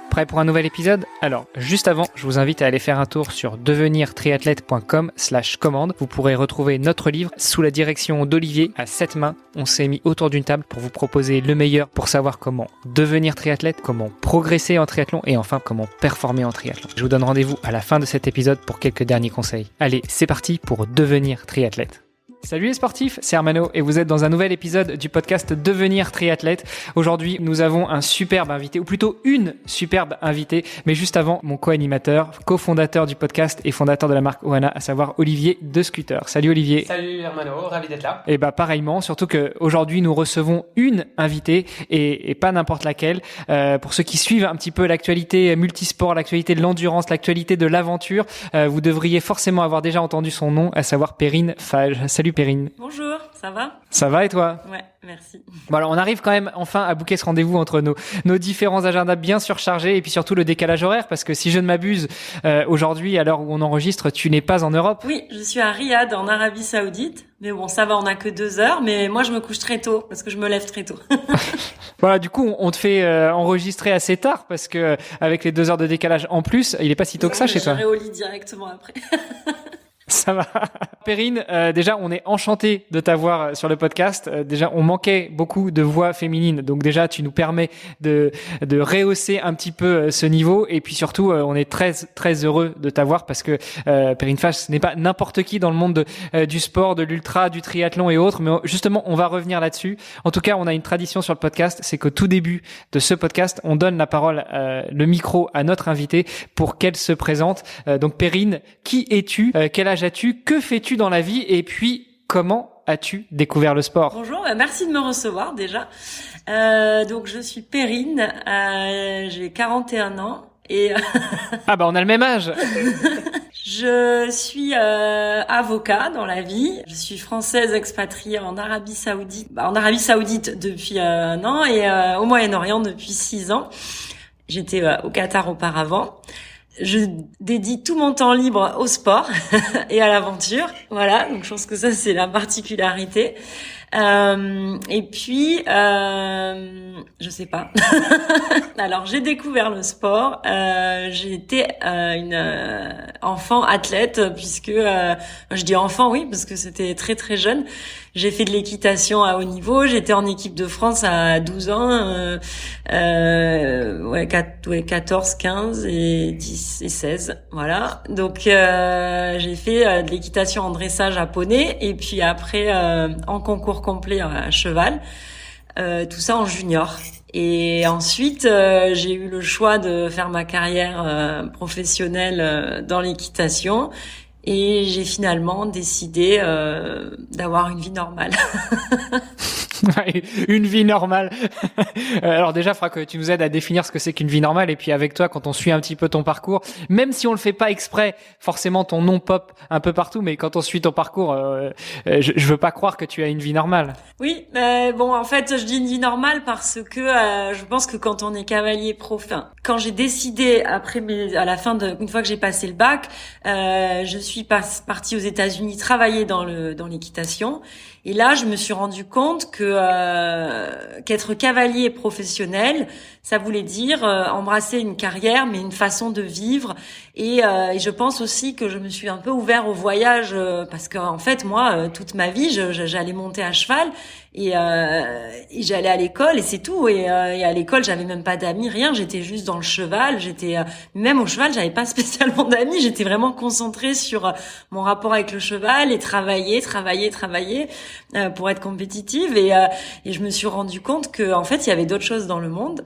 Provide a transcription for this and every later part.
Prêt pour un nouvel épisode? Alors, juste avant, je vous invite à aller faire un tour sur devenirtriathlète.com/commande. Vous pourrez retrouver notre livre sous la direction d'Olivier à 7 mains. On s'est mis autour d'une table pour vous proposer le meilleur pour savoir comment devenir triathlète, comment progresser en triathlon et enfin comment performer en triathlon. Je vous donne rendez-vous à la fin de cet épisode pour quelques derniers conseils. Allez, c'est parti pour devenir triathlète. Salut les sportifs, c'est Hermano et vous êtes dans un nouvel épisode du podcast Devenir triathlète. Aujourd'hui, nous avons un superbe invité, ou plutôt une superbe invitée, mais juste avant, mon co-animateur, cofondateur du podcast et fondateur de la marque Ohana, à savoir Olivier de Scooter. Salut Olivier. Salut Hermano, ravi d'être là. Et pareillement, surtout qu'aujourd'hui, nous recevons une invitée et pas n'importe laquelle. Pour ceux qui suivent un petit peu l'actualité multisport, l'actualité de l'endurance, l'actualité de l'aventure, vous devriez forcément avoir déjà entendu son nom, à savoir Perrine Fage. Salut Perrine. Bonjour, ça va? Ça va et toi? Ouais, merci. Bon alors on arrive quand même enfin à booker ce rendez-vous entre nos différents agendas bien surchargés et puis surtout le décalage horaire parce que si je ne m'abuse, aujourd'hui à l'heure où on enregistre, tu n'es pas en Europe. Oui, je suis à Riyad en Arabie Saoudite. Mais bon, ça va, on a que 2 heures. Mais moi, je me couche très tôt parce que je me lève très tôt. Voilà, du coup, on te fait enregistrer assez tard parce que avec les 2 heures de décalage en plus, il est pas si tôt que ça chez toi. J'irai au lit directement après. Ça va. Perrine, déjà, on est enchanté de t'avoir sur le podcast. Déjà, on manquait beaucoup de voix féminines. Donc déjà, tu nous permets de rehausser un petit peu ce niveau. Et puis surtout, on est très, très heureux de t'avoir parce que Perrine Fage, ce n'est pas n'importe qui dans le monde du sport, de l'ultra, du triathlon et autres. Mais justement, on va revenir là-dessus. En tout cas, on a une tradition sur le podcast. C'est qu'au tout début de ce podcast, on donne la parole, le micro à notre invitée pour qu'elle se présente. Donc Perrine, qui es-tu? Quel âge as-tu? Que fais-tu dans la vie? Et puis, comment as-tu découvert le sport? Bonjour, merci de me recevoir déjà. Donc, je suis Perrine, j'ai 41 ans et... On a le même âge. Je suis avocat dans la vie. Je suis française expatriée en Arabie Saoudite. En Arabie Saoudite depuis 1 an et au Moyen-Orient depuis 6 ans. J'étais au Qatar auparavant. Je dédie tout mon temps libre au sport et à l'aventure. Voilà, donc je pense que ça c'est la particularité. Et puis, je sais pas. Alors, j'ai découvert le sport. J'ai été une enfant athlète puisque je dis enfant, oui, parce que c'était très très jeune. J'ai fait de l'équitation à haut niveau. J'étais en équipe de France à 12 ans, 14, 15 et 10 et 16. Voilà. Donc, j'ai fait de l'équitation en dressage à poney et puis après en concours complet à cheval. Tout ça en junior. Et ensuite, j'ai eu le choix de faire ma carrière professionnelle dans l'équitation. Et j'ai finalement décidé d'avoir une vie normale. Une vie normale. Alors déjà, il faudra que tu nous aides à définir ce que c'est qu'une vie normale. Et puis avec toi, quand on suit un petit peu ton parcours, même si on le fait pas exprès, forcément ton nom pop un peu partout. Mais quand on suit ton parcours, je veux pas croire que tu as une vie normale. Oui, bon, en fait, je dis une vie normale parce que je pense que quand on est cavalier quand j'ai décidé à la fin une fois que j'ai passé le bac, je suis partie aux États-Unis travailler dans l'équitation. Et là, je me suis rendu compte qu'être cavalier professionnel, ça voulait dire embrasser une carrière, mais une façon de vivre. Et je pense aussi que je me suis un peu ouvert au voyage parce que en fait, moi, toute ma vie, j'allais monter à cheval et j'allais à l'école et c'est tout. Et à l'école, j'avais même pas d'amis, rien. J'étais juste dans le cheval. Même au cheval, j'avais pas spécialement d'amis. J'étais vraiment concentrée sur mon rapport avec le cheval et travailler pour être compétitive. Et je me suis rendu compte que en fait, il y avait d'autres choses dans le monde.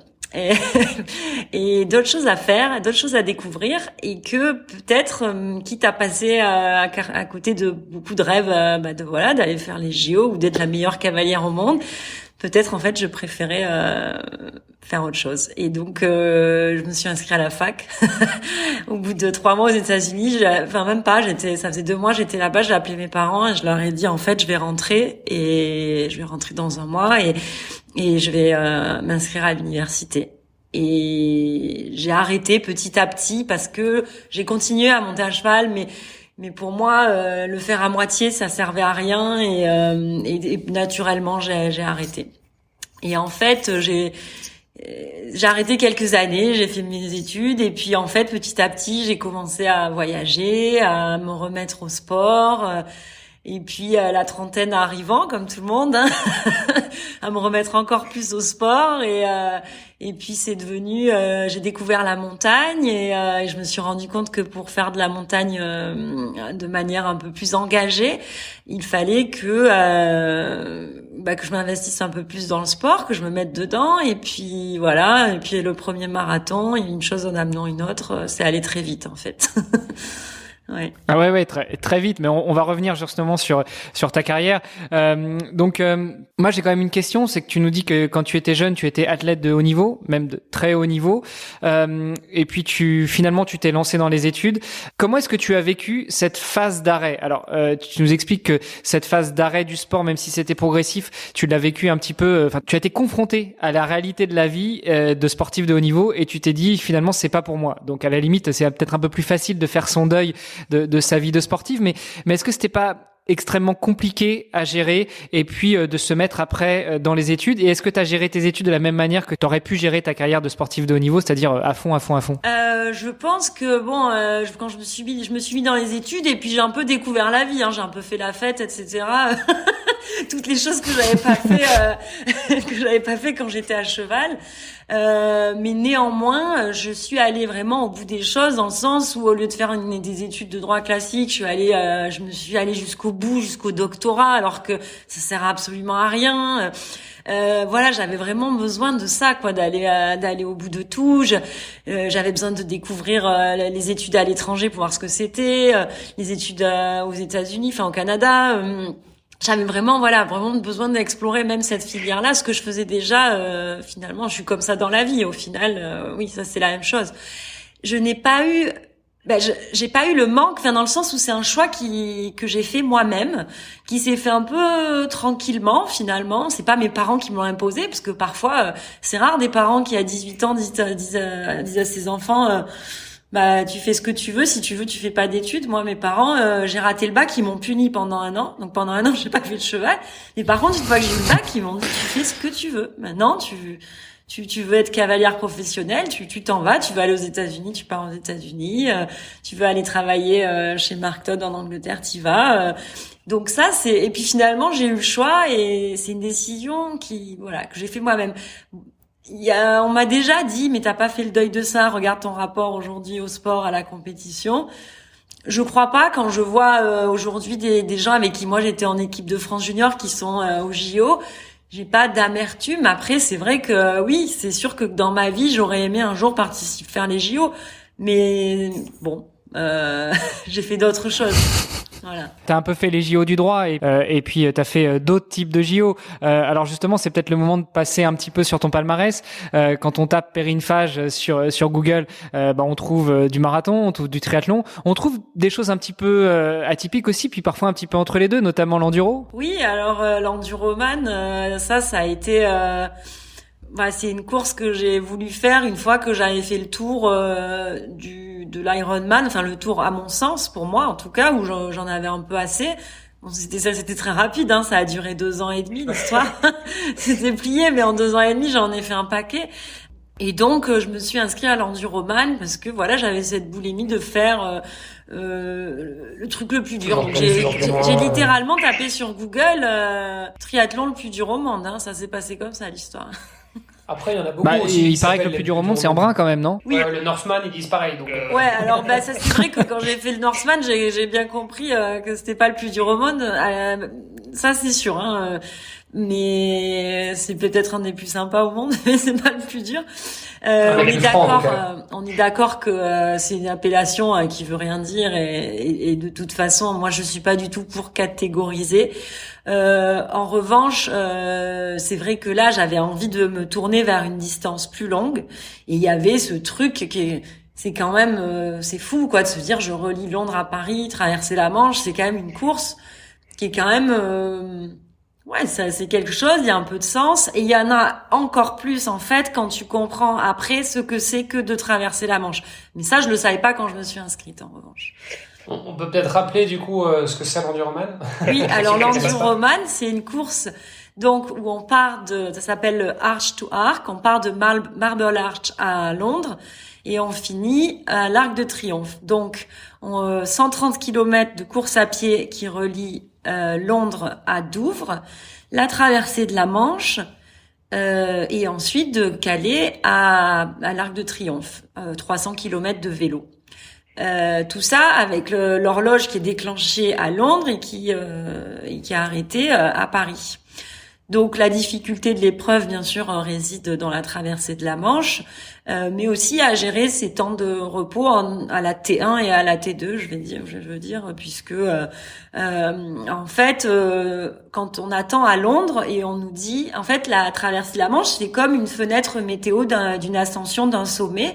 Et d'autres choses à faire, d'autres choses à découvrir et que peut-être quitte à passer à côté de beaucoup de rêves d'aller faire les JO ou d'être la meilleure cavalière au monde, peut-être en fait je préférais faire autre chose. Et donc je me suis inscrite à la fac. Au bout de 3 mois aux États-Unis, même pas, ça faisait 2 mois, j'étais là-bas, j'ai appelé mes parents et je leur ai dit en fait je vais rentrer dans 1 mois et je vais m'inscrire à l'université. Et j'ai arrêté petit à petit parce que j'ai continué à monter à cheval, mais pour moi, le faire à moitié, ça servait à rien et naturellement, j'ai arrêté. Et en fait, j'ai arrêté quelques années, j'ai fait mes études et puis en fait petit à petit j'ai commencé à voyager, à me remettre au sport et puis la trentaine arrivant comme tout le monde hein, à me remettre encore plus au sport et puis c'est devenu j'ai découvert la montagne et je me suis rendu compte que pour faire de la montagne de manière un peu plus engagée, il fallait que je m'investisse un peu plus dans le sport, que je me mette dedans et puis voilà, et puis le premier marathon, une chose en amenant une autre, c'est allé très vite en fait. Ouais. Ah ouais, très vite. Mais on va revenir justement sur ta carrière. Moi j'ai quand même une question, c'est que tu nous dis que quand tu étais jeune, tu étais athlète de haut niveau, même de très haut niveau, et puis finalement tu t'es lancé dans les études. Comment est-ce que tu as vécu cette phase d'arrêt? Alors, tu nous expliques que cette phase d'arrêt du sport, même si c'était progressif, tu l'as vécu un petit peu. Enfin, tu as été confronté à la réalité de la vie de sportif de haut niveau, et tu t'es dit finalement c'est pas pour moi. Donc à la limite, c'est peut-être un peu plus facile de faire son deuil de sa vie de sportive, mais est-ce que c'était pas extrêmement compliqué à gérer et puis de se mettre après dans les études? Et est-ce que tu as géré tes études de la même manière que tu aurais pu gérer ta carrière de sportif de haut niveau, c'est-à-dire à fond? Je pense que quand je me suis mis dans les études et puis j'ai un peu découvert la vie, hein, j'ai un peu fait la fête, etc. Toutes les choses que j'avais pas fait quand j'étais à cheval. Mais néanmoins, je suis allée vraiment au bout des choses dans le sens où au lieu de faire des études de droit classique, je me suis allée jusqu'au bout, jusqu'au doctorat, alors que ça sert absolument à rien. J'avais vraiment besoin de ça, quoi, d'aller au bout de tout. J'avais besoin de découvrir les études à l'étranger pour voir ce que c'était, les études aux États-Unis, enfin au Canada. J'avais vraiment besoin d'explorer même cette filière-là, ce que je faisais déjà. Finalement, je suis comme ça dans la vie. Au final, oui, ça c'est la même chose. Je n'ai pas eu, j'ai pas eu le manque, enfin dans le sens où c'est un choix que j'ai fait moi-même, qui s'est fait un peu tranquillement finalement. C'est pas mes parents qui me l'ont imposé, parce que parfois c'est rare des parents qui à 18 ans disent à ses enfants. Tu fais ce que tu veux, si tu veux, tu fais pas d'études. Moi, mes parents, j'ai raté le bac, ils m'ont puni pendant 1 an. Donc pendant 1 an, j'ai pas fait de cheval. Mais par contre, une fois que j'ai eu le bac, ils m'ont dit, tu fais ce que tu veux. Maintenant, tu veux être cavalière professionnelle, tu t'en vas, tu veux aller aux États-Unis, tu pars aux États-Unis, tu veux aller travailler chez Mark Todd en Angleterre, t'y vas. Donc ça, et puis finalement, j'ai eu le choix et c'est une décision que j'ai fait moi-même. On m'a déjà dit, mais t'as pas fait le deuil de ça, regarde ton rapport aujourd'hui au sport, à la compétition. Je crois pas quand je vois aujourd'hui des gens avec qui moi j'étais en équipe de France junior qui sont au JO. J'ai pas d'amertume. Après, c'est vrai que oui, c'est sûr que dans ma vie, j'aurais aimé un jour faire les JO. Mais bon, j'ai fait d'autres choses. Voilà. T'as un peu fait les JO du droit et puis t'as fait d'autres types de JO. Alors justement, c'est peut-être le moment de passer un petit peu sur ton palmarès. Quand on tape Perrine Fage sur Google, on trouve du marathon, on trouve du triathlon, on trouve des choses un petit peu atypiques aussi, puis parfois un petit peu entre les deux, notamment l'enduro. Oui, alors l'enduroman, ça a été c'est une course que j'ai voulu faire une fois que j'avais fait le tour de l'Ironman, enfin le tour à mon sens, pour moi en tout cas, où j'en avais un peu assez. Bon, c'était très rapide, hein, ça a duré 2 ans et demi l'histoire. C'était plié, mais en 2 ans et demi j'en ai fait un paquet. Et donc je me suis inscrite à l'enduroman parce que j'avais cette boulimie de faire le truc le plus dur. Donc j'ai littéralement tapé sur Google triathlon le plus dur au monde, hein. Ça s'est passé comme ça l'histoire. Après, il y en a beaucoup aussi. Il paraît que le plus dur au monde, c'est en brun quand même, non? Oui. Le Northman, ils disent pareil. Donc, Ouais, alors ça c'est vrai que quand j'ai fait le Northman, j'ai bien compris que c'était pas le plus dur au monde. Ça c'est sûr, hein. Mais c'est peut-être un des plus sympas au monde, mais c'est pas le plus dur. On est d'accord que c'est une appellation qui veut rien dire et de toute façon, moi je suis pas du tout pour catégoriser. En revanche, c'est vrai que là, j'avais envie de me tourner vers une distance plus longue et il y avait ce truc c'est quand même c'est fou quoi de se dire je relie Londres à Paris, traverser la Manche, c'est quand même une course qui est quand même ça c'est quelque chose, il y a un peu de sens et il y en a encore plus en fait quand tu comprends après ce que c'est que de traverser la Manche. Mais ça je le savais pas quand je me suis inscrite en revanche. On peut peut-être rappeler du coup ce que c'est l'enduroman. Oui, alors l'enduroman, c'est une course Donc où on part ça s'appelle le Arch to Arc, on part de Marble Arch à Londres et on finit à l'Arc de Triomphe. Donc 130 km de course à pied qui relie Londres à Douvres, la traversée de la Manche et ensuite de Calais à l'Arc de Triomphe, 300 km de vélo. Tout ça avec l'horloge qui est déclenchée à Londres et qui est arrêtée à Paris. Donc la difficulté de l'épreuve, bien sûr, réside dans la traversée de la Manche, mais aussi à gérer ces temps de repos à la T1 et à la T2, je veux dire, puisque en fait, quand on attend à Londres et on nous dit, en fait, la traversée de la Manche, c'est comme une fenêtre météo d'une ascension d'un sommet.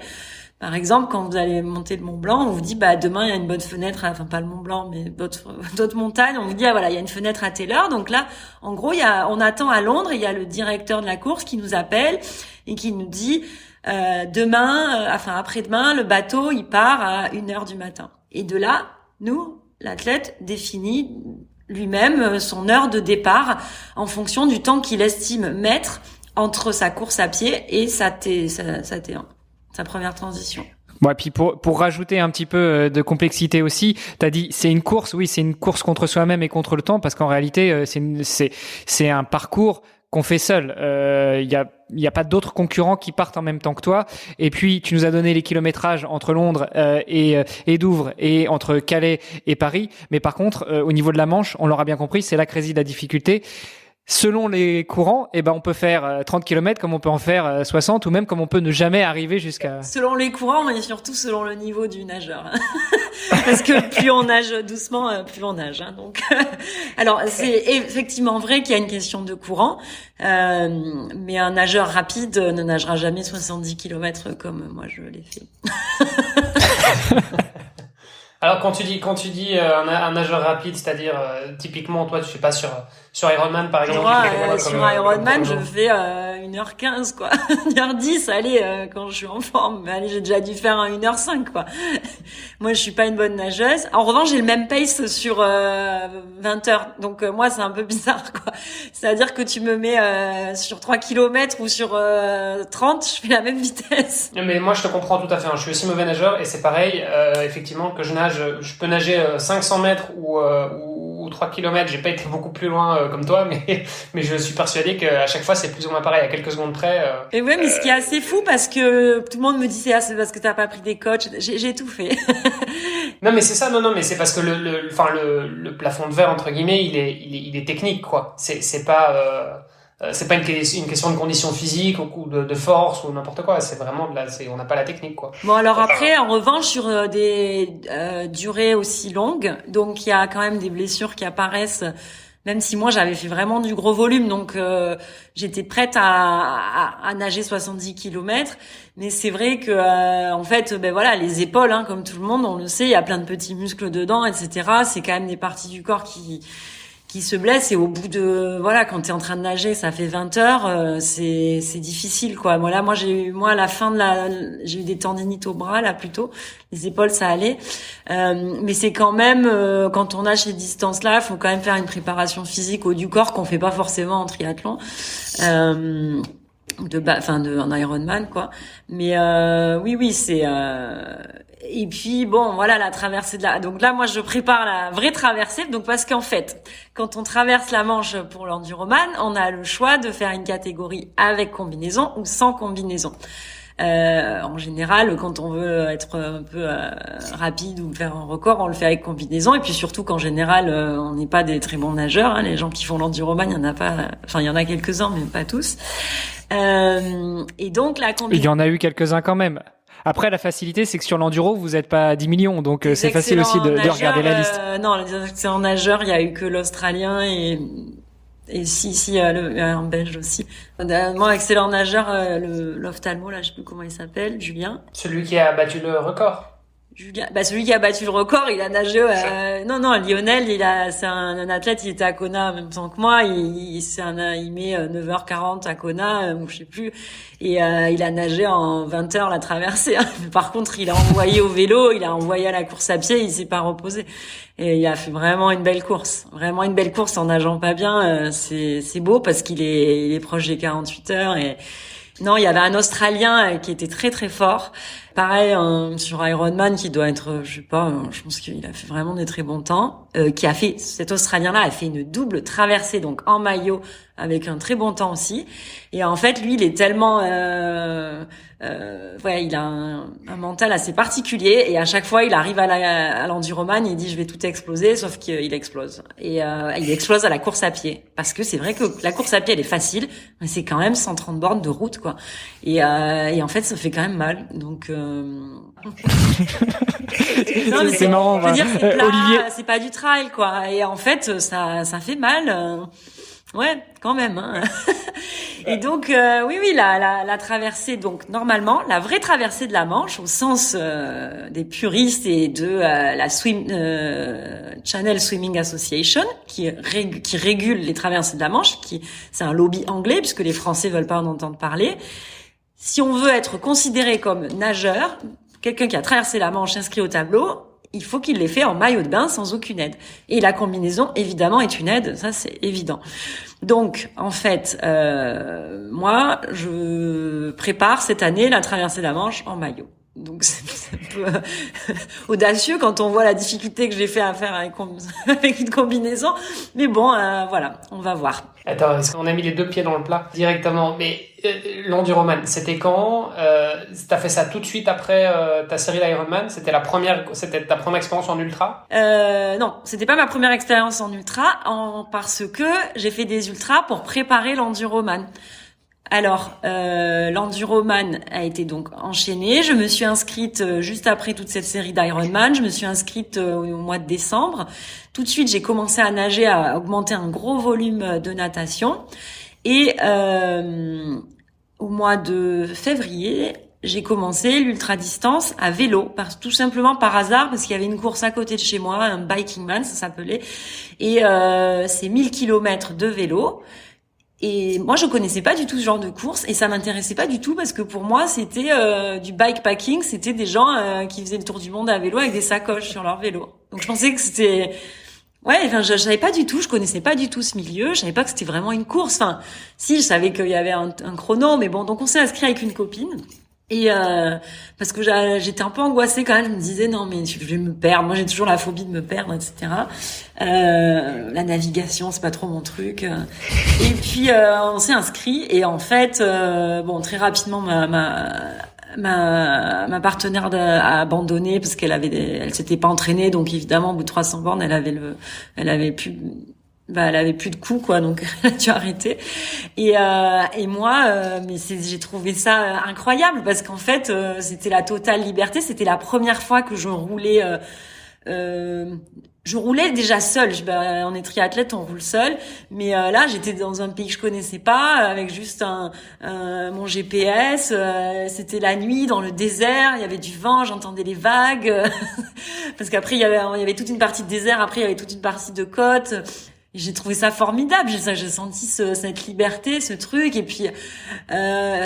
Par exemple, quand vous allez monter le Mont Blanc, on vous dit, demain, il y a une bonne fenêtre, enfin, pas le Mont Blanc, mais d'autres montagnes. On vous dit, voilà, il y a une fenêtre à telle heure. Donc là, en gros, on attend à Londres et il y a le directeur de la course qui nous appelle et qui nous dit, après-demain, le bateau, il part à 1h du matin. Et de là, nous, l'athlète définit lui-même son heure de départ en fonction du temps qu'il estime mettre entre sa course à pied et sa T1. Sa première transition. Bon, et puis pour rajouter un petit peu de complexité aussi, t'as dit c'est une course, oui, c'est une course contre soi-même et contre le temps, parce qu'en réalité c'est un parcours qu'on fait seul. Il y a pas d'autres concurrents qui partent en même temps que toi. Et puis tu nous as donné les kilométrages entre Londres et Douvres et entre Calais et Paris. Mais par contre, au niveau de la Manche, on l'aura bien compris, c'est là que réside la difficulté. Selon les courants, on peut faire 30 km comme on peut en faire 60 ou même comme on peut ne jamais arriver jusqu'à... Selon les courants, mais surtout selon le niveau du nageur. Parce que plus on nage doucement, plus on nage. Donc, alors c'est effectivement vrai qu'il y a une question de courant, mais un nageur rapide ne nagera jamais 70 km comme moi je l'ai fait. Alors quand tu dis un nageur rapide, c'est-à-dire typiquement toi tu fais pas sur Ironman par exemple. Moi sur Ironman je fais 1h15 quoi. 1h10 allez quand je suis en forme, mais allez j'ai déjà dû faire 1h05 quoi. Moi je suis pas une bonne nageuse. En revanche, j'ai le même pace sur 20 heures. Donc moi c'est un peu bizarre quoi. C'est-à-dire que tu me mets sur 3 km ou sur 30, je fais la même vitesse. Mais moi je te comprends tout à fait, hein. Je suis aussi mauvais nageur et c'est pareil effectivement que je peux nager 500 mètres ou 3 km, j'ai pas été beaucoup plus loin comme toi, mais je suis persuadé qu'à chaque fois c'est plus ou moins pareil, à quelques secondes près. Et ouais, mais ce qui est assez fou parce que tout le monde me dit c'est parce que t'as pas pris des coachs, j'ai tout fait. Non mais c'est ça, non mais c'est parce que le plafond de verre entre guillemets, il est technique quoi. C'est pas une question de condition physique ou de force ou n'importe quoi. C'est vraiment on n'a pas la technique quoi. Bon alors après, en revanche sur des durées aussi longues, donc il y a quand même des blessures qui apparaissent. Même si moi j'avais fait vraiment du gros volume, donc j'étais prête à nager 70 km, mais c'est vrai que en fait voilà, les épaules comme tout le monde on le sait, il y a plein de petits muscles dedans, etc. C'est quand même des parties du corps qui se blessent et au bout de quand t'es en train de nager, ça fait 20 heures, c'est difficile quoi. Moi j'ai eu à la fin j'ai eu des tendinites au bras là plutôt, les épaules ça allait, mais c'est quand même quand on nage ces distances là, faut quand même faire une préparation physique haut du corps qu'on fait pas forcément en triathlon. En Ironman quoi. Mais oui c'est et puis bon voilà la traversée donc là moi je prépare la vraie traversée, donc parce qu'en fait quand on traverse la Manche pour l'enduroman, on a le choix de faire une catégorie avec combinaison ou sans combinaison. En général, quand on veut être un peu rapide ou faire un record, on le fait avec combinaison. Et puis surtout qu'en général, on n'est pas des très bons nageurs. Les gens qui font l'enduroman, il y en a pas. Enfin, il y en a quelques-uns, mais pas tous. Et donc la combinaison. Il y en a eu quelques-uns quand même. Après, la facilité, c'est que sur l'enduro, vous n'êtes pas à 10 millions, donc c'est facile aussi de regarder la liste. Non, les excellents nageurs, il y a eu que l'Australien et un Belge aussi. Moi, excellent nageur, l'ophtalmo, là, je sais plus comment il s'appelle, Julien. Celui qui a battu le record. Julien, celui qui a battu le record, il a nagé. Non, Lionel, c'est un athlète. Il était à Kona en même temps que moi. Il met 9h40 à Kona, je sais plus. Et il a nagé en 20 heures la traversée. Par contre, il a envoyé au vélo, il a envoyé à la course à pied. Il s'est pas reposé. Et il a fait vraiment une belle course en nageant pas bien. C'est beau parce qu'il est proche des 48 heures et non, il y avait un Australien qui était très très fort. Pareil sur Ironman qui doit être, je sais pas, je pense qu'il a fait vraiment des très bons temps. Cet Australien-là a fait une double traversée donc en maillot avec un très bon temps aussi. Et en fait, lui, il est tellement, il a un mental assez particulier et à chaque fois, il arrive à l'enduroman, il dit je vais tout exploser, sauf qu'il explose. Et il explose à la course à pied parce que c'est vrai que la course à pied elle est facile, mais c'est quand même 130 bornes de route quoi. Et en fait, ça fait quand même mal. Donc non, c'est marrant. Je veux dire, c'est plat, Olivier, c'est pas du trail quoi. Et en fait, ça fait mal. Ouais, quand même. Hein. Et donc, oui, la traversée. Donc, normalement, la vraie traversée de la Manche, au sens des puristes et de la Channel Swimming Association, qui régule les traversées de la Manche, c'est un lobby anglais puisque les Français veulent pas en entendre parler. Si on veut être considéré comme nageur, quelqu'un qui a traversé la Manche inscrit au tableau, il faut qu'il l'ait fait en maillot de bain sans aucune aide. Et la combinaison, évidemment, est une aide, ça c'est évident. Donc, en fait, moi, je prépare cette année la traversée de la Manche en maillot. Donc c'est un peu audacieux quand on voit la difficulté que j'ai fait à faire avec une combinaison. Mais bon, voilà, on va voir. Attends, est-ce qu'on a mis les deux pieds dans le plat directement? Mais l'enduroman, c'était quand? T'as fait ça tout de suite après ta série d'Ironman? C'était ta première expérience en ultra? Non, c'était pas ma première expérience en ultra, parce que j'ai fait des ultras pour préparer l'enduroman. Alors, l'enduroman a été donc enchaîné. Je me suis inscrite juste après toute cette série d'Ironman. Je me suis inscrite au mois de décembre. Tout de suite, j'ai commencé à nager, à augmenter un gros volume de natation. Et au mois de février, j'ai commencé l'ultra-distance à vélo, tout simplement par hasard, parce qu'il y avait une course à côté de chez moi, un Biking Man, ça s'appelait. Et c'est 1000 kilomètres de vélo. Et moi, je connaissais pas du tout ce genre de course et ça m'intéressait pas du tout parce que pour moi, c'était du bikepacking, c'était des gens qui faisaient le tour du monde à vélo avec des sacoches sur leur vélo. Donc je pensais que c'était je savais pas du tout, je connaissais pas du tout ce milieu, je savais pas que c'était vraiment une course. Enfin, si, je savais qu'il y avait un chrono, mais bon, donc on s'est inscrit avec une copine. Et parce que j'étais un peu angoissée quand même, je me disais non mais je vais me perdre, moi j'ai toujours la phobie de me perdre, etc. La navigation c'est pas trop mon truc. Et puis on s'est inscrit et en fait très rapidement ma partenaire a abandonné parce elle s'était pas entraînée, donc évidemment au bout de 300 bornes elle avait plus de coups quoi, donc elle a dû arrêter. Et moi j'ai trouvé ça incroyable parce qu'en fait c'était la totale liberté, c'était la première fois que je roulais déjà seule. On est triathlète, on roule seul, mais là j'étais dans un pays que je connaissais pas, avec juste mon GPS. C'était la nuit dans le désert, il y avait du vent, j'entendais les vagues, parce qu'après il y avait toute une partie de désert, après il y avait toute une partie de côte. Et j'ai trouvé ça formidable. J'ai senti cette liberté, ce truc, et puis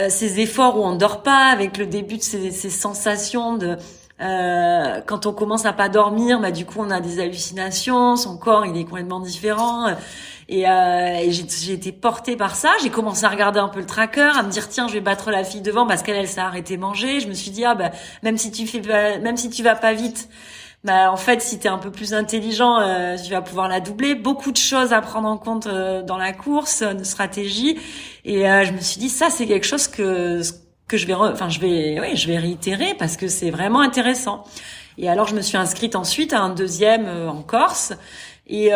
ces efforts où on dort pas, avec le début de ces sensations de quand on commence à pas dormir, du coup on a des hallucinations, son corps il est complètement différent. Et j'ai été portée par ça. J'ai commencé à regarder un peu le tracker, à me dire tiens je vais battre la fille devant parce qu'elle s'est arrêtée manger. Je me suis dit même si tu vas pas vite. En fait, si t'es un peu plus intelligent, tu vas pouvoir la doubler. Beaucoup de choses à prendre en compte dans la course, de stratégie. Et je me suis dit, ça, c'est quelque chose que je vais réitérer parce que c'est vraiment intéressant. Et alors, je me suis inscrite ensuite à un deuxième en Corse. Et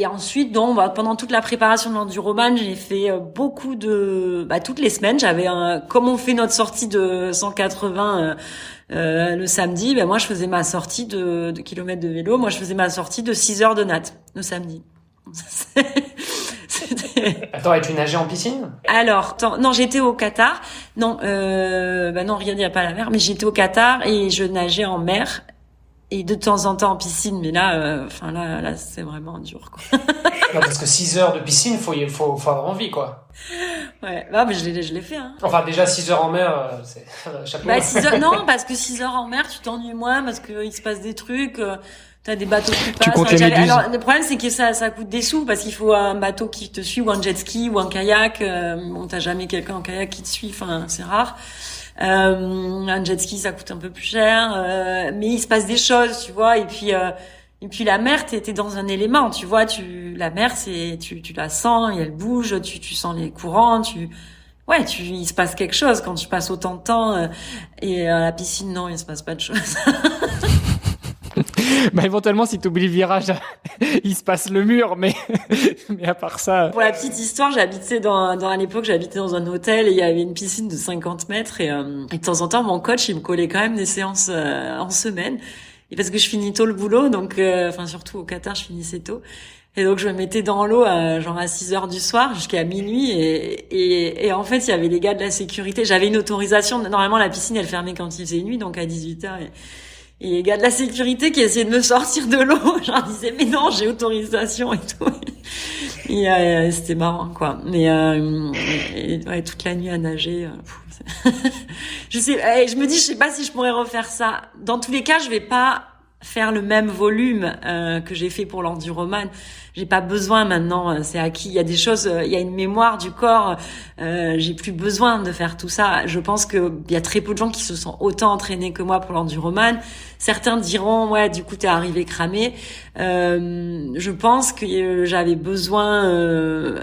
ensuite, donc, pendant toute la préparation de l'enduroman, j'ai fait beaucoup de, toutes les semaines, j'avais comme on fait notre sortie de 180 le samedi, moi je faisais ma sortie de kilomètres de vélo, moi je faisais ma sortie de 6 heures de natte le samedi. Attends, et tu nageais en piscine? Alors, non, j'étais au Qatar. Non, non, Riyad, il n'y a pas la mer, mais j'étais au Qatar et je nageais en mer et de temps en temps en piscine. Mais là, là, c'est vraiment dur, quoi. Non, parce que 6 heures de piscine, faut avoir envie, quoi. Ouais, mais je l'ai fait, hein. Enfin, déjà 6 heures en mer, c'est chapeau. 6 heures, non, parce que 6 heures en mer, tu t'ennuies moins parce que il se passe des trucs. T'as des bateaux qui passent. Tu comptes les méduses. Alors, le problème, c'est que ça coûte des sous parce qu'il faut un bateau qui te suit ou un jet ski ou un kayak. Bon, t'as jamais quelqu'un en kayak qui te suit. Enfin, c'est rare. Un jet ski, ça coûte un peu plus cher. Mais il se passe des choses, tu vois. Et puis la mer, t'es dans un élément, tu vois. La mer, tu la sens, et elle bouge. Tu sens les courants. Il se passe quelque chose quand tu passes autant de temps. Et à la piscine, non, il se passe pas de choses. Éventuellement, si tu oublies le virage, il se passe le mur, mais à part ça. Pour la petite histoire, à l'époque, j'habitais dans un hôtel et il y avait une piscine de 50 mètres et de temps en temps, mon coach, il me collait quand même des séances en semaine. Et parce que je finis tôt le boulot, donc, surtout au Qatar, je finissais tôt. Et donc, je me mettais dans l'eau, genre à 6 heures du soir jusqu'à minuit et en fait, il y avait les gars de la sécurité. J'avais une autorisation. Normalement, la piscine, elle fermait quand il faisait nuit, donc à 18 heures. Et les gars de la sécurité qui essayaient de me sortir de l'eau, je leur disais mais non, j'ai autorisation et tout. Et c'était marrant, quoi. Mais toute la nuit à nager. Je me dis, je sais pas si je pourrais refaire ça. Dans tous les cas, je vais pas faire le même volume que j'ai fait pour l'enduroman. J'ai pas besoin maintenant, c'est acquis. Il y a des choses, il y a une mémoire du corps. J'ai plus besoin de faire tout ça. Je pense que il y a très peu de gens qui se sont autant entraînés que moi pour l'enduroman. Certains diront ouais, du coup t'es arrivé cramé. Je pense que j'avais besoin.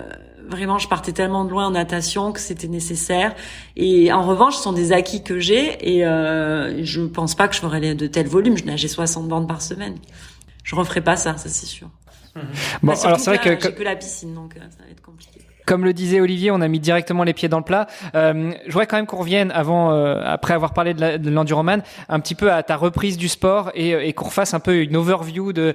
Vraiment, je partais tellement de loin en natation que c'était nécessaire. Et en revanche, ce sont des acquis que j'ai et je pense pas que je ferais de tels volumes. Je nageais 60 bornes par semaine. Je referai pas ça c'est sûr. Bon, alors c'est vrai que j'ai que la piscine, donc ça va être compliqué. Comme le disait Olivier, on a mis directement les pieds dans le plat. Je voudrais quand même qu'on revienne après avoir parlé de l'enduroman, un petit peu à ta reprise du sport et qu'on refasse un peu une overview de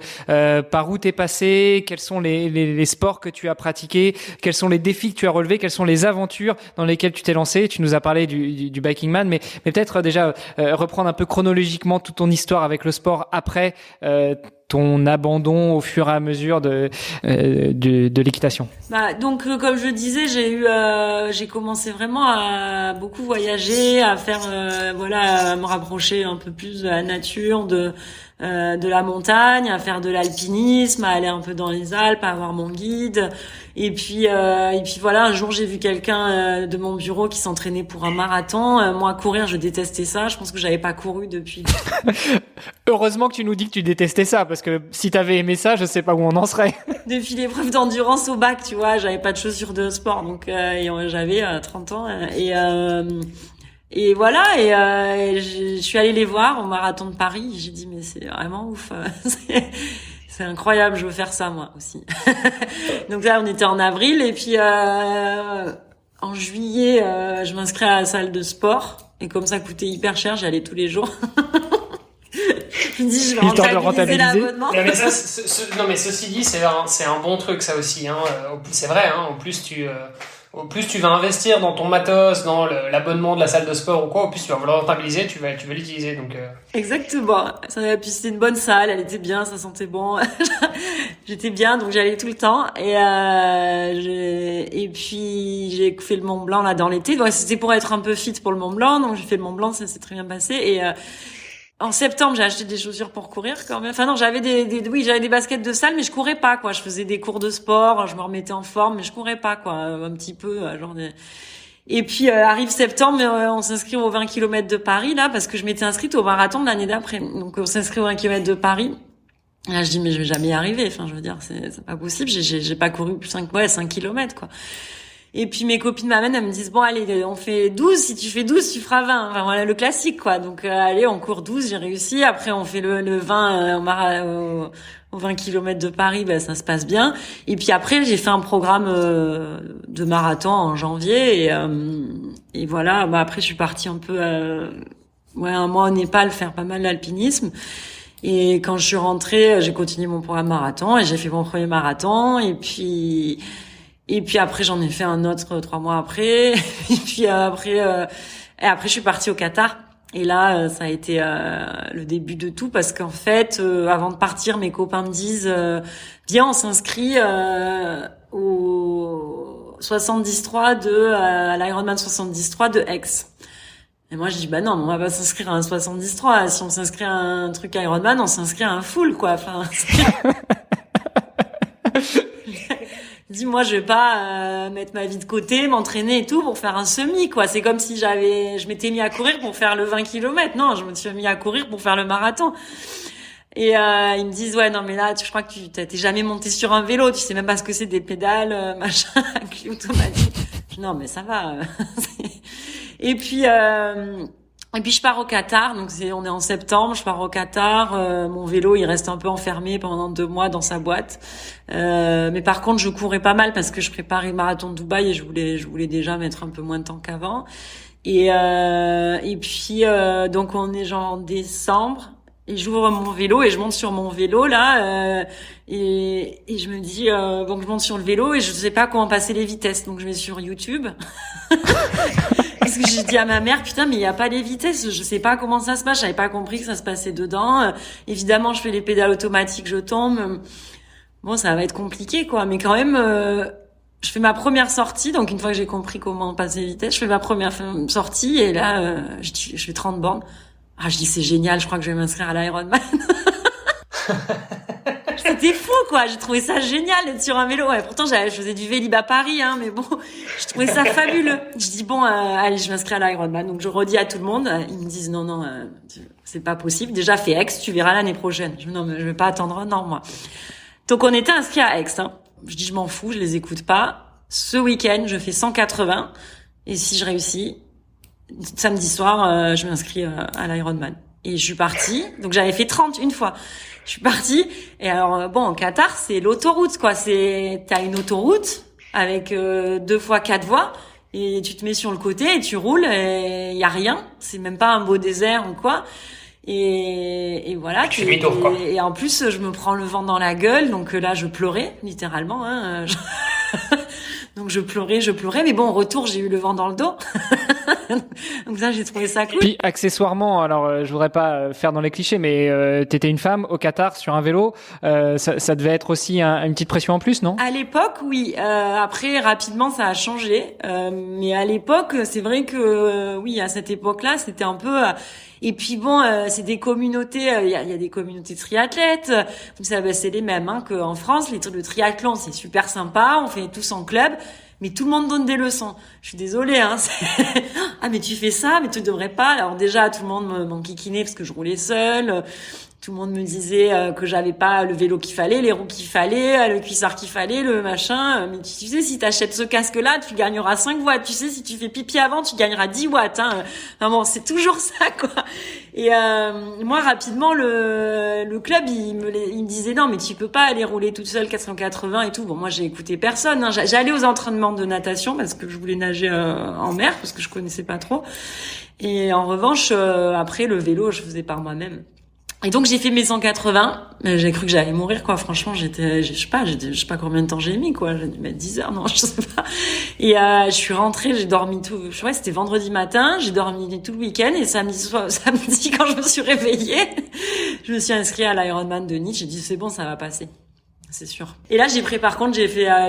par où t'es passé, quels sont les sports que tu as pratiqués, quels sont les défis que tu as relevés, quelles sont les aventures dans lesquelles tu t'es lancé. Tu nous as parlé du biking man, mais peut-être déjà reprendre un peu chronologiquement toute ton histoire avec le sport après ton abandon au fur et à mesure de l'équitation. Donc comme je disais, j'ai commencé vraiment à beaucoup voyager, à faire à me rapprocher un peu plus de la nature, de la montagne, à faire de l'alpinisme, à aller un peu dans les Alpes, à avoir mon guide. Et puis voilà, un jour j'ai vu quelqu'un de mon bureau qui s'entraînait pour un marathon. Moi, courir, je détestais ça. Je pense que j'avais pas couru depuis. Heureusement que tu nous dis que tu détestais ça, parce que si t'avais aimé ça, je sais pas où on en serait. Depuis l'épreuve d'endurance au bac, tu vois, j'avais pas de chaussures de sport, donc j'avais 30 ans et voilà, et je suis allée les voir au marathon de Paris. J'ai dit mais c'est vraiment ouf, c'est incroyable, je veux faire ça moi aussi. Donc là on était en avril et puis en juillet je m'inscris à la salle de sport et comme ça coûtait hyper cher, j'y allais tous les jours. Je me dis je vais rentabiliser l'abonnement. Mais ceci dit c'est un bon truc ça aussi hein. C'est vrai hein, au plus tu vas investir dans ton matos, dans l'abonnement de la salle de sport ou quoi, au plus tu vas vouloir rentabiliser, tu vas l'utiliser. Donc Exactement. Puis c'était une bonne salle, elle était bien, ça sentait bon. J'étais bien, donc j'allais tout le temps. Et puis j'ai fait le Mont Blanc là dans l'été. Donc c'était pour être un peu fit pour le Mont Blanc, donc j'ai fait le Mont Blanc, ça s'est très bien passé. Et en septembre, j'ai acheté des chaussures pour courir quand même. Enfin non, j'avais j'avais des baskets de salle, mais je courais pas quoi. Je faisais des cours de sport, je me remettais en forme, mais je courais pas quoi. Un petit peu Et puis arrive septembre, on s'inscrit aux 20 km de Paris là parce que je m'étais inscrite au marathon de l'année d'après. Donc on s'inscrit aux 20 km de Paris. Là, je dis mais je vais jamais y arriver. Enfin, je veux dire, c'est pas possible. J'ai pas couru plus 5 km quoi. Et puis mes copines m'amènent, elles me disent bon allez, on fait 12, si tu fais 12, tu feras 20. Enfin voilà le classique quoi. Donc allez, on court 12, j'ai réussi. Après on fait le 20 aux 20 km de Paris, ça se passe bien. Et puis après, j'ai fait un programme de marathon en janvier et voilà, après je suis partie un peu un mois au Népal faire pas mal d'alpinisme. Et quand je suis rentrée, j'ai continué mon programme marathon et j'ai fait mon premier marathon Et puis après, j'en ai fait un autre 3 mois après. Et puis après je suis partie au Qatar. Et là, ça a été le début de tout parce qu'en fait, avant de partir, mes copains me disent viens, on s'inscrit au 73 à l'Ironman 73 de Aix. Et moi, je dis bah non, on va pas s'inscrire à un 73. Si on s'inscrit à un truc Ironman, on s'inscrit à un full, quoi. Enfin. Je dis moi je vais pas mettre ma vie de côté, m'entraîner et tout pour faire un semi, quoi. C'est comme si je m'étais mis à courir pour faire le 20 km. Non, je me suis mis à courir pour faire le marathon. Et ils me disent ouais non mais là je crois que tu t'es jamais monté sur un vélo, tu sais même pas ce que c'est des pédales machin clé automatique. Je dis, non mais ça va. Et puis je pars au Qatar, donc on est en septembre, je pars au Qatar, mon vélo il reste un peu enfermé pendant 2 mois dans sa boîte. Mais par contre, je courais pas mal parce que je préparais le marathon de Dubaï et je voulais déjà mettre un peu moins de temps qu'avant. Et puis donc on est genre en décembre et j'ouvre mon vélo et je monte sur mon vélo là et je me dis donc je monte sur le vélo et je sais pas comment passer les vitesses, donc je vais sur YouTube. Parce que j'ai dit à ma mère, putain, mais il y a pas les vitesses, je sais pas comment ça se passe, j'avais pas compris que ça se passait dedans. Évidemment, je fais les pédales automatiques, je tombe. Bon, ça va être compliqué, quoi. Mais quand même, je fais ma première sortie, donc une fois que j'ai compris comment passer les vitesses, je fais ma première sortie et là, je fais 30 bornes. Ah, je dis, c'est génial, je crois que je vais m'inscrire à l'Ironman. C'était fou, quoi. J'ai trouvé ça génial d'être sur un vélo. Ouais, pourtant, je faisais du Vélib à Paris, hein, mais bon, je trouvais ça fabuleux. Je dis bon, allez, je m'inscris à l'Ironman. Donc je redis à tout le monde. Ils me disent non, c'est pas possible. Déjà fais Aix, tu verras l'année prochaine. Je dis non, mais je vais pas attendre un an, moi. Donc on était inscrits à Aix. Hein. Je dis je m'en fous, je les écoute pas. Ce week-end, je fais 180 et si je réussis, samedi soir, je m'inscris à l'Ironman. Et je suis partie. Donc j'avais fait 30 une fois. Je suis partie. Et alors, bon, au Qatar, c'est l'autoroute, quoi. T'as une autoroute avec 2 fois 4 voies. Et tu te mets sur le côté et tu roules et y a rien. C'est même pas un beau désert ou quoi. Et voilà. Tu fais demi-tour, quoi. Et en plus, je me prends le vent dans la gueule. Donc là, je pleurais, littéralement, hein. Donc je pleurais, mais bon, au retour, j'ai eu le vent dans le dos. Donc ça, j'ai trouvé ça cool. Puis accessoirement, alors je voudrais pas faire dans les clichés, mais t'étais une femme au Qatar sur un vélo, ça devait être aussi une petite pression en plus, non? À l'époque, oui. Après, rapidement, ça a changé. Mais à l'époque, c'est vrai que oui, à cette époque-là, c'était un peu. Et puis bon, c'est des communautés. Il y a des communautés de triathlètes. Vous savez, c'est les mêmes hein, qu'en France. Le triathlon, c'est super sympa. On fait tous en club. Mais tout le monde donne des leçons. Je suis désolée, hein. Ah, mais tu fais ça, mais tu devrais pas. Alors déjà, tout le monde m'enquiquinait parce que je roulais seule. Tout le monde me disait que j'avais pas le vélo qu'il fallait, les roues qu'il fallait, le cuissard qu'il fallait, le machin. Mais tu sais, si t'achètes ce casque-là, tu gagneras 5 watts. Tu sais, si tu fais pipi avant, tu gagneras 10 watts. Hein. Enfin bon, c'est toujours ça, quoi. Et moi, rapidement, le club, il me disait non, mais tu peux pas aller rouler toute seule 480 et tout. Bon, moi, j'ai écouté personne. Hein. J'allais aux entraînements de natation parce que je voulais nager en mer parce que je connaissais pas trop. Et en revanche, après le vélo, je faisais par moi-même. Et donc j'ai fait mes 180, j'ai cru que j'allais mourir quoi. Franchement, je sais pas combien de temps j'ai mis quoi. J'ai dû mettre 10 heures, non, je sais pas. Et je suis rentrée, j'ai dormi c'était vendredi matin, j'ai dormi tout le week-end et samedi quand je me suis réveillée, je me suis inscrite à l'Ironman de Nice. J'ai dit c'est bon, ça va passer. C'est sûr. Et là, j'ai fait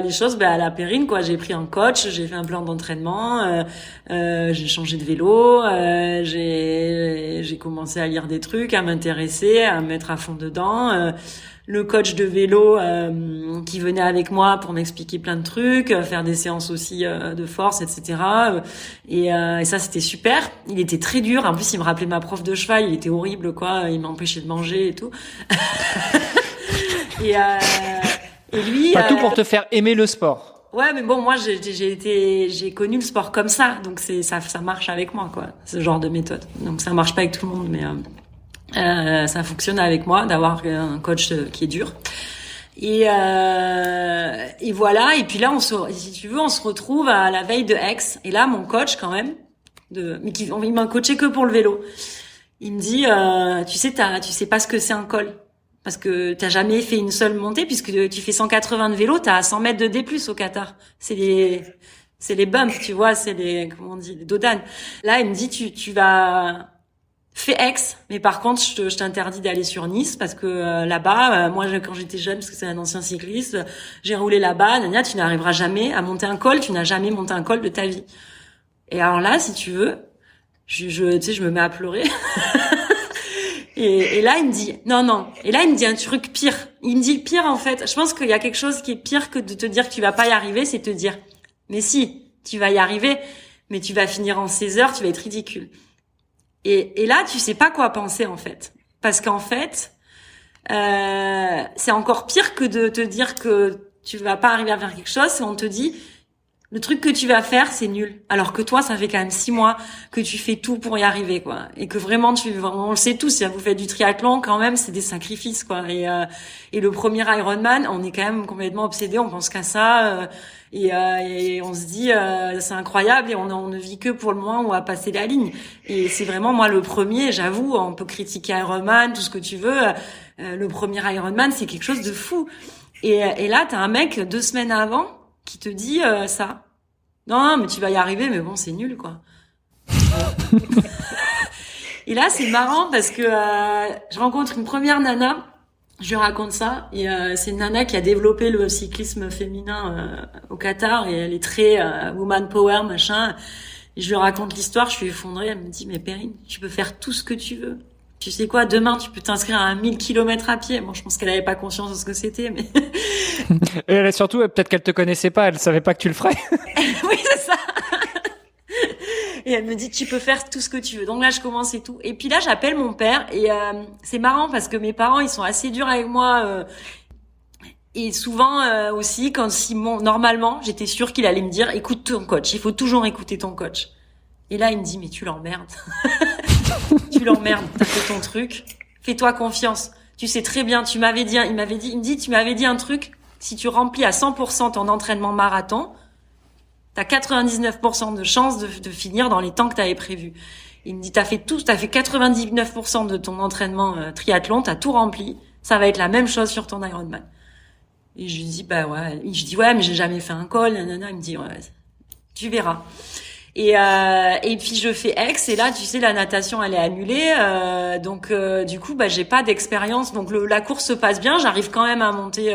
les choses à la Périne, quoi. J'ai pris un coach, j'ai fait un plan d'entraînement, j'ai changé de vélo, j'ai commencé à lire des trucs, à m'intéresser, à me mettre à fond dedans. Le coach de vélo qui venait avec moi pour m'expliquer plein de trucs, faire des séances aussi de force, etc. Et ça, c'était super. Il était très dur. En plus, il me rappelait ma prof de cheval. Il était horrible, quoi. Il m'empêchait de manger et tout. Et lui, pas tout pour te faire aimer le sport. Ouais, mais bon, moi, j'ai connu le sport comme ça, donc ça marche avec moi, quoi, ce genre de méthode. Donc ça marche pas avec tout le monde, mais ça fonctionne avec moi d'avoir un coach qui est dur. Et voilà. Et puis là, si tu veux, on se retrouve à la veille de Aix. Et là, mon coach, quand même, il m'a coaché que pour le vélo. Il me dit, tu sais pas ce que c'est un col. parce que t'as jamais fait une seule montée, puisque tu fais 180 de vélo, t'as 100 mètres de D+, au Qatar. C'est les bumps, tu vois, c'est comment on dit, les dodanes. Là, il me dit, tu vas, fais Aix, mais par contre, je t'interdis d'aller sur Nice, parce que là-bas, moi, quand j'étais jeune, parce que c'est un ancien cycliste, j'ai roulé là-bas, Nania, tu n'arriveras jamais à monter un col, tu n'as jamais monté un col de ta vie. Et alors là, si tu veux, tu sais, je me mets à pleurer. Et là, il me dit, non. Et là, il me dit un truc pire. Il me dit pire, en fait. Je pense qu'il y a quelque chose qui est pire que de te dire que tu vas pas y arriver, c'est te dire, mais si, tu vas y arriver, mais tu vas finir en 16 heures, tu vas être ridicule. Et là, tu sais pas quoi penser, en fait. Parce qu'en fait, c'est encore pire que de te dire que tu vas pas arriver à faire quelque chose, et on te dit, le truc que tu vas faire, c'est nul. Alors que toi, ça fait quand même 6 mois que tu fais tout pour y arriver, quoi. Et que vraiment, on le sait tous, si vous faites du triathlon, quand même, c'est des sacrifices, quoi. Et le premier Ironman, on est quand même complètement obsédé, on pense qu'à ça, et on se dit, c'est incroyable, et on ne vit que pour le moment où on va passer la ligne. Et c'est vraiment, moi, le premier, j'avoue, on peut critiquer Ironman, tout ce que tu veux, le premier Ironman, c'est quelque chose de fou. Et là, t'as un mec, 2 semaines avant, qui te dit ça. Non, mais tu vas y arriver, mais bon, c'est nul, quoi. Et là, c'est marrant parce que je rencontre une première nana, je lui raconte ça, et c'est une nana qui a développé le cyclisme féminin au Qatar, et elle est très woman power, machin. Et je lui raconte l'histoire, je suis effondrée, elle me dit, mais Perrine, tu peux faire tout ce que tu veux. Tu sais quoi, demain, tu peux t'inscrire à 1000 km à pied. Bon, je pense qu'elle avait pas conscience de ce que c'était, mais... Et elle, surtout, peut-être qu'elle te connaissait pas, elle savait pas que tu le ferais. Oui, c'est ça. Et elle me dit, tu peux faire tout ce que tu veux. Donc là, je commence et tout. Et puis là, j'appelle mon père, et c'est marrant parce que mes parents, ils sont assez durs avec moi, et souvent aussi, quand Simon, normalement, j'étais sûre qu'il allait me dire, écoute ton coach, il faut toujours écouter ton coach. Et là, il me dit, mais tu l'emmerdes. Tu l'emmerdes, t'as fait ton truc. Fais-toi confiance. Tu sais très bien, tu m'avais dit, il me dit, tu m'avais dit un truc, si tu remplis à 100% ton entraînement marathon, t'as 99% de chances de finir dans les temps que t'avais prévus. Il me dit, t'as fait 99% de ton entraînement triathlon, t'as tout rempli, ça va être la même chose sur ton Ironman. Et je lui dis, bah ouais, je dis, ouais, mais j'ai jamais fait un col, nanana. Il me dit, ouais, tu verras. Et puis je fais Aix, et là, tu sais, la natation, elle est annulée, donc du coup, bah j'ai pas d'expérience, donc la course se passe bien, j'arrive quand même à monter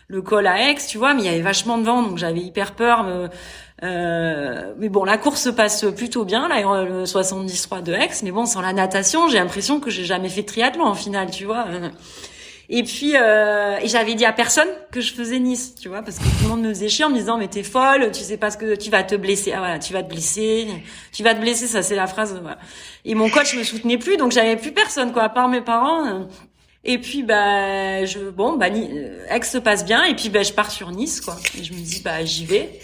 le col à Aix, tu vois, mais il y avait vachement de vent, donc j'avais hyper peur, mais bon, la course se passe plutôt bien, là, le 73 de Aix, mais bon, sans la natation, j'ai l'impression que j'ai jamais fait de triathlon en finale, tu vois. Et puis et j'avais dit à personne que je faisais Nice, tu vois, parce que tout le monde me faisait chier en me disant, mais t'es folle, tu sais pas ce que tu vas te blesser. Ah voilà, tu vas te blesser, ça c'est la phrase, voilà. Et mon coach me soutenait plus, donc j'avais plus personne, quoi, à part mes parents. Et puis Aix se passe bien, et puis je pars sur Nice, quoi. Et je me dis, j'y vais.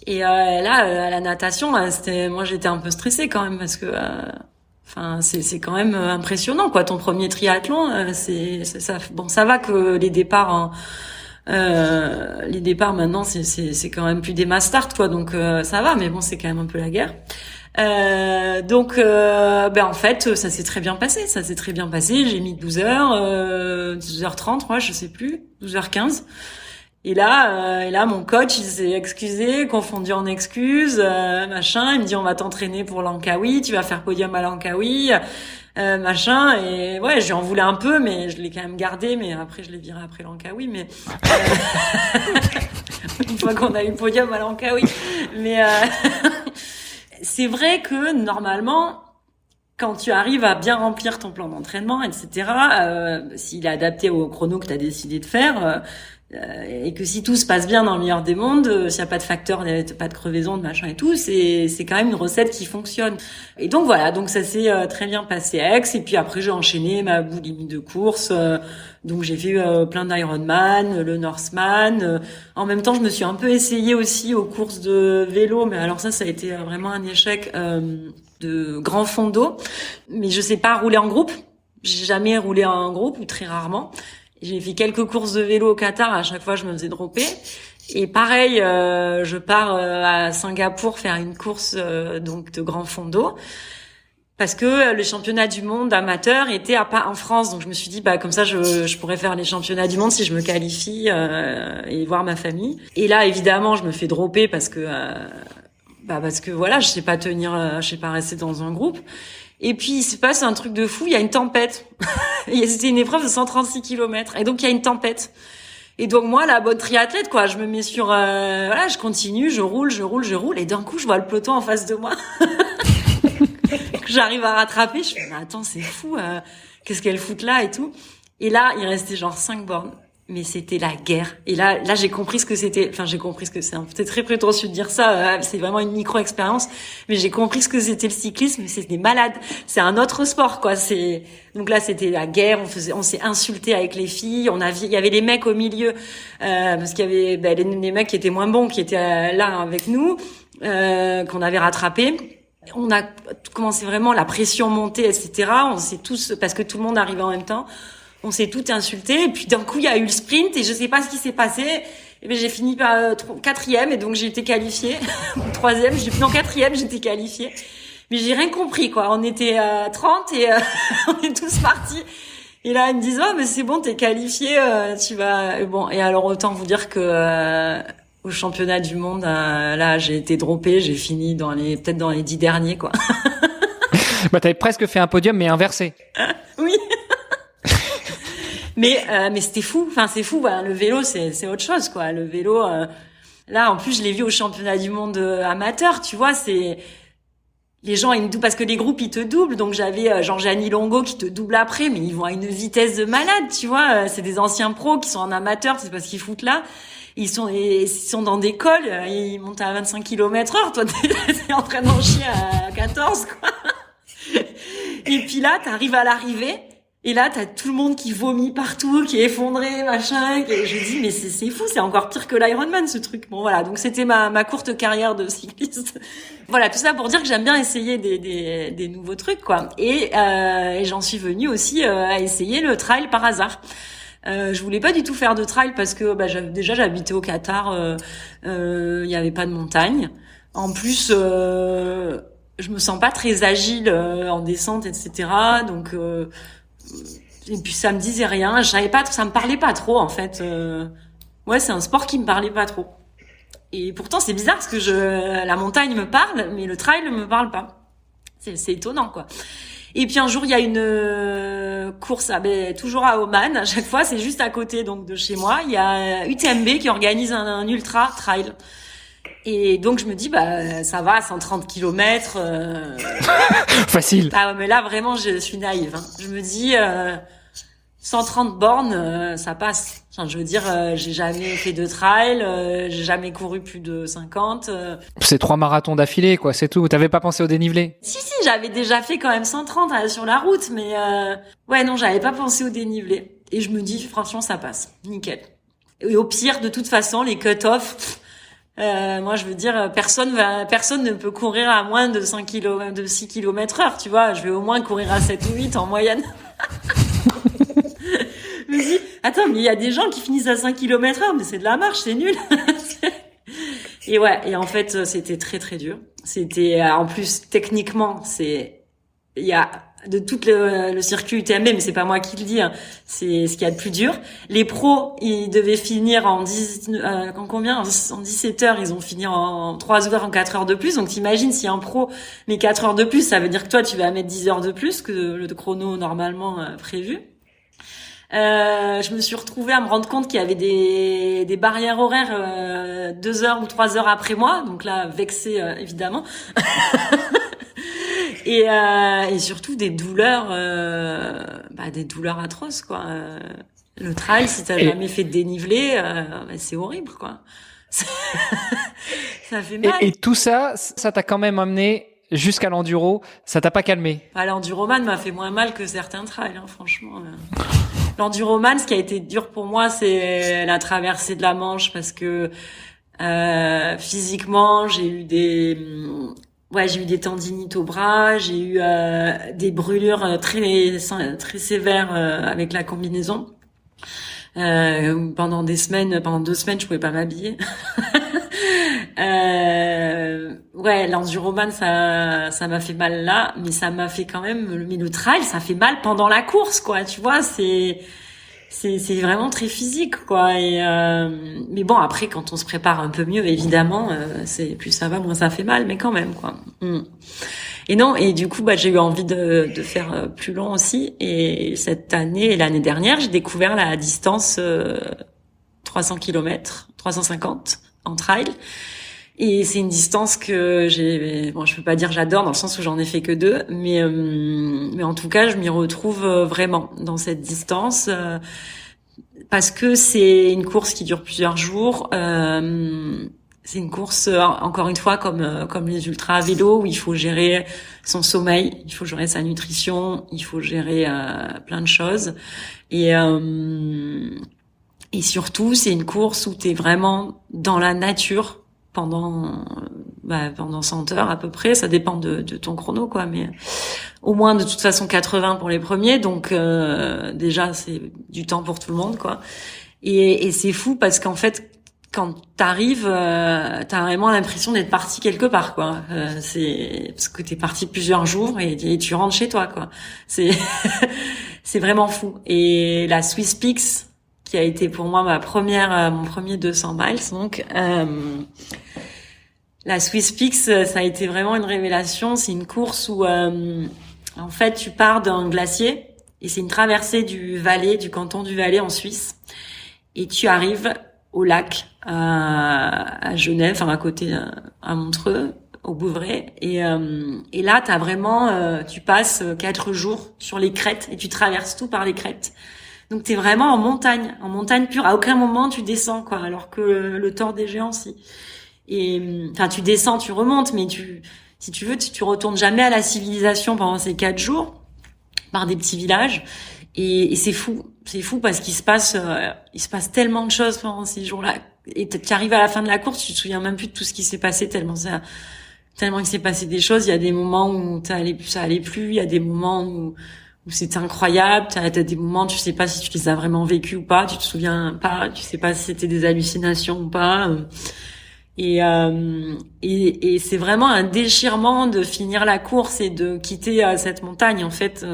Et là à la natation, moi j'étais un peu stressée quand même, parce que enfin, c'est quand même impressionnant, quoi. Ton premier triathlon, c'est ça. Bon, ça va que les départs maintenant, c'est quand même plus des mass start, quoi. Donc ça va, mais bon, c'est quand même un peu la guerre. En fait, ça s'est très bien passé. J'ai mis 12 heures, 12h30, moi, je sais plus, 12h15. Et là, mon coach, il s'est excusé, confondu en excuses, machin. Il me dit, on va t'entraîner pour Langkawi, tu vas faire podium à Langkawi, machin. Et ouais, je lui en voulais un peu, mais je l'ai quand même gardé. Mais après, je l'ai viré après Langkawi. Mais une fois qu'on a eu le podium à Langkawi. Mais c'est vrai que normalement, quand tu arrives à bien remplir ton plan d'entraînement, etc., s'il est adapté au chrono que tu as décidé de faire, et que si tout se passe bien dans le meilleur des mondes, s'il n'y a pas de facteur, pas de crevaison, de machin et tout, c'est quand même une recette qui fonctionne. Et donc voilà, donc ça s'est très bien passé à Aix, et puis après j'ai enchaîné ma boulimie de course, donc j'ai fait plein d'Ironman, le Norseman. En même temps, je me suis un peu essayée aussi aux courses de vélo, mais alors ça a été vraiment un échec de grand fond d'eau. Mais je sais pas rouler en groupe, j'ai jamais roulé en groupe, ou très rarement. J'ai fait quelques courses de vélo au Qatar, à chaque fois je me faisais dropper. Et pareil, je pars à Singapour faire une course donc de grand fond d'eau. parce que le championnat du monde amateur était en France. Donc je me suis dit, comme ça, je pourrais faire les championnats du monde si je me qualifie et voir ma famille. Et là, évidemment, je me fais dropper parce que voilà, je sais pas tenir, je sais pas rester dans un groupe. Et puis il se passe un truc de fou, il y a une tempête. C'était une épreuve de 136 km et donc il y a une tempête. Et donc moi, la bonne triathlète, quoi, je me mets sur je continue, je roule et d'un coup, je vois le peloton en face de moi. J'arrive à rattraper, je fais mais attends, c'est fou, qu'est-ce qu'elle fout là et tout. Et là, il restait genre 5 bornes. Mais c'était la guerre. Et là, j'ai compris ce que c'était. Enfin, j'ai compris ce que c'est. C'est très prétentieux de dire ça. C'est vraiment une micro-expérience. Mais j'ai compris ce que c'était le cyclisme. C'est des malades. C'est un autre sport, quoi. Donc là, c'était la guerre. On s'est insulté avec les filles. Il y avait les mecs au milieu, parce qu'il y avait, les mecs qui étaient moins bons, qui étaient là avec nous, qu'on avait rattrapés. On a commencé vraiment la pression montée, etc. On s'est tous, parce que tout le monde arrivait en même temps. On s'est tout insulté et puis d'un coup il y a eu le sprint et je sais pas ce qui s'est passé. Et j'ai fini par 4e et donc j'ai été qualifiée. 4e j'étais qualifiée. Mais j'ai rien compris quoi. On était 30 et on est tous partis. Et là ils me disent mais c'est bon t'es qualifiée, tu vas. Et alors autant vous dire que au championnat du monde là j'ai été droppée, j'ai fini peut-être dans les 10 derniers quoi. T'avais presque fait un podium mais inversé. Oui. Mais c'était fou. Enfin, c'est fou. Le vélo, c'est autre chose, quoi. Le vélo, là, en plus, je l'ai vu au championnat du monde amateur. Tu vois, c'est les gens, ils me doublent parce que les groupes, ils te doublent. Donc, j'avais Gianni Longo qui te double après, mais ils vont à une vitesse de malade. Tu vois, c'est des anciens pros qui sont en amateur. C'est pas ce qu'ils foutent là. Ils sont dans des cols. Ils montent à 25 km/h. Toi, t'es en train d'en chier à 14, quoi. Et puis là, t'arrives à l'arrivée. Et là, t'as tout le monde qui vomit partout, qui est effondré, machin. Et je dis, mais c'est fou, c'est encore pire que l'Ironman, ce truc. Bon, voilà. Donc, c'était ma courte carrière de cycliste. Voilà, tout ça pour dire que j'aime bien essayer des nouveaux trucs, quoi. Et j'en suis venue aussi à essayer le trail par hasard. Je voulais pas du tout faire de trail parce que déjà j'habitais au Qatar, il y avait pas de montagne. En plus, je me sens pas très agile en descente, etc. Donc et puis ça me disait rien, je savais pas, ça me parlait pas trop en fait. Ouais, c'est un sport qui me parlait pas trop. Et pourtant c'est bizarre parce que la montagne me parle, mais le trail ne me parle pas. C'est étonnant quoi. Et puis un jour il y a une course toujours à Oman. À chaque fois c'est juste à côté donc de chez moi. Il y a UTMB qui organise un ultra trail. Et donc je me dis ça va 130 km facile. Ah mais là vraiment je suis naïve hein. Je me dis 130 bornes ça passe. Enfin, je veux dire j'ai jamais fait de trail, j'ai jamais couru plus de 50 C'est 3 marathons d'affilée quoi, c'est tout. T'avais pas pensé au dénivelé? Si, j'avais déjà fait quand même 130 sur la route mais ouais non, j'avais pas pensé au dénivelé. Et je me dis franchement ça passe, nickel. Et au pire de toute façon les cut-off moi, je veux dire, personne ne peut courir à moins de 6 km/h, tu vois. Je vais au moins courir à 7 ou 8 en moyenne. Je me dis, attends, mais il y a des gens qui finissent à 5 km/h, mais c'est de la marche, c'est nul. Et ouais, et en fait, c'était très, très dur. C'était, en plus, techniquement, il y a de tout le circuit UTMB, mais c'est pas moi qui le dis, hein. C'est ce qu'il y a de plus dur. Les pros, ils devaient finir en 17 heures, ils ont fini en 3 heures, en 4 heures de plus. Donc t'imagines, si un pro met 4 heures de plus, ça veut dire que toi, tu vas mettre 10 heures de plus que le chrono normalement prévu. Je me suis retrouvée à me rendre compte qu'il y avait des barrières horaires 2 heures ou 3 heures après moi. Donc là, vexée, évidemment. Et surtout des douleurs atroces quoi. Le trail, si t'as jamais fait de dénivelé, c'est horrible quoi. Ça fait mal. Et tout ça t'a quand même amené jusqu'à l'enduro. Ça t'a pas calmé? L'enduroman m'a fait moins mal que certains trails, hein, franchement. L'enduroman, ce qui a été dur pour moi, c'est la traversée de la Manche parce que physiquement, j'ai eu des tendinites au bras, j'ai eu des brûlures très sévères avec la combinaison. Pendant 2 semaines, je pouvais pas m'habiller. Ouais, l'enduroman, ça m'a fait mal là, mais ça m'a fait quand même, mais le trail, ça fait mal pendant la course, quoi, tu vois, c'est vraiment très physique, quoi. Et mais bon, après, quand on se prépare un peu mieux, évidemment, c'est plus ça va, moins ça fait mal, mais quand même, quoi. Et non, et du coup, j'ai eu envie de faire plus long aussi. Et cette année et l'année dernière, j'ai découvert la distance 300 km, 350 en trail. Et c'est une distance que je peux pas dire j'adore dans le sens où j'en ai fait que 2, mais en tout cas, je m'y retrouve vraiment dans cette distance parce que c'est une course qui dure plusieurs jours. C'est une course encore une fois comme les ultras à vélo où il faut gérer son sommeil, il faut gérer sa nutrition, il faut gérer plein de choses et surtout c'est une course où tu es vraiment dans la nature pendant 100 heures à peu près, ça dépend de ton chrono, quoi, mais au moins de toute façon 80 pour les premiers, donc déjà c'est du temps pour tout le monde, quoi. Et c'est fou parce qu'en fait quand t'arrives, t'as vraiment l'impression d'être parti quelque part, quoi. C'est parce que t'es parti plusieurs jours et tu rentres chez toi, quoi. C'est c'est vraiment fou. Et la Swiss Peaks, qui a été pour moi mon premier 200 miles, donc la Swiss Peaks, ça a été vraiment une révélation. C'est une course où en fait tu pars d'un glacier et c'est une traversée du Valais, du canton du Valais en Suisse, et tu arrives au lac à Genève, enfin à côté à Montreux, au Bouvray, et là t'as vraiment tu passes 4 jours sur les crêtes et tu traverses tout par les crêtes. Donc t'es vraiment en montagne pure. À aucun moment tu descends, quoi, alors que le Tour des Géants, si. Et enfin tu descends, tu remontes, mais si tu veux, tu retournes jamais à la civilisation pendant ces 4 jours par des petits villages. Et c'est fou parce qu'il se passe tellement de choses pendant ces jours-là. Et tu arrives à la fin de la course, tu te souviens même plus de tout ce qui s'est passé tellement il s'est passé des choses. Il y a des moments où ça allait plus, il y a des moments où c'était incroyable, t'as des moments, tu sais pas si tu les as vraiment vécus ou pas, tu te souviens pas, tu sais pas si c'était des hallucinations ou pas. Et c'est vraiment un déchirement de finir la course et de quitter cette montagne, en fait.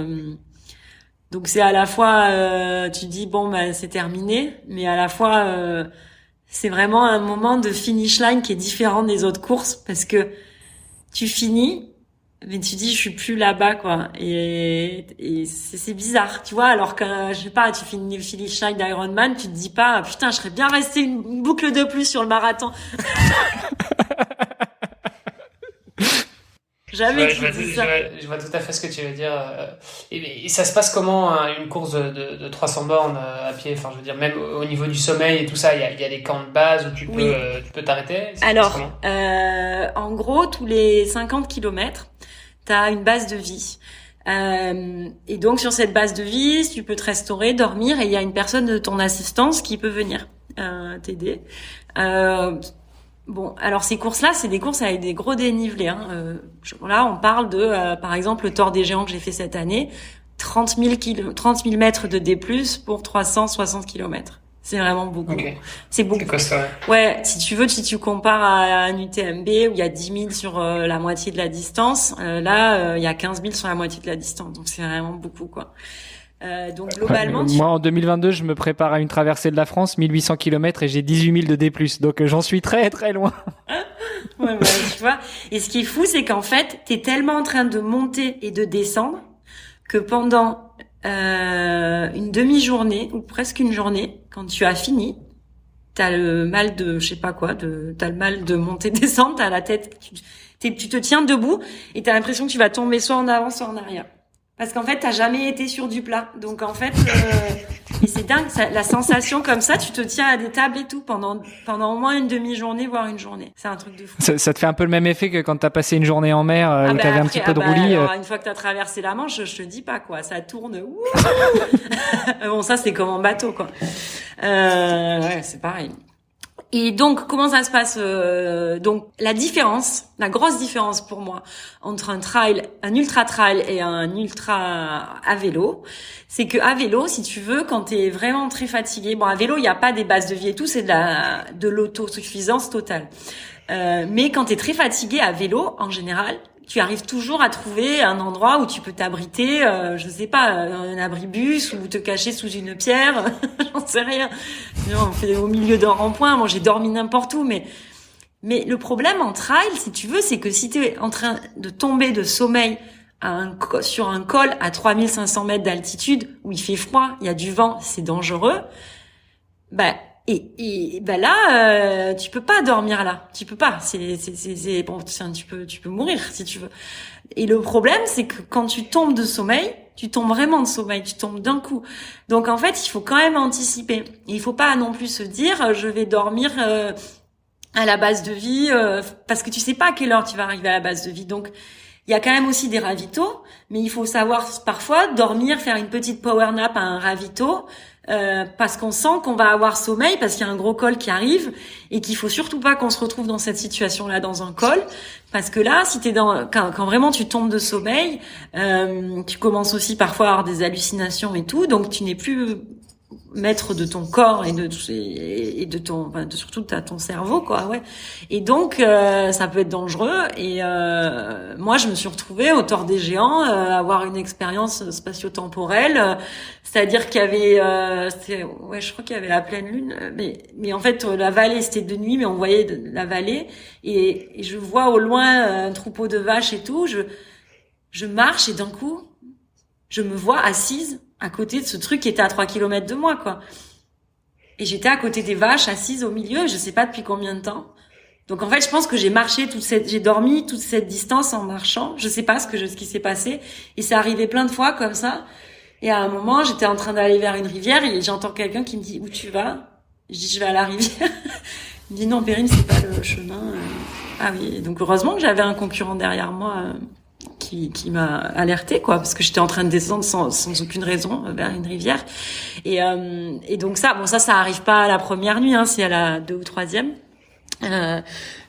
Donc c'est à la fois, tu dis bon c'est terminé, mais à la fois c'est vraiment un moment de finish line qui est différent des autres courses parce que tu finis, mais tu dis je suis plus là-bas, quoi, et c'est bizarre, tu vois, alors que je sais pas, tu finis le finish line d'Ironman, tu te dis pas putain je serais bien resté une boucle de plus sur le marathon. Jamais tu dis ça. Je vois tout à fait ce que tu veux dire. Et ça se passe comment, hein, une course de 300 bornes à pied? Enfin, je veux dire, même au niveau du sommeil et tout ça, il y a des camps de base où tu peux t'arrêter. Alors, en gros, tous les 50 kilomètres, t'as une base de vie. Et donc, sur cette base de vie, tu peux te restaurer, dormir, et il y a une personne de ton assistance qui peut venir t'aider. Bon, alors ces courses-là, c'est des courses avec des gros dénivelés. Là, on parle de, par exemple, le Tour des Géants que j'ai fait cette année, 30 000 mètres de D+, pour 360 kilomètres. C'est vraiment beaucoup. Okay. C'est beaucoup. C'est costaud, ouais, si tu compares à un UTMB où il y a 10 000 sur la moitié de la distance, là, il y a 15 000 sur la moitié de la distance. Donc, c'est vraiment beaucoup, quoi. Donc globalement, moi en 2022 je me prépare à une traversée de la France, 1800 km, et j'ai 18 000 de D+, donc j'en suis très très loin. Ouais, tu vois. Et ce qui est fou, c'est qu'en fait t'es tellement en train de monter et de descendre que pendant une demi-journée ou presque une journée, quand tu as fini, t'as le mal de je sais pas quoi, t'as le mal de monter descendre, t'as la tête, tu te tiens debout et t'as l'impression que tu vas tomber soit en avant soit en arrière. Parce qu'en fait, t'as jamais été sur du plat. Donc en fait, et c'est dingue, la sensation comme ça, tu te tiens à des tables et tout pendant au moins une demi-journée, voire une journée. C'est un truc de fou. Ça te fait un peu le même effet que quand t'as passé une journée en mer où t'avais un petit peu de roulis. Alors, une fois que t'as traversé la Manche, je te dis pas, quoi, ça tourne. Bon, ça c'est comme en bateau, quoi. Ouais, c'est pareil. Et donc, comment ça se passe? Donc, la grosse différence pour moi entre un ultra trail et un ultra à vélo, c'est que à vélo, si tu veux, quand t'es vraiment très fatigué, bon, à vélo, il n'y a pas des bases de vie et tout, c'est de l'autosuffisance totale. Mais quand t'es très fatigué à vélo, en général, tu arrives toujours à trouver un endroit où tu peux t'abriter, je sais pas, un abribus ou te cacher sous une pierre, j'en sais rien. On fait au milieu d'un rond-point. Moi, j'ai dormi n'importe où, mais le problème en trail, si tu veux, c'est que si t'es en train de tomber de sommeil sur un col à 3500 mètres d'altitude où il fait froid, il y a du vent, c'est dangereux. Là, tu peux pas dormir là. Tu peux pas. C'est bon, tu peux mourir si tu veux. Et le problème, c'est que quand tu tombes de sommeil, tu tombes vraiment de sommeil, tu tombes d'un coup. Donc en fait, il faut quand même anticiper. Et il faut pas non plus se dire je vais dormir à la base de vie parce que tu sais pas à quelle heure tu vas arriver à la base de vie. Donc il y a quand même aussi des ravitaux, mais il faut savoir parfois dormir, faire une petite power nap à un ravito, parce qu'on sent qu'on va avoir sommeil, parce qu'il y a un gros col qui arrive, et qu'il faut surtout pas qu'on se retrouve dans cette situation-là dans un col, parce que là, si quand vraiment tu tombes de sommeil, tu commences aussi parfois à avoir des hallucinations et tout, donc tu n'es plus maître de ton corps et de surtout de ton cerveau, quoi. Ouais. Et donc ça peut être dangereux. Et moi, je me suis retrouvée au Tort des Géants, avoir une expérience spatio-temporelle, c'est-à-dire qu'il y avait je crois qu'il y avait la pleine lune, mais en fait la vallée c'était de nuit, mais on voyait la vallée et je vois au loin un troupeau de vaches et tout. Je marche et d'un coup je me vois assise à côté de ce truc qui était à 3 kilomètres de moi, quoi. Et j'étais à côté des vaches, assise au milieu, je sais pas depuis combien de temps. Donc en fait, je pense que j'ai dormi toute cette distance en marchant. Je sais pas ce qui s'est passé. Et c'est arrivé plein de fois comme ça. Et à un moment, j'étais en train d'aller vers une rivière et j'entends quelqu'un qui me dit, où tu vas? Je dis, je vais à la rivière. Il me dit, non, Perrine, c'est pas le chemin. Ah oui. Donc heureusement que j'avais un concurrent derrière moi, qui m'a alerté, quoi, parce que j'étais en train de descendre sans aucune raison vers une rivière. Et donc ça arrive pas à la première nuit, hein, c'est à la 2 ou 3e.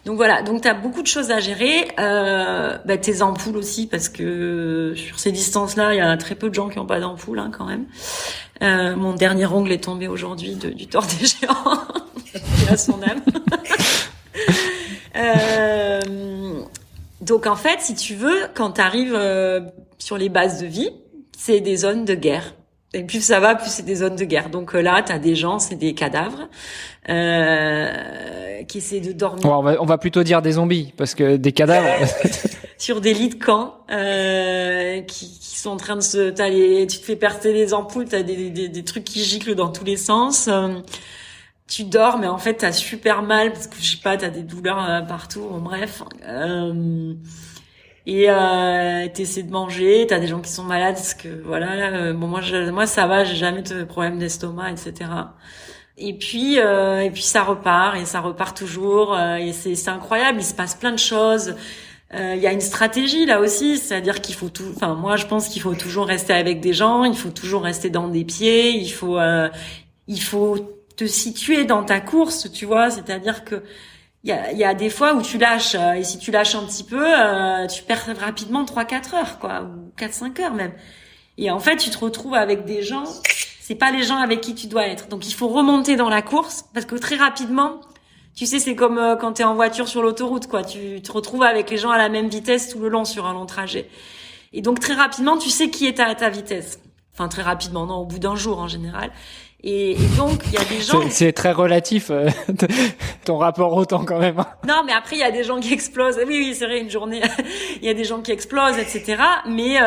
Donc voilà, donc t'as beaucoup de choses à gérer, tes ampoules aussi, parce que sur ces distances-là, il y a très peu de gens qui ont pas d'ampoule, hein, quand même. Mon dernier ongle est tombé aujourd'hui du Tort des Géants. Il a son âme. Donc en fait, si tu veux, quand t'arrives sur les bases de vie, c'est des zones de guerre. Et plus ça va, plus c'est des zones de guerre. Donc là, t'as des gens, c'est des cadavres qui essaient de dormir. Ouais, on va plutôt dire des zombies, parce que des cadavres... sur des lits de camp qui sont en train de tu te fais percer les ampoules, t'as des trucs qui giclent dans tous les sens. Tu dors, mais en fait, t'as super mal parce que je sais pas, t'as des douleurs partout. Bon, bref, t'essaies de manger. T'as des gens qui sont malades parce que voilà. Moi ça va, j'ai jamais de problème d'estomac, etc. Et puis ça repart toujours. Et c'est incroyable. Il se passe plein de choses. Il y a une stratégie là aussi, c'est-à-dire qu'il faut moi je pense qu'il faut toujours rester avec des gens. Il faut toujours rester dans des pieds. Il faut te situer dans ta course, tu vois, c'est-à-dire que il y a des fois où tu lâches, et si tu lâches un petit peu, tu perds rapidement 3-4 heures, quoi, ou 4-5 heures même. Et en fait, tu te retrouves avec des gens, c'est pas les gens avec qui tu dois être. Donc il faut remonter dans la course, parce que très rapidement, tu sais, c'est comme quand t'es en voiture sur l'autoroute, quoi, tu te retrouves avec les gens à la même vitesse tout le long sur un long trajet. Et donc très rapidement, tu sais qui est à ta vitesse. Enfin très rapidement, non, au bout d'un jour en général. Et donc, il y a des gens... C'est très relatif, ton rapport au temps, quand même. Non, mais après, il y a des gens qui explosent. Oui, c'est vrai, une journée, il y a des gens qui explosent, etc. Mais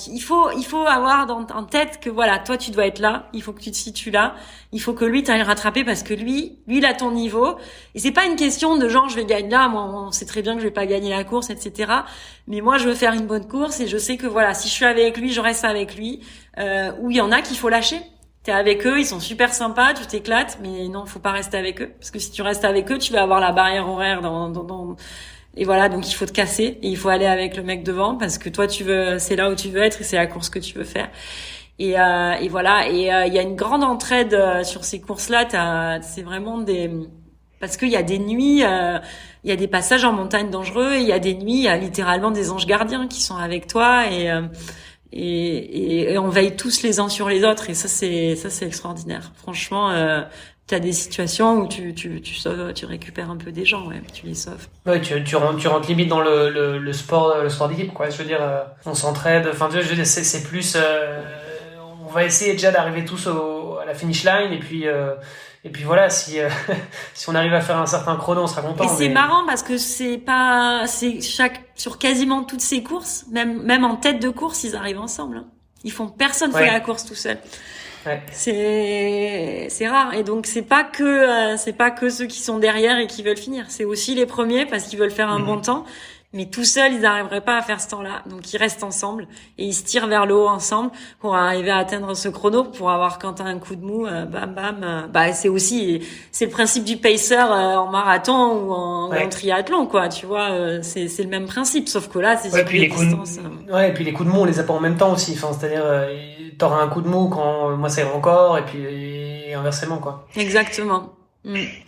il faut avoir en tête que, voilà, toi, tu dois être là. Il faut que tu te situes là. Il faut que lui t'aille rattraper parce que lui, il a ton niveau. Et c'est pas une question de genre, je vais gagner là. Moi, on sait très bien que je vais pas gagner la course, etc. Mais moi, je veux faire une bonne course et je sais que, voilà, si je suis avec lui, je reste avec lui. Ou il y en a qu'il faut lâcher. T'es avec eux, ils sont super sympas, tu t'éclates, mais non, faut pas rester avec eux. Parce que si tu restes avec eux, tu vas avoir la barrière horaire et voilà, donc il faut te casser et il faut aller avec le mec devant parce que toi, c'est là où tu veux être et c'est la course que tu veux faire. Et voilà. Et il y a une grande entraide sur ces courses-là. C'est vraiment parce qu'il y a des nuits, il y a des passages en montagne dangereux et il y a des nuits, il y a littéralement des anges gardiens qui sont avec toi et on veille tous les uns sur les autres et ça c'est extraordinaire. Franchement, t'as des situations où tu sauves, tu récupères un peu des gens, ouais, tu les sauves. Ouais, tu rentres limite dans le sport d'équipe, quoi. Je veux dire, on s'entraide. Enfin, je veux dire, c'est plus, on va essayer déjà d'arriver tous à la finish line, et puis voilà, si on arrive à faire un certain chrono, on sera content. Et c'est marrant parce que c'est sur quasiment toutes ces courses, même en tête de course, ils arrivent ensemble, hein. Personne fait la course tout seul. Ouais. C'est rare, et donc c'est pas que ceux qui sont derrière et qui veulent finir, c'est aussi les premiers parce qu'ils veulent faire un bon temps, mais tout seuls ils n'arriveraient pas à faire ce temps-là, donc ils restent ensemble et ils se tirent vers le haut ensemble pour arriver à atteindre ce chrono, pour avoir, quand t'as un coup de mou, bam bam, c'est le principe du pacer en marathon ou en triathlon, quoi, tu vois, c'est le même principe, sauf que là c'est sur des distances. Et puis les coups de mou on les a pas en même temps aussi, enfin c'est-à-dire t'auras un coup de mou quand moi ça ira encore, et puis inversement, quoi. Exactement.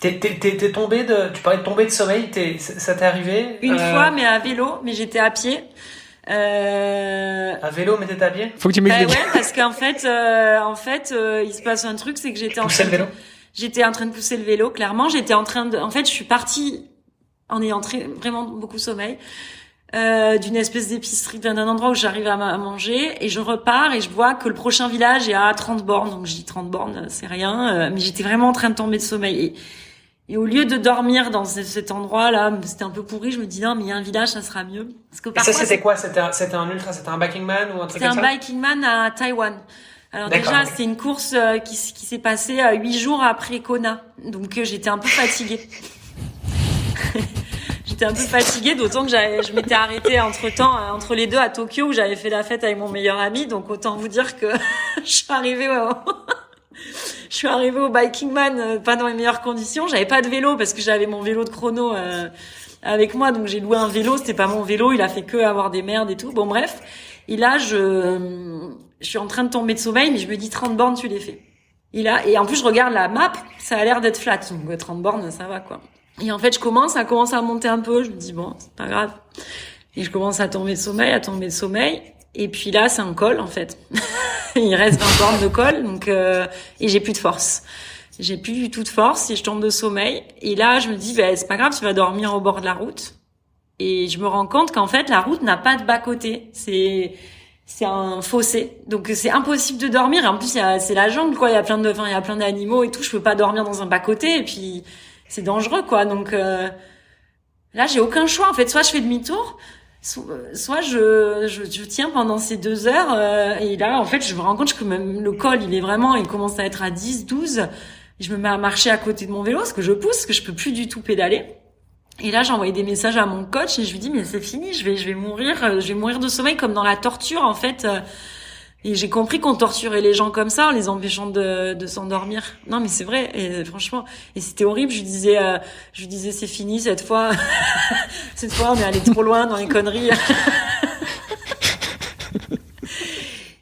T'es tombé tu parlais de tomber de sommeil, ça t'est arrivé? Une fois, mais à vélo, mais j'étais à pied. À vélo, mais t'étais à pied? Faut que tu m'expliques. Ouais, parce qu'en fait, il se passe un truc, c'est que j'étais en train de pousser le vélo, clairement. En fait, je suis partie en ayant vraiment beaucoup sommeil. D'une espèce d'épicerie, d'un endroit où j'arrive à manger, et je repars et je vois que le prochain village est à 30 bornes, donc je dis 30 bornes, c'est rien, mais j'étais vraiment en train de tomber de sommeil, et au lieu de dormir dans cet endroit-là, c'était un peu pourri, je me dis non, mais il y a un village, ça sera mieux. Parce que parfois, ça c'était quoi? C'était un ultra, c'était un biking man ou un truc comme ça? C'était un biking man à Taïwan. Alors déjà, c'était une course qui s'est passée 8 jours après Kona, donc j'étais un peu fatiguée. J'étais un peu fatiguée, d'autant que je m'étais arrêtée entre les deux à Tokyo, où j'avais fait la fête avec mon meilleur ami, donc autant vous dire que je suis arrivée au Biking Man pas dans les meilleures conditions. J'avais pas de vélo parce que j'avais mon vélo de chrono avec moi, donc j'ai loué un vélo, c'était pas mon vélo, il a fait que avoir des merdes et tout. Bon bref, et là je suis en train de tomber de sommeil, mais je me dis 30 bornes tu les fais. Et en plus je regarde la map, ça a l'air d'être flat, donc 30 bornes ça va, quoi. Et en fait, ça commence à monter un peu. Je me dis, bon, c'est pas grave. Et je commence à tomber de sommeil. Et puis là, c'est un col, en fait. Il reste 20 bornes de col, donc, et j'ai plus de force. J'ai plus du tout de force et je tombe de sommeil. Et là, je me dis, c'est pas grave, tu vas dormir au bord de la route. Et je me rends compte qu'en fait, la route n'a pas de bas-côté. C'est un fossé. Donc, c'est impossible de dormir. Et en plus, c'est la jungle, quoi. Il y a plein d'animaux et tout. Je peux pas dormir dans un bas-côté. Et puis, c'est dangereux, quoi. Donc là, j'ai aucun choix, en fait. Soit je fais demi-tour, soit je tiens pendant ces 2 heures. Et là, en fait, je me rends compte que même le col, il commence à être à 10, 12. Et je me mets à marcher à côté de mon vélo, parce que je pousse, parce que je peux plus du tout pédaler. Et là, j'ai envoyé des messages à mon coach et je lui dis, mais c'est fini, je vais mourir de sommeil comme dans la torture, en fait. Et j'ai compris qu'on torturait les gens comme ça en les empêchant de s'endormir. Non, mais c'est vrai. Et franchement, et c'était horrible. Je lui disais, c'est fini cette fois. Cette fois, on est allé trop loin dans les conneries.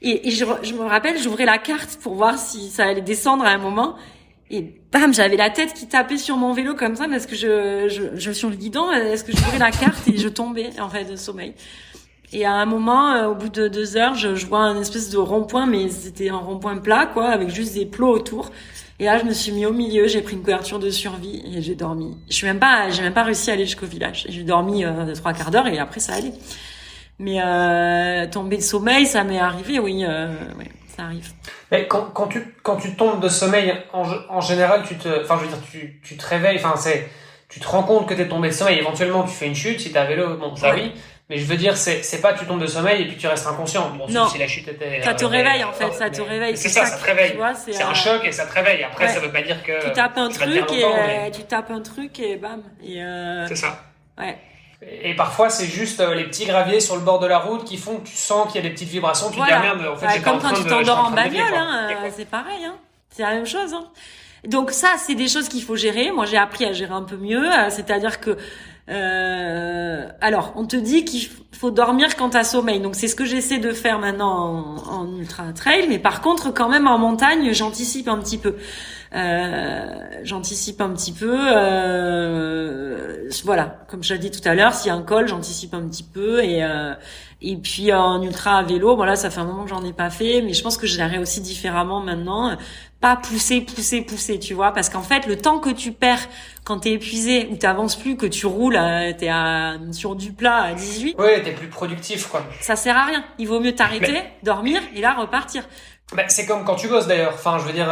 et je me rappelle, j'ouvrais la carte pour voir si ça allait descendre à un moment. Et bam, j'avais la tête qui tapait sur mon vélo comme ça parce que je sur le guidon. Est-ce que j'ouvrais la carte et je tombais, en fait, de sommeil. Et à un moment, au bout de 2 heures, je vois un espèce de rond-point, mais c'était un rond-point plat, quoi, avec juste des plots autour. Et là, je me suis mis au milieu, j'ai pris une couverture de survie et j'ai dormi. J'ai même pas réussi à aller jusqu'au village. J'ai dormi 3 quarts d'heure et après ça allait. Mais tomber de sommeil, ça m'est arrivé, oui, ça arrive. Mais quand tu tombes de sommeil, en général, tu te réveilles, tu te rends compte que t'es tombé de sommeil. Éventuellement, tu fais une chute si t'as un vélo, bon, ça oui. Mais je veux dire, c'est pas tu tombes de sommeil et puis tu restes inconscient. Bon, non. Si la chute était... Ça te réveille, en fait, ça te réveille. C'est ça te réveille. Tu vois, c'est un choc et ça te réveille. Après, ça veut pas dire que... Tu tapes un truc et bam. C'est ça. Ouais. Et parfois, c'est juste les petits graviers sur le bord de la route qui font que tu sens qu'il y a des petites vibrations. Tu te dis, ah merde, en fait, j'étais en train de... Comme quand tu t'endors en bagnole, c'est pareil, hein. C'est la même chose, hein. Donc ça, c'est des choses qu'il faut gérer. Moi, j'ai appris à gérer un peu mieux. C'est-à-dire que... alors, on te dit faut dormir quand t'as sommeil. Donc c'est ce que j'essaie de faire maintenant en ultra trail, mais par contre quand même en montagne, j'anticipe un petit peu. Voilà, comme je l'ai dit tout à l'heure, s'il y a un col, j'anticipe un petit peu et puis en ultra à vélo, bon là ça fait un moment que j'en ai pas fait, mais je pense que je gérerai aussi différemment maintenant. Pas pousser, tu vois, parce qu'en fait le temps que tu perds quand t'es épuisé ou t'avances plus, que tu roules, t'es sur du plat à 18. Ouais, t'es plus productif, quoi. Ça sert à rien. Il vaut mieux t'arrêter, dormir et là repartir. Bah, c'est comme quand tu bosses d'ailleurs. Enfin, je veux dire,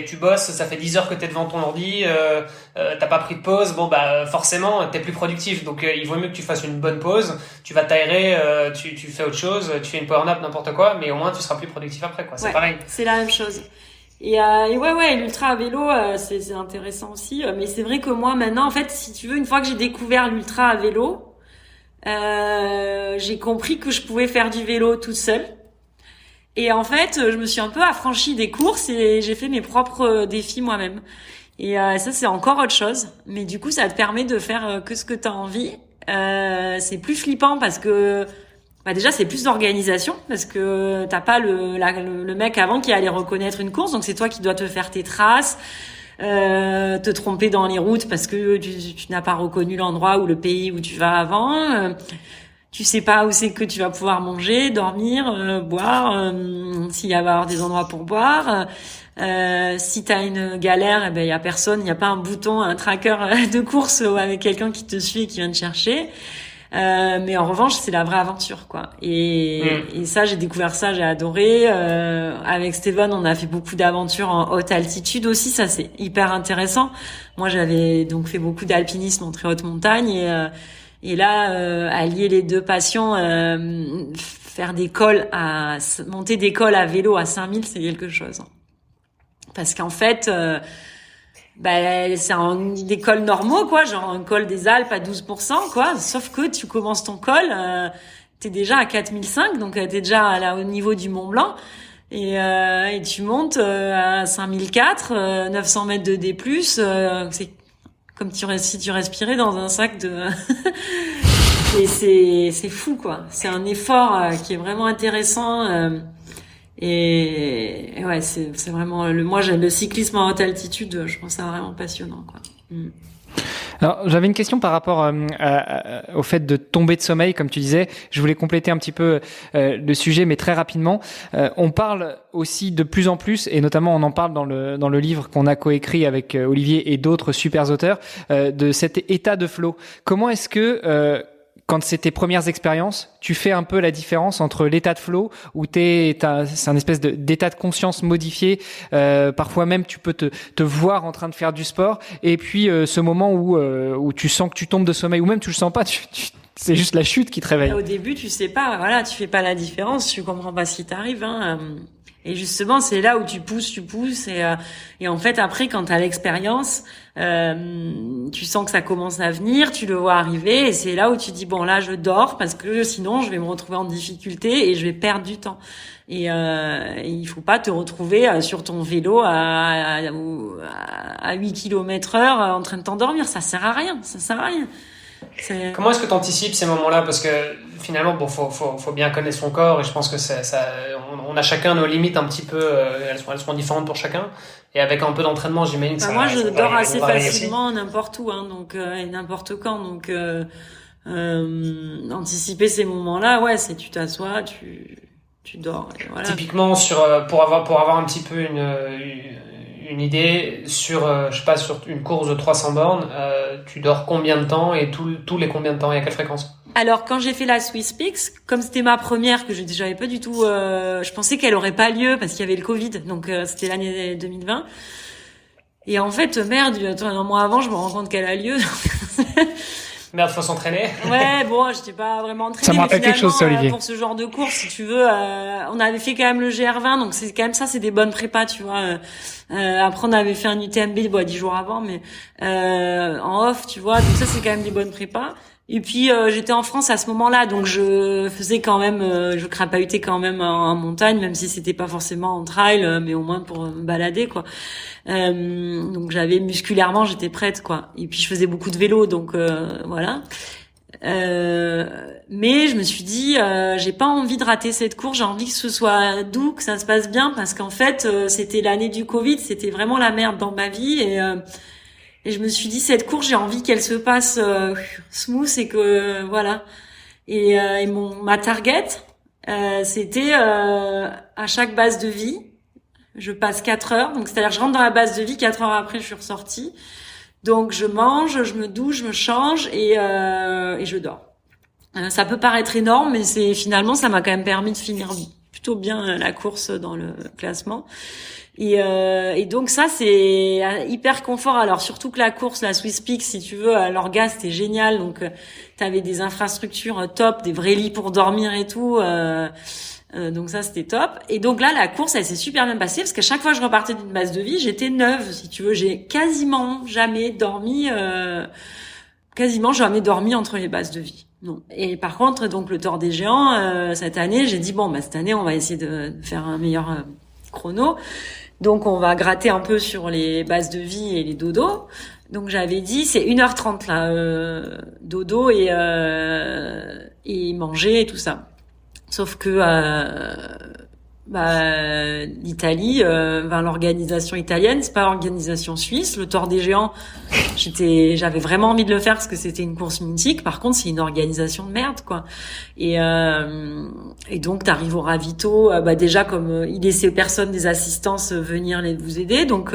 tu bosses, ça fait 10 heures que t'es devant ton ordi, t'as pas pris de pause. Bon, bah forcément, t'es plus productif. Donc, il vaut mieux que tu fasses une bonne pause. Tu vas t'aérer, tu fais autre chose, tu fais une power nap, n'importe quoi, mais au moins tu seras plus productif après, quoi. C'est pareil. C'est la même chose. Et ouais, l'ultra à vélo, c'est intéressant aussi. Mais c'est vrai que moi maintenant, en fait, si tu veux, une fois que j'ai découvert l'ultra à vélo, j'ai compris que je pouvais faire du vélo toute seule. Et en fait, je me suis un peu affranchie des courses et j'ai fait mes propres défis moi-même. Et ça, c'est encore autre chose. Mais du coup, ça te permet de faire que ce que t'as envie. C'est plus flippant parce que déjà, c'est plus d'organisation parce que t'as pas le mec avant qui allait reconnaître une course. Donc, c'est toi qui dois te faire tes traces, te tromper dans les routes parce que tu n'as pas reconnu l'endroit ou le pays où tu vas avant. Tu sais pas où c'est que tu vas pouvoir manger, dormir, boire, s'il y a avoir des endroits pour boire. Si t'as une galère, eh ben y a personne, il y a pas un bouton, un tracker de course avec quelqu'un qui te suit et qui vient te chercher. Mais en revanche, c'est la vraie aventure, quoi. Et ça, j'ai découvert ça, j'ai adoré. Avec Steven, on a fait beaucoup d'aventures en haute altitude aussi. Ça, c'est hyper intéressant. Moi, j'avais donc fait beaucoup d'alpinisme en très haute montagne et là, allier les deux passions, faire monter des cols à vélo à 5000, c'est quelque chose. Parce qu'en fait, c'est des cols normaux, quoi, genre un col des Alpes à 12%, quoi. Sauf que tu commences ton col, t'es déjà à 4005, donc t'es déjà là au niveau du Mont Blanc. Et tu montes à 5004, 900 mètres de D+, c'est comme si tu respirais dans un sac de... Et c'est fou, quoi. C'est un effort qui est vraiment intéressant. Et ouais, c'est vraiment... Moi, j'aime le cyclisme en haute altitude. Je trouve ça vraiment passionnant, quoi. Alors, j'avais une question par rapport au fait de tomber de sommeil, comme tu disais. Je voulais compléter un petit peu le sujet, mais très rapidement. On parle aussi de plus en plus, et notamment on en parle dans le livre qu'on a coécrit avec Olivier et d'autres super auteurs, de cet état de flow. Comment est-ce que quand c'est tes premières expériences, tu fais un peu la différence entre l'état de flow où c'est un espèce d'état de conscience modifié. Parfois même, tu peux te voir en train de faire du sport, et puis ce moment où tu sens que tu tombes de sommeil, ou même tu le sens pas. C'est juste la chute qui te réveille. Au début, tu sais pas. Voilà, tu fais pas la différence. Tu comprends pas ce qui t'arrive. Et justement, c'est là où tu pousses, et en fait, après, quand t'as l'expérience, tu sens que ça commence à venir, tu le vois arriver, et c'est là où tu dis bon, là, je dors parce que sinon, je vais me retrouver en difficulté et je vais perdre du temps. Et il faut pas te retrouver sur ton vélo à 8 km/h en train de t'endormir. Ça sert à rien. Comment est-ce que tu anticipes ces moments-là? Parce que finalement, bon, faut bien connaître son corps, et je pense que on a chacun nos limites un petit peu, elles sont différentes pour chacun, et avec un peu d'entraînement, j'imagine que moi, je dors assez facilement n'importe où, donc et n'importe quand, donc anticiper ces moments-là, ouais, c'est tu t'assois, tu dors, et voilà. Typiquement pour avoir un petit peu une idée sur sur une course de 300 bornes, tu dors combien de temps, et tous les combien de temps, et à quelle fréquence? Alors, quand j'ai fait la Swiss Peaks, comme c'était ma première, que j'avais pas du tout, je pensais qu'elle aurait pas lieu parce qu'il y avait le Covid, donc c'était l'année 2020. Et en fait, merde, un mois avant, je me rends compte qu'elle a lieu. Merde, faut s'entraîner. Ouais, bon, j'étais pas vraiment entraînée. Ça me rappelle quelque chose, ça, Olivier. Pour ce genre de course, si tu veux, on avait fait quand même le GR20, donc c'est quand même ça, c'est des bonnes prépas, tu vois. Après, on avait fait un UTMB, 10 jours avant, mais en off, tu vois. Donc ça, c'est quand même des bonnes prépas. Et puis j'étais en France à ce moment-là, donc je faisais quand même, je crapahutais quand même en montagne, même si c'était pas forcément en trail, mais au moins pour me balader, quoi. Donc musculairement, j'étais prête, quoi. Et puis je faisais beaucoup de vélo, donc voilà. Mais je me suis dit, j'ai pas envie de rater cette course, j'ai envie que ce soit doux, que ça se passe bien, parce qu'en fait, c'était l'année du Covid, c'était vraiment la merde dans ma vie, et je me suis dit, cette course, j'ai envie qu'elle se passe smooth, et que voilà. Et ma target, c'était à chaque base de vie, je passe 4 heures, donc c'est-à-dire je rentre dans la base de vie, 4 heures après, je suis ressortie. Donc je mange, je me douche, je me change et je dors. Ça peut paraître énorme, mais finalement ça m'a quand même permis de finir plutôt bien la course dans le classement. Et donc ça c'est hyper confort. Alors surtout que la course, la Swiss Peak, si tu veux, l'orga c'était génial. Donc t'avais des infrastructures top, des vrais lits pour dormir et tout. Donc ça c'était top. Et donc là la course elle s'est super bien passée parce qu'à chaque fois que je repartais d'une base de vie j'étais neuve, si tu veux. J'ai quasiment jamais dormi entre les bases de vie, non. Et par contre donc le Tour des Géants cette année j'ai dit bon bah cette année on va essayer de faire un meilleur chrono, donc on va gratter un peu sur les bases de vie et les dodos. Donc j'avais dit c'est 1h30 là, dodo et manger et tout ça. Sauf que l'Italie, l'organisation italienne, c'est pas l'organisation suisse. Le Tour des Géants, j'avais vraiment envie de le faire parce que c'était une course mythique. Par contre, c'est une organisation de merde, quoi. Et donc t'arrives au ravito, déjà comme il laissait personne des assistances venir vous aider, donc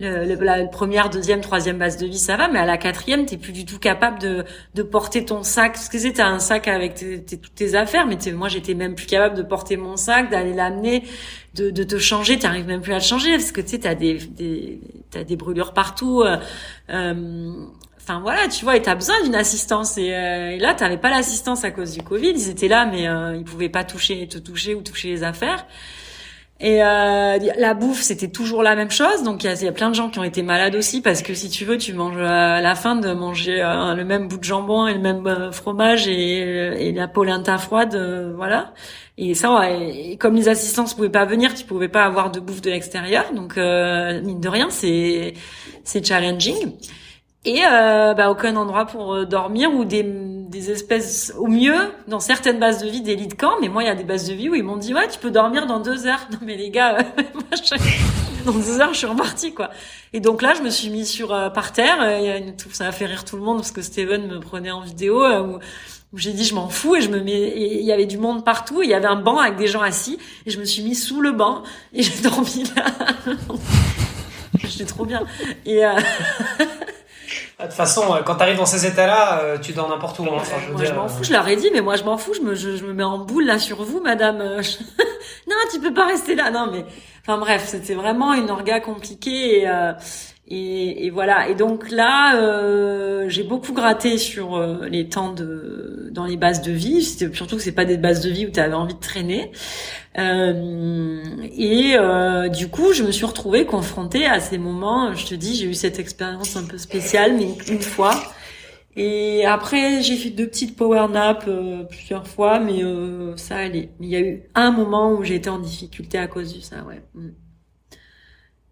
la première, deuxième, troisième base de vie, ça va, mais à la quatrième, t'es plus du tout capable de porter ton sac. Parce que t'as un sac avec toutes tes affaires, mais moi, j'étais même plus capable de porter mon sac, d'aller l'amener, de te changer. T'arrives même plus à le changer parce que t'as des brûlures partout. Enfin voilà, tu vois, et t'as besoin d'une assistance. Et là, t'avais pas l'assistance à cause du Covid. Ils étaient là, mais ils pouvaient pas te toucher ou toucher les affaires. Et la bouffe, c'était toujours la même chose. Donc il y a plein de gens qui ont été malades aussi parce que si tu veux, tu manges à la fin de manger le même bout de jambon et le même fromage et la polenta froide, voilà. Et ça, et comme les assistances pouvaient pas venir, tu pouvais pas avoir de bouffe de l'extérieur. Donc mine de rien, c'est challenging. Et aucun endroit pour dormir ou des espèces, au mieux dans certaines bases de vie, des lits de camp. Mais moi il y a des bases de vie où ils m'ont dit ouais tu peux dormir dans 2 heures. Non mais les gars, dans 2 heures je suis repartie, quoi. Et donc là je me suis mis par terre, ça a fait rire tout le monde parce que Steven me prenait en vidéo où j'ai dit je m'en fous et et il y avait du monde partout, il y avait un banc avec des gens assis et je me suis mis sous le banc et j'ai dormi là. J'étais trop bien. Et de toute façon, quand t'arrives dans ces états-là, tu dors n'importe où. Enfin, je m'en fous, je leur ai dit, mais moi je m'en fous, je me mets en boule là sur vous, madame. Non, tu peux pas rester là. Non, mais enfin bref, c'était vraiment une orga compliquée et voilà. Et donc là, j'ai beaucoup gratté sur les temps dans les bases de vie. C'était surtout que c'est pas des bases de vie où tu avais envie de traîner. Du coup, je me suis retrouvée confrontée à ces moments. Je te dis, j'ai eu cette expérience un peu spéciale, mais une fois. Et après, j'ai fait 2 petites power naps plusieurs fois, mais ça allait. Mais il y a eu un moment où j'ai été en difficulté à cause de ça, ouais.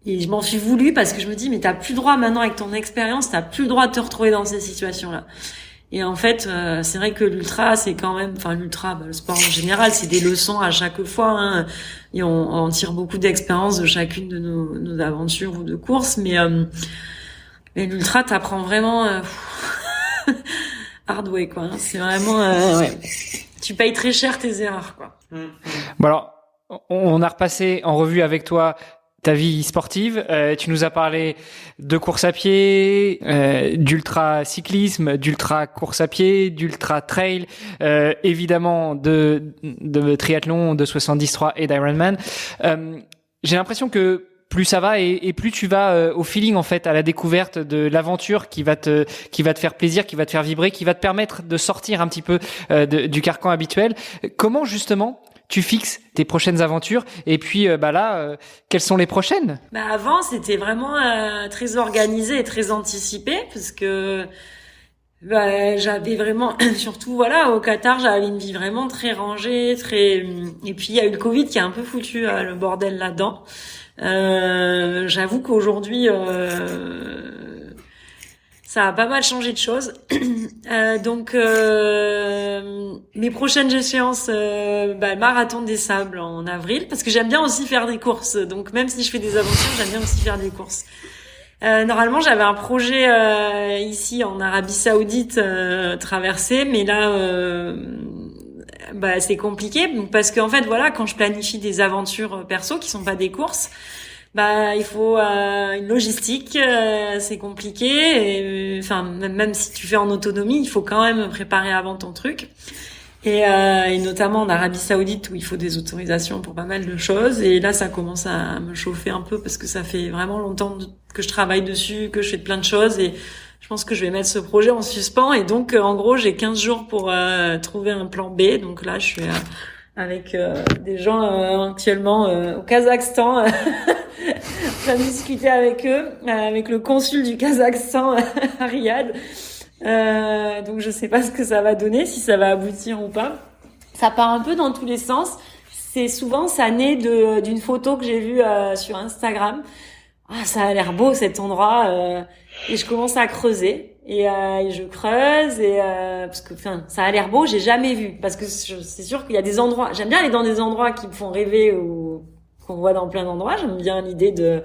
Et je m'en suis voulu parce que je me dis, mais t'as plus le droit maintenant avec ton expérience, t'as plus le droit de te retrouver dans ces situations-là. Et en fait, c'est vrai que l'ultra, c'est quand même, le sport en général, c'est des leçons à chaque fois, hein. Et on tire beaucoup d'expérience de chacune de nos aventures ou de courses, mais l'ultra, t'apprends vraiment hard way, quoi. Hein. C'est vraiment, ouais. Tu payes très cher tes erreurs, quoi. Bon alors, on a repassé en revue avec toi ta vie sportive. Tu nous as parlé de course à pied, d'ultra cyclisme, d'ultra course à pied, d'ultra trail, évidemment de triathlon, de 73 et d'Ironman. J'ai l'impression que plus ça va et plus tu vas au feeling, en fait, à la découverte de l'aventure qui va te faire plaisir, qui va te faire vibrer, qui va te permettre de sortir un petit peu du carcan habituel. Comment justement tu fixes tes prochaines aventures et puis quelles sont les prochaines? Avant, c'était vraiment très organisé et très anticipé parce que j'avais vraiment, surtout voilà, au Qatar, j'avais une vie vraiment très rangée, et puis il y a eu le Covid qui a un peu foutu le bordel là-dedans. J'avoue qu'aujourd'hui Ça a pas mal changé de choses. Donc, mes prochaines échéances, le marathon des sables en avril, parce que j'aime bien aussi faire des courses. Donc, même si je fais des aventures, j'aime bien aussi faire des courses. Normalement, j'avais un projet ici en Arabie Saoudite traversé, mais là, c'est compliqué parce qu'en fait, voilà, quand je planifie des aventures perso qui sont pas des courses, il faut une logistique, c'est compliqué. Enfin, même si tu fais en autonomie, il faut quand même préparer avant ton truc. Et notamment en Arabie Saoudite où il faut des autorisations pour pas mal de choses. Et là, ça commence à me chauffer un peu parce que ça fait vraiment longtemps que je travaille dessus, que je fais plein de choses et je pense que je vais mettre ce projet en suspens. Et donc, en gros, j'ai 15 jours pour trouver un plan B. Donc là, je suis avec des gens actuellement au Kazakhstan en train de discuter avec eux, avec le consul du Kazakhstan à Riyad. Donc je sais pas ce que ça va donner, si ça va aboutir ou pas. Ça part un peu dans tous les sens. Ça naît d'une photo que j'ai vue sur Instagram. Ah, ça a l'air beau cet endroit et je commence à creuser et je creuse parce que ça a l'air beau, j'ai jamais vu parce que c'est sûr qu'il y a des endroits, j'aime bien aller dans des endroits qui me font rêver ou qu'on voit dans plein d'endroits. J'aime bien l'idée de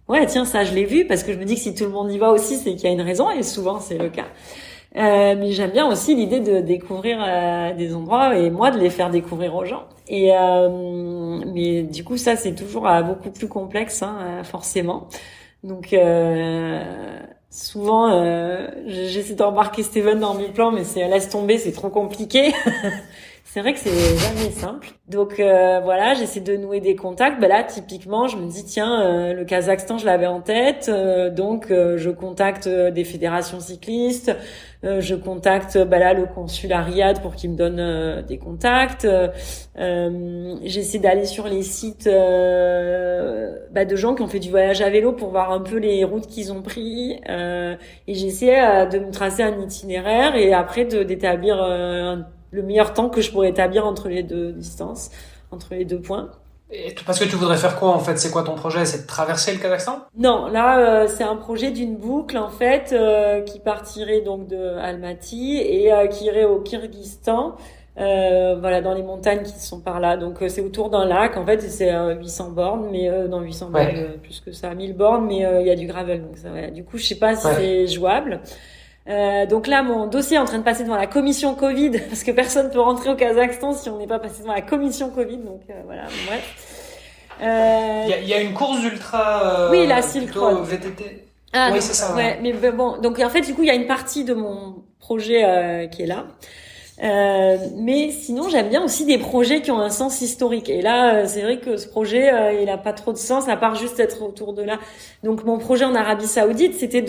ouais, tiens, ça je l'ai vu parce que je me dis que si tout le monde y va aussi, c'est qu'il y a une raison et souvent c'est le cas. Mais j'aime bien aussi l'idée de découvrir des endroits et moi de les faire découvrir aux gens. Mais du coup, ça c'est toujours beaucoup plus complexe, forcément. Donc souvent, j'essaie d'embarquer Steven dans mes plans, mais laisse tomber, c'est trop compliqué. C'est vrai que c'est jamais simple. Donc voilà, j'essaie de nouer des contacts. Là, typiquement, je me dis tiens, le Kazakhstan, je l'avais en tête, donc je contacte des fédérations cyclistes, je contacte là le consul à Riyad pour qu'il me donne des contacts. J'essaie d'aller sur les sites de gens qui ont fait du voyage à vélo pour voir un peu les routes qu'ils ont pris. Et j'essaie de me tracer un itinéraire et après d'établir le meilleur temps que je pourrais établir entre les deux distances, entre les deux points. Et parce que tu voudrais faire quoi en fait? C'est quoi ton projet? C'est de traverser le Kazakhstan? Non, là c'est un projet d'une boucle en fait qui partirait donc de Almaty et qui irait au Kyrgyzstan, dans les montagnes qui sont par là. Donc c'est autour d'un lac en fait, et c'est 800 bornes, mais 800 bornes plus que ça, 1000 bornes, mais il y a du gravel, donc ça va. Du coup, je sais pas si c'est jouable. Donc là, mon dossier est en train de passer devant la commission Covid parce que personne peut rentrer au Kazakhstan si on n'est pas passé devant la commission Covid. Donc voilà, bref. Il y a une course d'ultra. Oui, la Silk Road. VTT. Ah, oui, donc, c'est ça. Ouais, mais bon, donc en fait, du coup, il y a une partie de mon projet qui est là. Mais sinon, j'aime bien aussi des projets qui ont un sens historique. Et là, c'est vrai que ce projet, il a pas trop de sens à part juste être autour de là. Donc, mon projet en Arabie Saoudite, c'était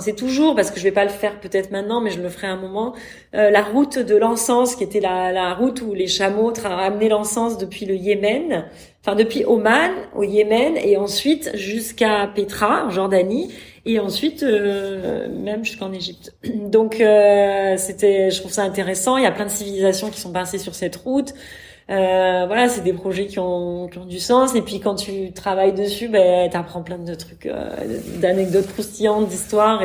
c'est toujours, parce que je vais pas le faire peut-être maintenant, mais je le ferai un moment, la route de l'encens, qui était la route où les chameaux amenaient l'encens depuis le Yémen, depuis Oman, au Yémen, et ensuite jusqu'à Petra, en Jordanie, et ensuite même jusqu'en Égypte. Donc je trouve ça intéressant. Il y a plein de civilisations qui sont passées sur cette route. C'est des projets qui ont du sens. Et puis quand tu travailles dessus, t'apprends plein de trucs, d'anecdotes croustillantes, d'histoires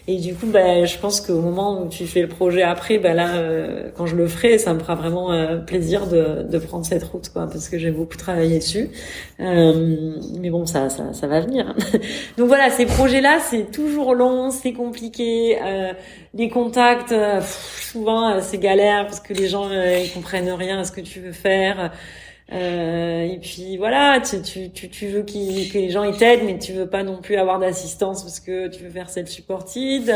et du coup, je pense qu'au moment où tu fais le projet après, quand je le ferai, ça me fera vraiment plaisir de prendre cette route, quoi, parce que j'ai beaucoup travaillé dessus. Mais bon, ça va venir. Donc voilà, ces projets-là, c'est toujours long, c'est compliqué. Les contacts, souvent, c'est galère parce que les gens ils comprennent rien à ce que tu veux faire. Et puis voilà, tu veux que les gens ils t'aident, mais tu veux pas non plus avoir d'assistance parce que tu veux faire self-supported,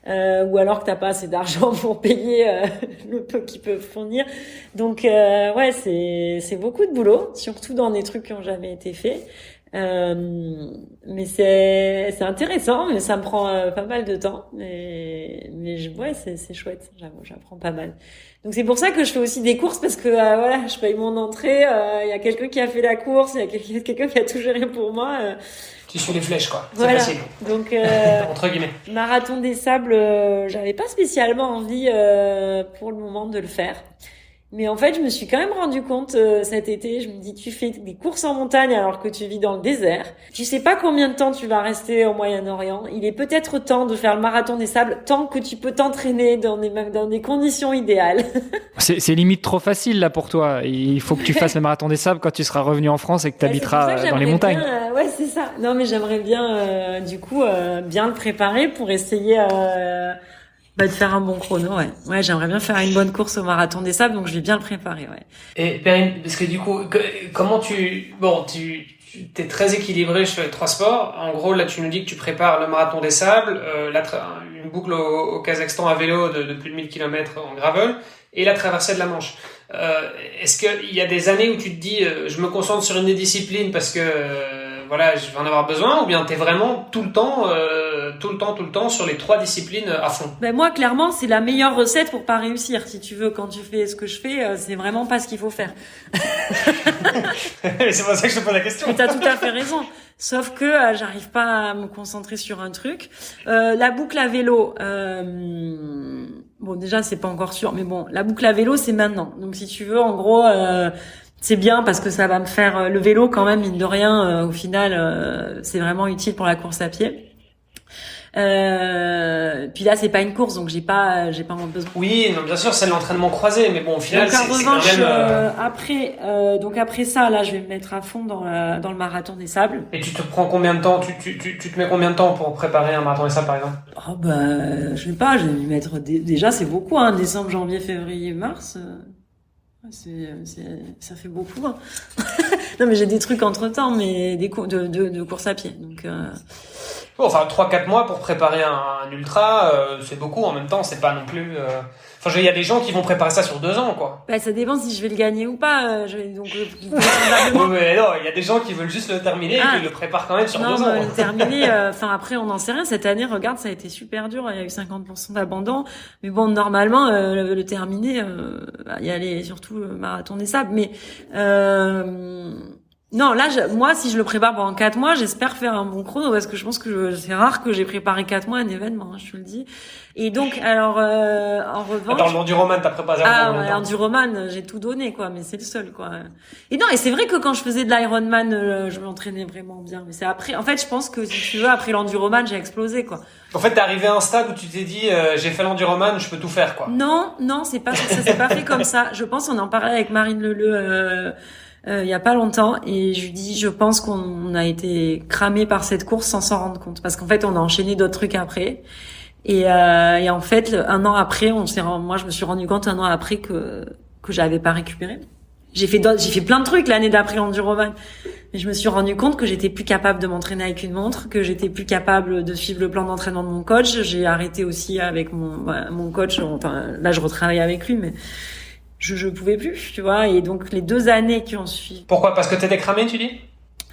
ou alors que t'as pas assez d'argent pour payer le peu qu'ils peuvent fournir. Donc c'est beaucoup de boulot, surtout dans des trucs qui ont jamais été faits. Mais c'est intéressant, mais ça me prend pas mal de temps. Mais c'est chouette, j'apprends pas mal. Donc c'est pour ça que je fais aussi des courses parce que je paye mon entrée. Il y a quelqu'un qui a fait la course, il y a quelqu'un qui a tout géré pour moi. Tu suis les flèches, quoi. C'est voilà. facile. Donc entre guillemets. Marathon des Sables, j'avais pas spécialement envie pour le moment de le faire. Mais en fait, je me suis quand même rendu compte cet été, je me dis, tu fais des courses en montagne alors que tu vis dans le désert. Tu sais pas combien de temps tu vas rester au Moyen-Orient. Il est peut-être temps de faire le marathon des sables tant que tu peux t'entraîner dans des conditions idéales. C'est limite trop facile là pour toi. Il faut que tu fasses le marathon des sables quand tu seras revenu en France et que tu habiteras dans les montagnes. Ouais, c'est ça. Non, mais j'aimerais bien, du coup, bien le préparer pour essayer de faire un bon chrono, ouais. Ouais, j'aimerais bien faire une bonne course au marathon des sables, donc je vais bien le préparer, ouais. Et Perrine, parce que du coup, comment tu t'es très équilibré sur les 3 sports. En gros, là, tu nous dis que tu prépares le marathon des sables, une boucle au Kazakhstan à vélo de plus de 1000 km en gravel, et la traversée de la Manche. Est-ce qu'il y a des années où tu te dis, je me concentre sur une des disciplines parce que voilà, je vais en avoir besoin, ou bien t'es vraiment tout le temps sur les 3 disciplines à fond? Ben moi, clairement, c'est la meilleure recette pour pas réussir. Si tu veux, quand tu fais ce que je fais, c'est vraiment pas ce qu'il faut faire. C'est pour ça que je te pose la question. Mais t'as tout à fait raison. Sauf que j'arrive pas à me concentrer sur un truc. La boucle à vélo, bon déjà c'est pas encore sûr, mais bon, la boucle à vélo c'est maintenant. Donc si tu veux, en gros, c'est bien parce que ça va me faire le vélo quand même, mine de rien. Au final, c'est vraiment utile pour la course à pied. Puis là c'est pas une course, donc j'ai pas besoin. Oui, non, bien sûr c'est l'entraînement croisé, mais bon au final donc, en revanche, c'est quand même. après ça là je vais me mettre à fond dans le marathon des sables. Et tu te prends combien de temps, tu te mets combien de temps pour préparer un marathon des sables par exemple? Oh bah je sais pas, je vais m'y mettre déjà c'est beaucoup, hein, décembre, janvier, février, mars. Ça fait beaucoup, hein. Non mais j'ai des trucs entre temps, mais des cours de course à pied, donc. Bon, enfin 3-4 mois pour préparer un ultra, c'est beaucoup. En même temps, c'est pas non plus. Enfin, il y a des gens qui vont préparer ça sur 2 ans, quoi. Bah ça dépend si je vais le gagner ou pas. Donc non, mais non, il y a des gens qui veulent juste le terminer et qui le préparent quand même sur 2 ans. Non, le terminer. Enfin après, on n'en sait rien. Cette année, regarde, ça a été super dur. Il y a eu 50% d'abandon. Mais bon, normalement, le terminer, y aller surtout le marathon des sables. Mais non, là, moi, si je le prépare pendant 4 mois, j'espère faire un bon chrono parce que je pense que c'est rare que j'ai préparé 4 mois un événement, hein, je te le dis. Et donc, alors, en revanche. Attends, l'enduroman, t'as préparé l'enduroman, j'ai tout donné, quoi, mais c'est le seul, quoi. Et non, et c'est vrai que quand je faisais de l'Ironman, je m'entraînais vraiment bien. Mais c'est après, en fait, je pense que si tu veux, après l'enduroman, j'ai explosé, quoi. En fait, t'es arrivé à un stade où tu t'es dit, j'ai fait l'enduroman, je peux tout faire, quoi. Non, c'est pas ça, s'est pas fait comme ça. Je pense, on en parlait avec Marine Leleu, il y a pas longtemps, et je lui dis, je pense qu'on a été cramé par cette course sans s'en rendre compte, parce qu'en fait on a enchaîné d'autres trucs après, et en fait 1 an après moi je me suis rendu compte 1 an après que j'avais pas récupéré. J'ai fait plein de trucs l'année d'après l'enduroman, mais je me suis rendu compte que j'étais plus capable de m'entraîner avec une montre, que j'étais plus capable de suivre le plan d'entraînement de mon coach. J'ai arrêté aussi avec mon coach, enfin là je retravaille avec lui, mais je pouvais plus, tu vois, et donc les 2 années qui ont suivi. Pourquoi? Parce que t'étais cramé, tu dis?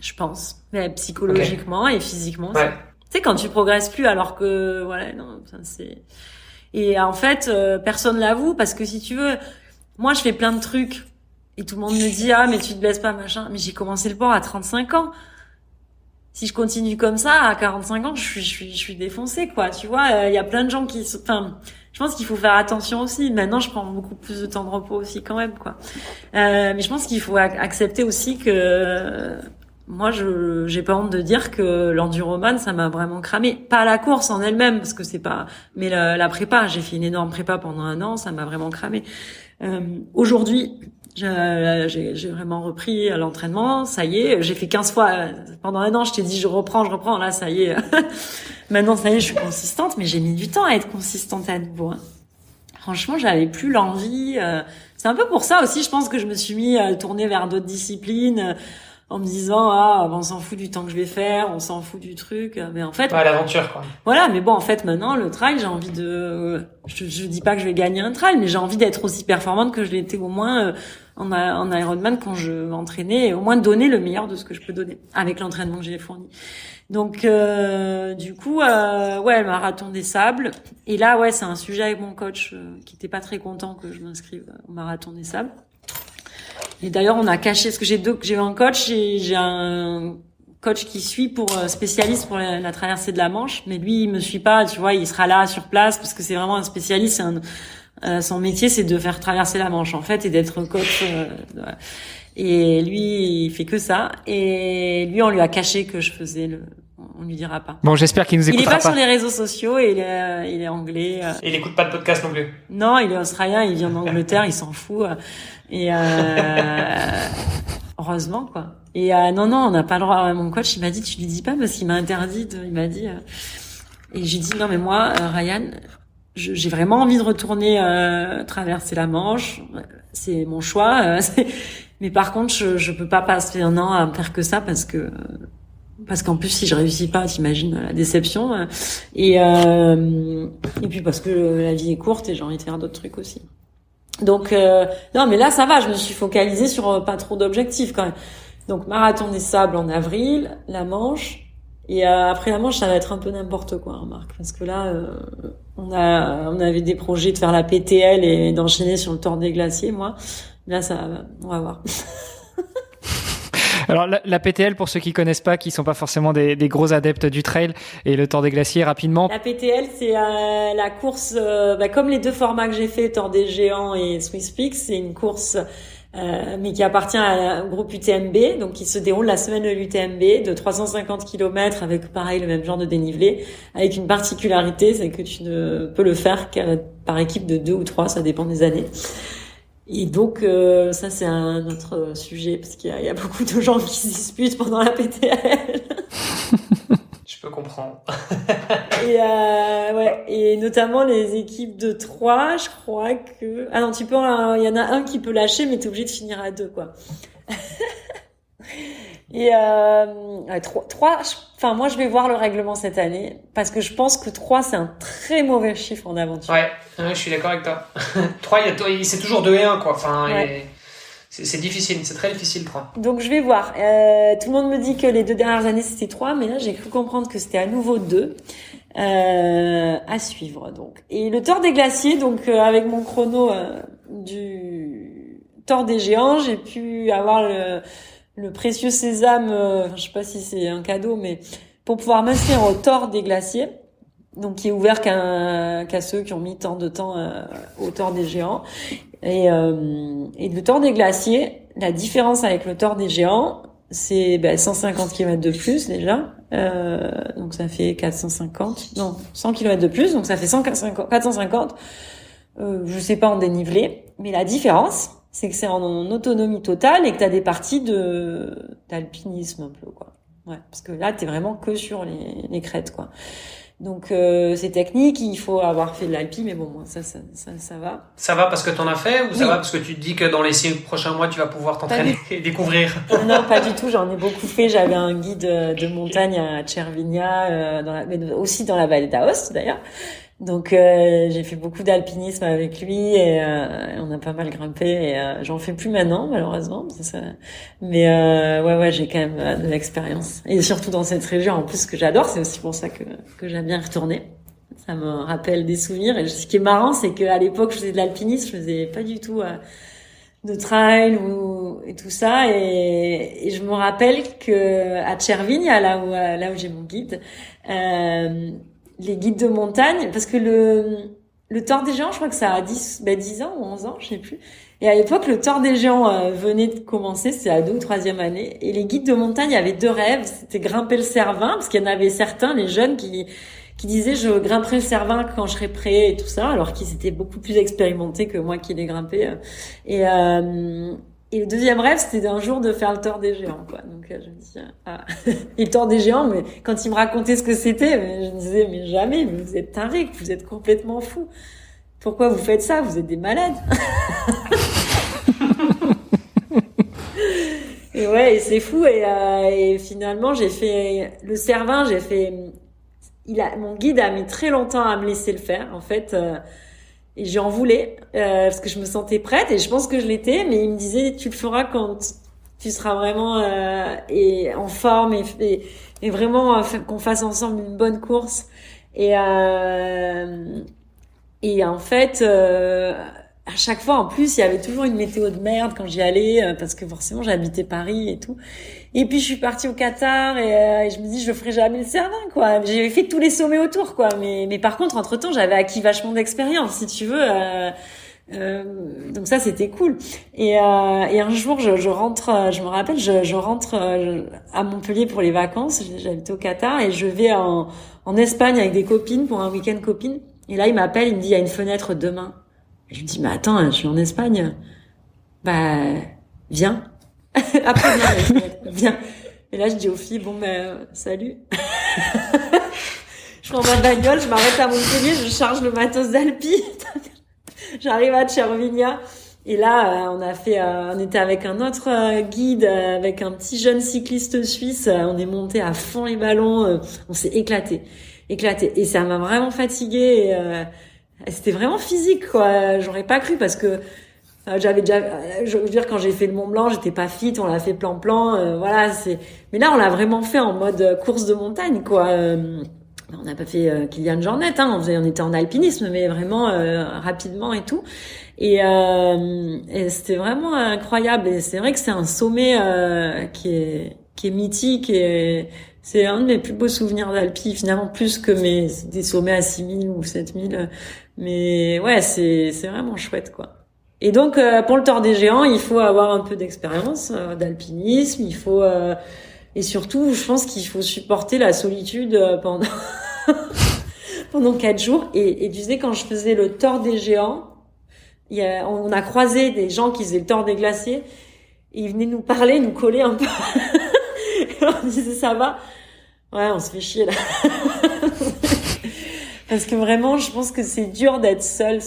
Je pense, mais psychologiquement et physiquement. Ouais. Tu sais, quand tu progresses plus, alors que voilà, non, c'est. Et en fait, personne l'avoue parce que si tu veux, moi je fais plein de trucs et tout le monde me dit mais tu te blesses pas machin, mais j'ai commencé le sport à 35 ans. Si je continue comme ça à 45 ans, je suis défoncée, quoi. Tu vois, il y a plein de gens qui je pense qu'il faut faire attention aussi. Maintenant, je prends beaucoup plus de temps de repos aussi quand même, quoi. Mais je pense qu'il faut accepter aussi que moi, j'ai pas honte de dire que l'enduroman, ça m'a vraiment cramé. Pas la course en elle-même, parce que c'est pas, mais la prépa. J'ai fait une énorme prépa pendant 1 an, ça m'a vraiment cramé. Aujourd'hui, j'ai vraiment repris l'entraînement, ça y est, j'ai fait 15 fois pendant 1 an, je t'ai dit je reprends, là ça y est. Maintenant ça y est, je suis consistante, mais j'ai mis du temps à être consistante à nouveau, hein. Franchement, j'avais plus l'envie, c'est un peu pour ça aussi, je pense que je me suis mis à tourner vers d'autres disciplines en me disant on s'en fout du temps que je vais faire, on s'en fout du truc, mais en fait l'aventure, quoi. Voilà, mais bon, en fait maintenant le trail, j'ai envie de je dis pas que je vais gagner un trail, mais j'ai envie d'être aussi performante que je l'étais au moins en Ironman quand je m'entraînais, et au moins donner le meilleur de ce que je peux donner avec l'entraînement que j'ai fourni. Donc du coup le marathon des sables, et là c'est un sujet avec mon coach qui était pas très content que je m'inscrive au marathon des sables. Et d'ailleurs, on a caché, parce que j'ai un coach, j'ai un coach qui suit pour spécialiste pour la traversée de la Manche, mais lui il me suit pas, tu vois, il sera là sur place parce que c'est vraiment un spécialiste, c'est Son métier, c'est de faire traverser la Manche, en fait, et d'être coach. Et lui, il fait que ça. Et lui, on lui a caché que je faisais on lui dira pas. Bon, j'espère qu'il nous écoutera pas. Il est pas sur les réseaux sociaux et il est anglais. Et il écoute pas de podcast non plus. Non, il est australien, il vient d'Angleterre, il s'en fout. Et heureusement, quoi. Et non, on n'a pas le droit. Mon coach, il m'a dit, tu lui dis pas parce qu'il m'a interdit. Il m'a dit. Et j'ai dit non, mais moi, Ryan, j'ai vraiment envie de retourner traverser la Manche. C'est mon choix. Mais par contre, je peux pas passer un an à faire que ça parce qu'en plus, si je réussis pas, t'imagines la déception. Et puis parce que la vie est courte et j'ai envie de faire d'autres trucs aussi. Donc non, mais là ça va. Je me suis focalisée sur pas trop d'objectifs quand même. Donc marathon des sables en avril, la Manche. Et après la Manche, ça va être un peu n'importe quoi, hein, Marc, parce que là, on avait des projets de faire la PTL et d'enchaîner sur le Tour des Glaciers. Moi, là, on va voir. Alors la PTL, pour ceux qui connaissent pas, qui sont pas forcément des gros adeptes du trail, et le Tour des Glaciers rapidement. La PTL, c'est la course, comme les deux formats que j'ai fait, Tour des Géants et Swiss Peaks, c'est une course mais qui appartient au groupe UTMB, donc qui se déroule la semaine de l'UTMB de 350 km avec pareil le même genre de dénivelé, avec une particularité, c'est que tu ne peux le faire qu'à par équipe de 2 ou 3, ça dépend des années. Et donc ça c'est un autre sujet parce qu'il y a beaucoup de gens qui se disputent pendant la PTL. Je peux comprendre. Et ouais, et notamment les équipes de 3, je crois que non, il y en a un qui peut lâcher mais t'es obligé de finir à 2 quoi. Et 3 enfin moi je vais voir le règlement cette année parce que je pense que 3 c'est un très mauvais chiffre en aventure. Ouais, je suis d'accord avec toi. 3 c'est toujours 2 et 1 quoi. Enfin ouais. C'est difficile, c'est très difficile 3. Donc je vais voir. Tout le monde me dit que les 2 dernières années c'était 3, mais là j'ai cru comprendre que c'était à nouveau 2 à suivre donc. Et le Tour des Glaciers, donc avec mon chrono du Tour des Géants, j'ai pu avoir le précieux sésame, je sais pas si c'est un cadeau, mais pour pouvoir m'inscrire au Tour des Glaciers, donc qui est ouvert qu'à ceux qui ont mis tant de temps au Tour des Géants. Et le Tour des Glaciers, la différence avec le Tour des Géants, c'est 150 km de plus déjà, donc ça fait 100 km de plus, donc ça fait 450. Je sais pas en dénivelé, mais la différence, c'est que c'est en autonomie totale et que t'as des parties d'alpinisme un peu quoi. Ouais, parce que là t'es vraiment que sur les crêtes quoi. Donc c'est technique, il faut avoir fait de l'alpi, mais bon moi ça va. Ça va parce que t'en as fait ou ça oui. va parce que tu te dis que dans les 6 prochains mois tu vas pouvoir t'entraîner et découvrir? Non, pas du tout, j'en ai beaucoup fait. J'avais un guide de montagne à Cervinia, mais aussi dans la vallée d'Aoste d'ailleurs. Donc j'ai fait beaucoup d'alpinisme avec lui et on a pas mal grimpé et j'en fais plus maintenant malheureusement. Mais ouais j'ai quand même de l'expérience et surtout dans cette région en plus ce que j'adore, c'est aussi pour ça que j'aime bien y retourner. Ça me rappelle des souvenirs et ce qui est marrant c'est qu'à l'époque je faisais de l'alpinisme, je faisais pas du tout de trail et tout ça et je me rappelle que à Cervinia là où j'ai mon guide les guides de montagne, parce que le Tour des Géants, je crois que ça a 10 ans ou 11 ans, je sais plus. Et à l'époque, le Tour des Géants venait de commencer, c'était la 2e ou 3e année. Et les guides de montagne avaient 2 rêves, c'était grimper le Cervin, parce qu'il y en avait certains, les jeunes, qui disaient je grimperai le Cervin quand je serai prêt et tout ça, alors qu'ils étaient beaucoup plus expérimentés que moi qui l'ai grimpé. Et le 2e rêve, c'était d'un jour de faire le Tour des Géants, quoi. Donc, je me dis, et le Tour des Géants, mais quand il me racontait ce que c'était, je me disais, mais jamais, mais vous êtes tarés, vous êtes complètement fous. Pourquoi vous faites ça? Vous êtes des malades. Et ouais, et c'est fou, et finalement, j'ai fait, le Cervin, mon guide a mis très longtemps à me laisser le faire, en fait, et j'en voulais parce que je me sentais prête et je pense que je l'étais, mais il me disait tu le feras quand tu seras vraiment et en forme et vraiment qu'on fasse ensemble une bonne course et en fait à chaque fois, en plus, il y avait toujours une météo de merde quand j'y allais, parce que forcément, j'habitais Paris et tout. Et puis, je suis partie au Qatar et je me dis, je ferai jamais le Cervin, quoi. J'ai fait tous les sommets autour, quoi. Mais par contre, entre-temps, j'avais acquis vachement d'expérience, si tu veux. Donc ça, c'était cool. Et un jour, je rentre, je me rappelle, je rentre à Montpellier pour les vacances. J'habitais au Qatar et je vais en Espagne avec des copines pour un week-end copine. Et là, il m'appelle, il me dit, il y a une fenêtre demain. Je lui dis, mais attends, je suis en Espagne. Bah, viens. Après, viens. Et là, je dis aux filles, bon, salut. Je prends ma bagnole, je m'arrête à Montpellier, je charge le matos d'Alpi. J'arrive à Cervinia. Et là, on était avec un autre guide, avec un petit jeune cycliste suisse. On est monté à fond les ballons. On s'est éclaté. Et ça m'a vraiment fatiguée. C'était vraiment physique, quoi. J'aurais pas cru parce que j'avais déjà, je veux dire, quand j'ai fait le Mont Blanc, j'étais pas fit, on l'a fait plan-plan, voilà, mais là, on l'a vraiment fait en mode course de montagne, quoi. On n'a pas fait Kilian Jornet, hein, on était en alpinisme, mais vraiment rapidement et tout. Et c'était vraiment incroyable. Et c'est vrai que c'est un sommet qui est mythique et c'est un de mes plus beaux souvenirs d'Alpi, finalement plus que des sommets à 6000 ou 7000. Mais ouais, c'est vraiment chouette, quoi. Et donc pour le Tour des Géants, il faut avoir un peu d'expérience d'alpinisme, il faut et surtout, je pense qu'il faut supporter la solitude pendant pendant 4 jours. Et tu sais, quand je faisais le Tour des Géants, on a croisé des gens qui faisaient le Tour des Glaciers et ils venaient nous parler, nous coller un peu. Et on disait, ça va? Ouais, on se fait chier là. Parce que vraiment, je pense que c'est dur d'être seul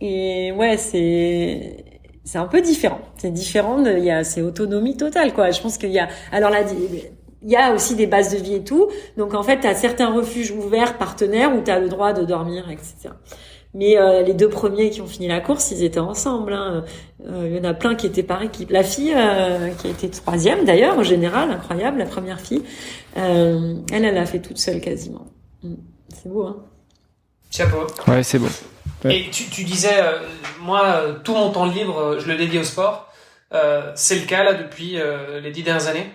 et ouais, c'est un peu différent. C'est différent, c'est autonomie totale, quoi. Je pense qu'il y a, alors là, il y a aussi des bases de vie et tout. Donc, en fait, t'as certains refuges ouverts, partenaires, où t'as le droit de dormir, etc. Mais, les 2 premiers qui ont fini la course, ils étaient ensemble, hein. Il y en a plein qui étaient par équipe. La fille, qui a été 3e, d'ailleurs, au général, incroyable, la première fille, elle a fait toute seule quasiment. C'est beau, hein. Chapeau. Ouais, c'est beau. Ouais. Et tu disais, moi, tout mon temps libre, je le dédie au sport. C'est le cas là depuis les 10 dernières années.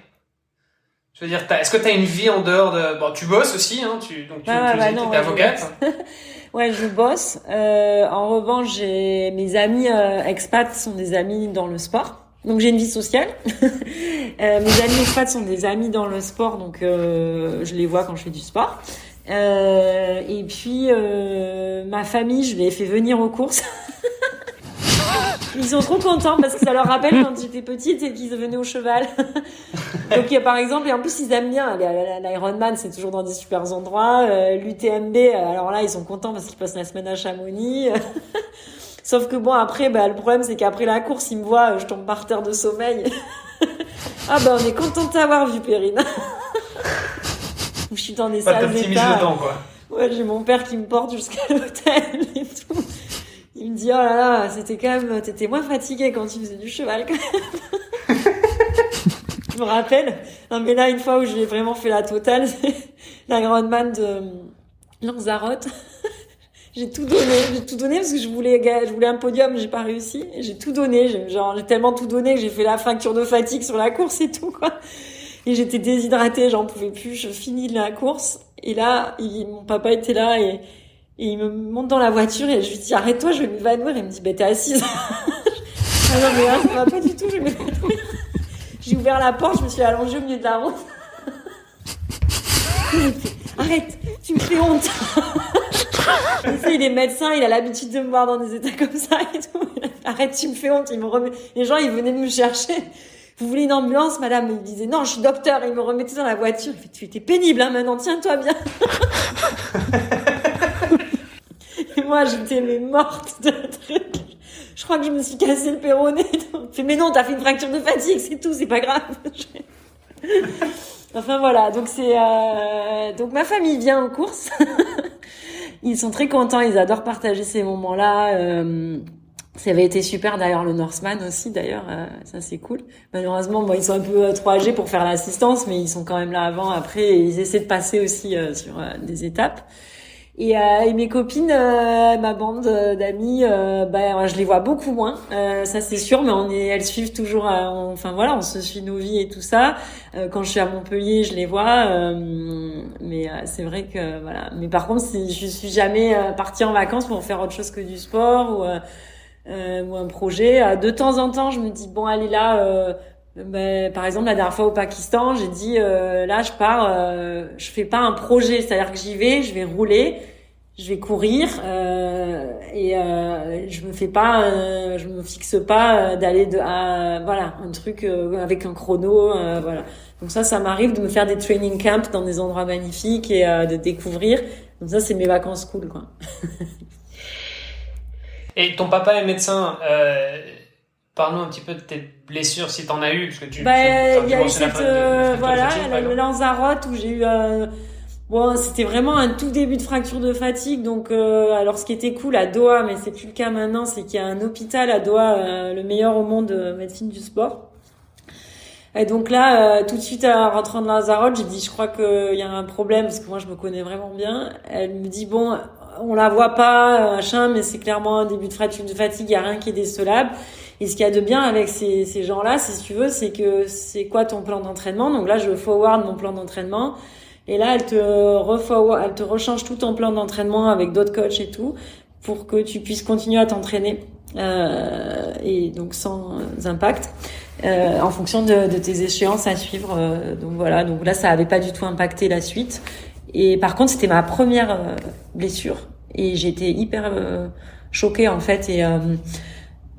Je veux dire, est-ce que t'as une vie en dehors de... Bon, tu bosses aussi, hein. Tu t'es avocate. Ouais, je bosse. En revanche, mes amis expats sont des amis dans le sport. Donc j'ai une vie sociale. Mes amis expats sont des amis dans le sport, donc je les vois quand je fais du sport. Et puis ma famille, je les ai fait venir aux courses. Ils sont trop contents parce que ça leur rappelle quand j'étais petite et qu'ils venaient au cheval. Donc par exemple, et en plus ils aiment bien l'Ironman, c'est toujours dans des super endroits. L'UTMB, alors là ils sont contents parce qu'ils passent la semaine à Chamonix. Sauf que bon, après, le problème c'est qu'après la course, ils me voient, je tombe par terre de sommeil. Ah on est content de t'avoir vu, Perrine. Je suis dans des salles d'état. Quoi. Ouais, j'ai mon père qui me porte jusqu'à l'hôtel et tout. Il me dit, oh là là, t'étais moins fatiguée quand tu faisais du cheval, quand même. Je me rappelle. Non, mais là, une fois où j'ai vraiment fait la totale, c'est l'Ironman de Lanzarote. J'ai tout donné parce que je voulais un podium, j'ai pas réussi. J'ai tout donné, j'ai tellement tout donné que j'ai fait la fracture de fatigue sur la course et tout, quoi. Et j'étais déshydratée, j'en pouvais plus, je finis la course. Et là, mon papa était là et il me monte dans la voiture et je lui dis, arrête-toi, je vais m'évanouir. Il me dit, t'es assise. Ah non, mais là, ça va pas du tout, je vais m'évanouir. J'ai ouvert la porte, je me suis allongée au milieu de la route. Arrête, tu me fais honte. Tu sais, il est médecin, il a l'habitude de me voir dans des états comme ça et tout. Arrête, tu me fais honte. Les gens, ils venaient me chercher. Vous voulez une ambulance, madame? Il me disait, non, je suis docteur. Et il me remettait dans la voiture. Il fait, tu étais pénible, hein, maintenant, tiens-toi bien. Et moi, j'étais morte de trucs. Je crois que je me suis cassé le péroné. Il fait, mais non, t'as fait une fracture de fatigue, c'est tout, c'est pas grave. Enfin, voilà. Donc donc ma famille vient en course. Ils sont très contents, ils adorent partager ces moments-là. Ça avait été super d'ailleurs le Norseman aussi d'ailleurs, ça c'est cool. Malheureusement ils sont un peu trop âgés pour faire l'assistance, mais ils sont quand même là avant, après et ils essaient de passer aussi sur des étapes. Et mes copines, ma bande d'amis, je les vois beaucoup moins, ça c'est sûr, mais elles suivent toujours, on se suit nos vies et tout ça. Quand je suis à Montpellier, je les vois, mais c'est vrai que voilà. Mais par contre, je suis jamais partie en vacances pour faire autre chose que du sport ou un projet. De temps en temps, je me dis bon, allez là. Par exemple, la dernière fois au Pakistan, j'ai dit là je pars, je fais pas un projet, c'est-à-dire que j'y vais, je vais rouler, je vais courir je me fixe pas d'aller un truc avec un chrono, voilà. Donc ça m'arrive de me faire des training camps dans des endroits magnifiques et de découvrir. Donc ça c'est mes vacances cool quoi. Et ton papa est médecin. Parle-nous un petit peu de tes blessures si t'en as eu, parce que il y a eu cette le Lanzarote où j'ai eu c'était vraiment un tout début de fracture de fatigue. Donc alors ce qui était cool à Doha, mais c'est plus le cas maintenant, c'est qu'il y a un hôpital à Doha, le meilleur au monde de médecine du sport. Et donc là, tout de suite en rentrant de Lanzarote, j'ai dit je crois qu'il y a un problème parce que moi je me connais vraiment bien. Elle me dit bon, on la voit pas, machin, mais c'est clairement un début de fracture de fatigue, il y a rien qui est décelable. Et ce qu'il y a de bien avec ces gens-là, si tu veux, c'est que c'est quoi ton plan d'entraînement. Donc là, je forward mon plan d'entraînement. Et là, elle te rechange tout ton plan d'entraînement avec d'autres coachs et tout pour que tu puisses continuer à t'entraîner. Et donc sans impact. En fonction de tes échéances à suivre. Donc voilà. Donc là, ça avait pas du tout impacté la suite. Et par contre, c'était ma première blessure. Et j'étais hyper choquée en fait.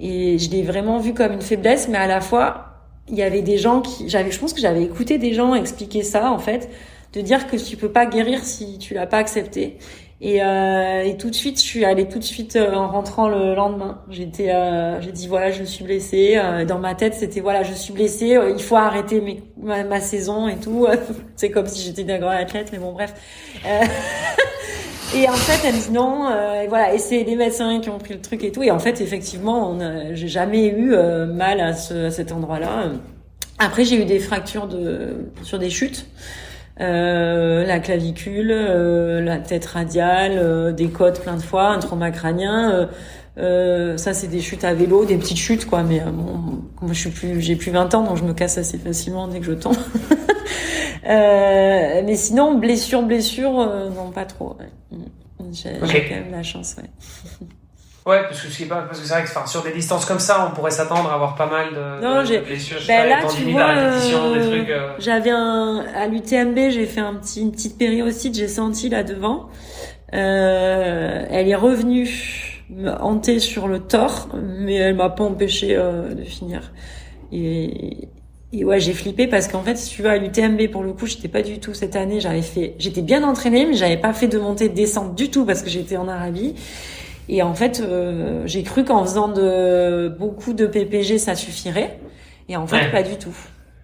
Et je l'ai vraiment vu comme une faiblesse, mais à la fois, il y avait des gens je pense que j'avais écouté des gens expliquer ça, en fait, de dire que tu peux pas guérir si tu l'as pas accepté. Et tout de suite, je suis allée en rentrant le lendemain. J'ai dit voilà, je suis blessée. Dans ma tête, c'était voilà, je suis blessée. Il faut arrêter ma saison et tout. C'est comme si j'étais une grande athlète, mais bon bref. Et en fait, elle me dit non, et c'est les médecins qui ont pris le truc et tout. Et en fait, effectivement, j'ai jamais eu mal à cet endroit-là. Après, j'ai eu des fractures sur des chutes, la clavicule, la tête radiale, des côtes plein de fois, un trauma crânien. Ça, c'est des chutes à vélo, des petites chutes, quoi. Mais moi, j'ai plus 20 ans, donc je me casse assez facilement dès que je tombe. Mais sinon, blessure, non, pas trop. Ouais. J'ai quand même la chance, ouais. Ouais, parce que c'est vrai que sur des distances comme ça, on pourrait s'attendre à avoir pas mal de blessures. Là, tu vois, des trucs. J'avais à l'UTMB, j'ai fait une petite périostite, j'ai senti là devant. Elle est revenue me hanter sur le tore, mais elle m'a pas empêché de finir. Et ouais, j'ai flippé parce qu'en fait, si tu vas à l'UTMB, pour le coup, j'étais pas du tout cette année. J'étais bien entraînée, mais j'avais pas fait de montée de descente du tout parce que j'étais en Arabie. Et en fait, j'ai cru qu'en faisant beaucoup de PPG, ça suffirait. Et en fait, pas du tout.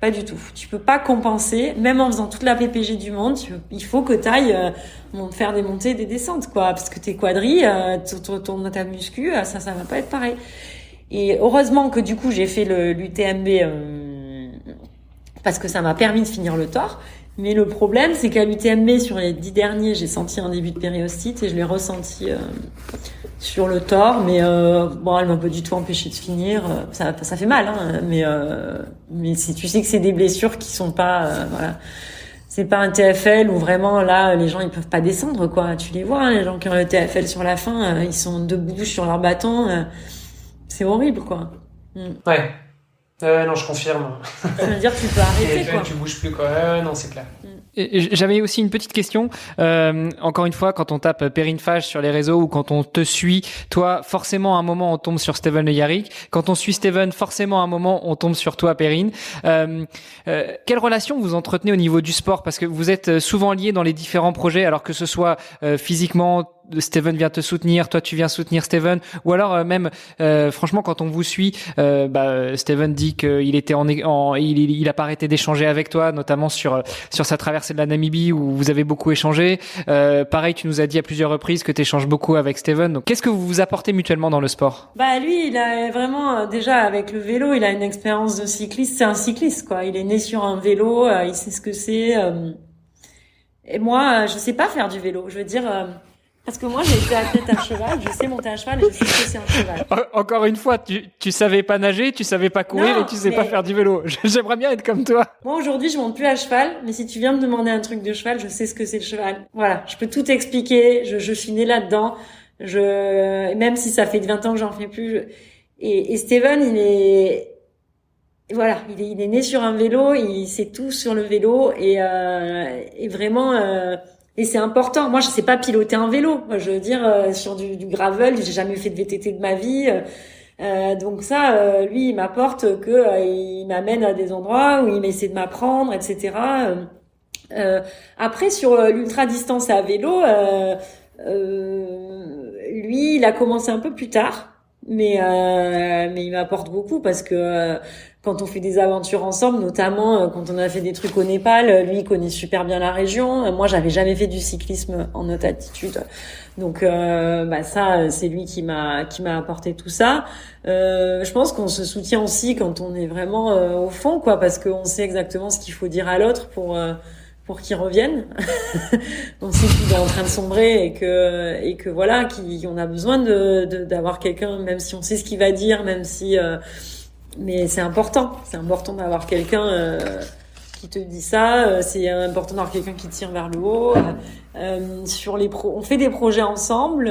Pas du tout. Tu peux pas compenser, même en faisant toute la PPG du monde, il faut que t'ailles faire des montées et des descentes, quoi. Parce que tes quadrilles, ta muscu, ça va pas être pareil. Et heureusement que du coup, j'ai fait l'UTMB parce que ça m'a permis de finir le tore. Mais le problème, c'est qu'à l'UTMB, sur les 10 derniers, j'ai senti un début de périostite et je l'ai ressenti sur le tore. Mais elle m'a pas du tout empêché de finir. Ça fait mal, hein. Mais tu sais que c'est des blessures qui sont pas, voilà. C'est pas un TFL où vraiment là, les gens ils peuvent pas descendre, quoi. Tu les vois, hein, les gens qui ont le TFL sur la fin, ils sont debout sur leur bâton. C'est horrible, quoi. Ouais. Non, je confirme. Ça veut dire que tu peux arrêter, quoi. Tu bouges plus, quoi. Non, c'est clair. J'avais aussi une petite question. Encore une fois, quand on tape Perrine Fage sur les réseaux ou quand on te suit, toi, forcément, à un moment, on tombe sur Steven Le Yarrick. Quand on suit Steven, forcément, à un moment, on tombe sur toi, Perrine. Quelle relation vous entretenez au niveau du sport? Parce que vous êtes souvent liés dans les différents projets, alors que ce soit physiquement, Steven vient te soutenir, toi tu viens soutenir Steven, ou alors même franchement quand on vous suit, Steven dit qu'il était il a pas arrêté d'échanger avec toi, notamment sur sa traversée de la Namibie où vous avez beaucoup échangé. Pareil, tu nous as dit à plusieurs reprises que tu échanges beaucoup avec Steven. Donc qu'est-ce que vous vous apportez mutuellement dans le sport? Lui, il a vraiment déjà avec le vélo, il a une expérience de cycliste, c'est un cycliste, quoi. Il est né sur un vélo, il sait ce que c'est. Et moi, je sais pas faire du vélo. Je veux dire, Parce que moi, j'ai été athlète à cheval, je sais monter à cheval et je sais ce que c'est un cheval. Encore une fois, tu savais pas nager, tu savais pas courir et tu sais pas faire du vélo. J'aimerais bien être comme toi. Moi, aujourd'hui, je monte plus à cheval, mais si tu viens me demander un truc de cheval, je sais ce que c'est le cheval. Voilà, je peux tout expliquer, je suis née là-dedans. Même si ça fait 20 ans que j'en fais plus. Et Steven, il est né sur un vélo, il sait tout sur le vélo et vraiment, et c'est important. Moi, je sais pas piloter un vélo. Moi, je veux dire, sur du gravel, j'ai jamais fait de VTT de ma vie. Donc ça, lui, il m'apporte que il m'amène à des endroits où il essaie de m'apprendre, etc. Après, sur l'ultra distance à vélo, lui, il a commencé un peu plus tard, mais il m'apporte beaucoup parce que quand on fait des aventures ensemble, notamment quand on a fait des trucs au Népal, lui il connaît super bien la région. Moi, j'avais jamais fait du cyclisme en haute altitude, donc ça, c'est lui qui m'a apporté tout ça. Je pense qu'on se soutient aussi quand on est vraiment au fond, quoi, parce qu'on sait exactement ce qu'il faut dire à l'autre pour qu'il revienne. On sait qu'il est en train de sombrer et que voilà, qu'on a besoin d'avoir quelqu'un, même si on sait ce qu'il va dire, même si mais c'est important d'avoir quelqu'un qui te dit ça, c'est important d'avoir quelqu'un qui tire vers le haut. On fait des projets ensemble,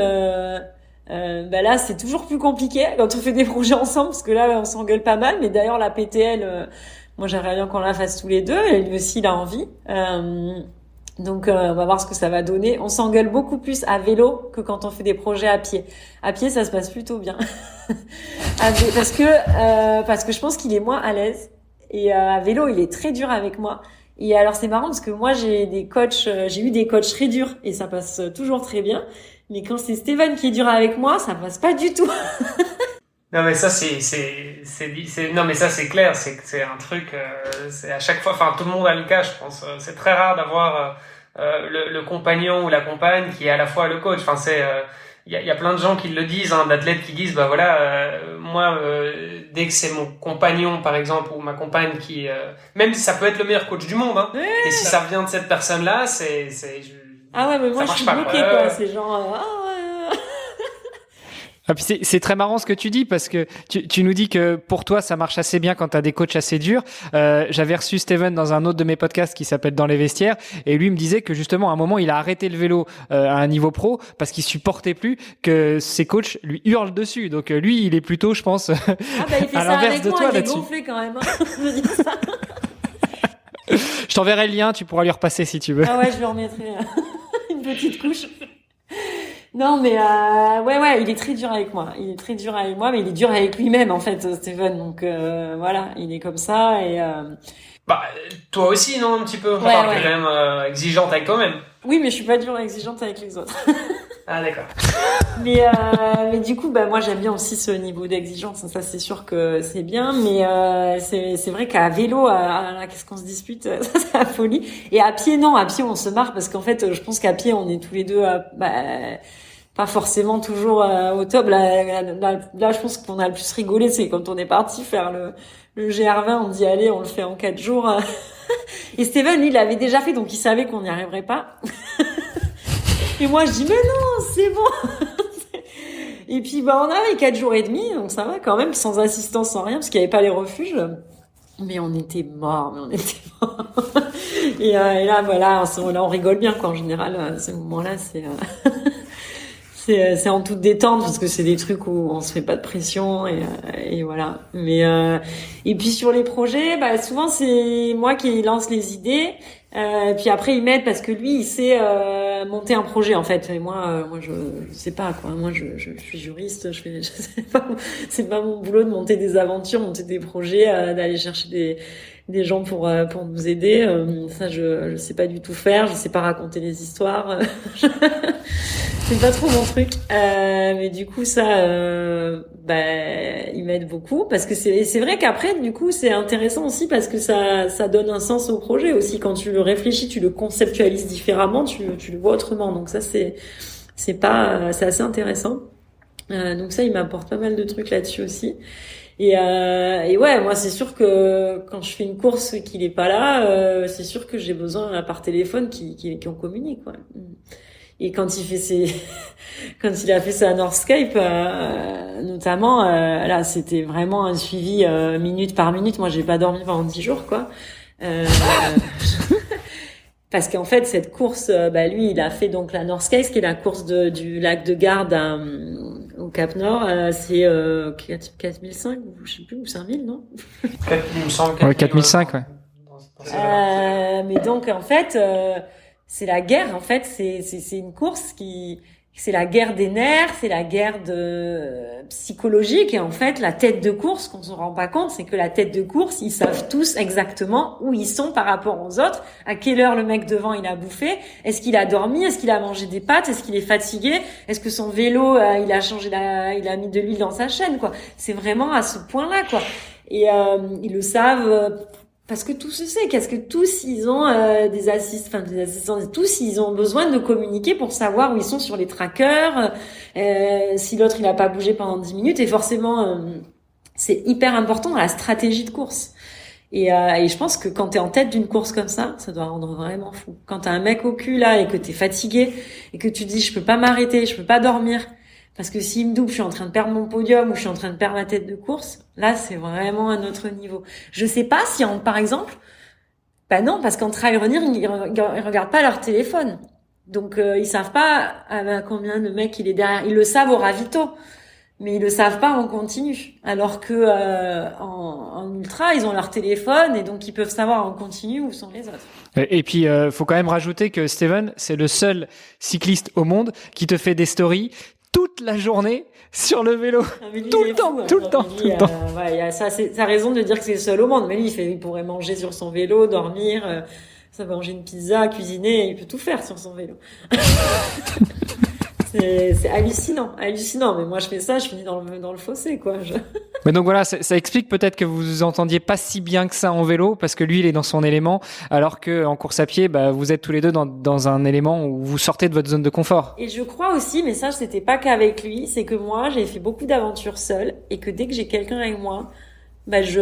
là c'est toujours plus compliqué quand on fait des projets ensemble parce que là on s'engueule pas mal, mais d'ailleurs la PTL, moi j'aimerais bien qu'on la fasse tous les deux, et lui aussi il a envie. Donc on va voir ce que ça va donner. On s'engueule beaucoup plus à vélo que quand on fait des projets à pied. À pied ça se passe plutôt bien. Parce que je pense qu'il est moins à l'aise, et à vélo il est très dur avec moi. Et alors c'est marrant parce que moi j'ai eu des coachs très durs et ça passe toujours très bien, mais quand c'est Steven qui est dur avec moi, ça passe pas du tout. Non mais ça non mais ça c'est clair, c'est un truc, c'est à chaque fois, enfin tout le monde a le cas, je pense. C'est très rare d'avoir le compagnon ou la compagne qui est à la fois le coach. Enfin il y a plein de gens qui le disent, d'athlètes qui disent moi dès que c'est mon compagnon par exemple ou ma compagne qui même si ça peut être le meilleur coach du monde, Ouais, et si ça vient de cette personne là, ah ouais, mais moi je suis bloquée quoi, c'est genre Ah, puis c'est très marrant ce que tu dis, parce que tu nous dis que pour toi ça marche assez bien quand t'as des coachs assez durs. J'avais reçu Steven dans un autre de mes podcasts qui s'appelle Dans les vestiaires, et lui me disait que justement à un moment il a arrêté le vélo à un niveau pro parce qu'il supportait plus que ses coachs lui hurlent dessus. Donc lui il est plutôt, je pense, il fait à ça l'inverse avec de moi, toi il est là-dessus. gonflé quand même, je me dis ça. Je t'enverrai le lien, tu pourras lui repasser si tu veux. Ah ouais, je lui remettrai une petite couche. Non, mais ouais, il est très dur avec moi. Il est très dur avec moi, mais il est dur avec lui-même en fait, Steven. Donc voilà, il est comme ça et. Toi aussi, non, un petit peu. Ouais, T'es quand même exigeante avec toi-même. Oui, mais je suis pas dure et exigeante avec les autres. Ah d'accord. Mais du coup, moi j'aime bien aussi ce niveau d'exigence. Ça c'est sûr que c'est bien, mais c'est vrai qu'à vélo, qu'est-ce qu'on se dispute, ça c'est la folie. Et à pied, non, à pied on se marre parce qu'en fait, je pense qu'à pied on est tous les deux pas forcément toujours au top. Là, je pense qu'on a le plus rigolé, c'est quand on est parti faire le GR20. On dit allez, on le fait en 4 jours. Et Steven, lui, il l'avait déjà fait, donc il savait qu'on n'y arriverait pas. Et moi, je dis mais non, c'est bon. Et puis on avait 4 jours et demi, donc ça va quand même, sans assistance, sans rien, parce qu'il n'y avait pas les refuges. Mais on était morts, Et là, voilà, là, on rigole bien, quoi, en général. À ce moment-là, c'est en toute détente parce que c'est des trucs où on se fait pas de pression et voilà. Mais et puis sur les projets, souvent c'est moi qui lance les idées. Puis après il m'aide parce que lui il sait monter un projet en fait. Et moi je sais pas quoi. Moi je suis juriste, je sais pas, c'est pas mon boulot de monter des aventures, monter des projets, d'aller chercher des gens pour nous aider. Ça je sais pas du tout faire. Je sais pas raconter les histoires. C'est pas trop mon truc, mais du coup ça, il m'aide beaucoup parce que c'est vrai qu'après du coup c'est intéressant aussi parce que ça donne un sens au projet aussi. Quand tu le réfléchis, tu le conceptualises différemment, tu le vois autrement. Donc ça c'est assez intéressant. Donc ça il m'apporte pas mal de trucs là-dessus aussi. Et ouais, moi c'est sûr que quand je fais une course qu'il est pas là, c'est sûr que j'ai besoin par téléphone qu'on communique, quoi. Et quand quand il a fait sa Northscape, notamment, là, c'était vraiment un suivi minute par minute. Moi, j'ai pas dormi pendant 10 jours, quoi. Parce qu'en fait, cette course, lui, il a fait donc la Northscape, qui est la course du lac de Garde au Cap Nord. C'est 4005, ou je sais plus, ou 5000, non? 4005, ouais. Mais donc, en fait, c'est la guerre. En fait, c'est une course c'est la guerre des nerfs, c'est la guerre psychologique. Et en fait, la tête de course, qu'on se rend pas compte, c'est que la tête de course, ils savent tous exactement où ils sont par rapport aux autres, à quelle heure le mec devant il a bouffé, est-ce qu'il a dormi, est-ce qu'il a mangé des pâtes, est-ce qu'il est fatigué, est-ce que son vélo, il a mis de l'huile dans sa chaîne, quoi. C'est vraiment à ce point-là, quoi. Et ils le savent. Parce que tout se sait, qu'est-ce que tous ils ont des assistants, tous ils ont besoin de communiquer pour savoir où ils sont sur les trackers, si l'autre il a pas bougé pendant 10 minutes, et forcément c'est hyper important dans la stratégie de course. Et je pense que quand t'es en tête d'une course comme ça doit rendre vraiment fou. Quand t'as un mec au cul là et que t'es fatigué et que tu te dis je peux pas m'arrêter, je peux pas dormir. Parce que s'il me double, je suis en train de perdre mon podium ou je suis en train de perdre ma tête de course. Là, c'est vraiment un autre niveau. Je sais pas si, par exemple, non, parce qu'en trail running, ils regardent pas leur téléphone. Donc, ils savent pas combien de mecs il est derrière. Ils le savent au ravito, mais ils le savent pas en continu. Alors que en ultra, ils ont leur téléphone et donc ils peuvent savoir en continu où sont les autres. Et puis, faut quand même rajouter que Steven, c'est le seul cycliste au monde qui te fait des stories toute la journée sur le vélo. Tout le temps. Ouais, ça a raison de dire que c'est le seul au monde. Mais lui, il pourrait manger sur son vélo, dormir, ça va manger une pizza, cuisiner, il peut tout faire sur son vélo. C'est hallucinant. Mais moi, je fais ça, je finis dans le fossé, quoi. Mais donc voilà, ça explique peut-être que vous vous entendiez pas si bien que ça en vélo, parce que lui, il est dans son élément, alors que en course à pied, vous êtes tous les deux dans un élément où vous sortez de votre zone de confort. Et je crois aussi, mais ça, c'était pas qu'avec lui, c'est que moi, j'ai fait beaucoup d'aventures seule, et que dès que j'ai quelqu'un avec moi, je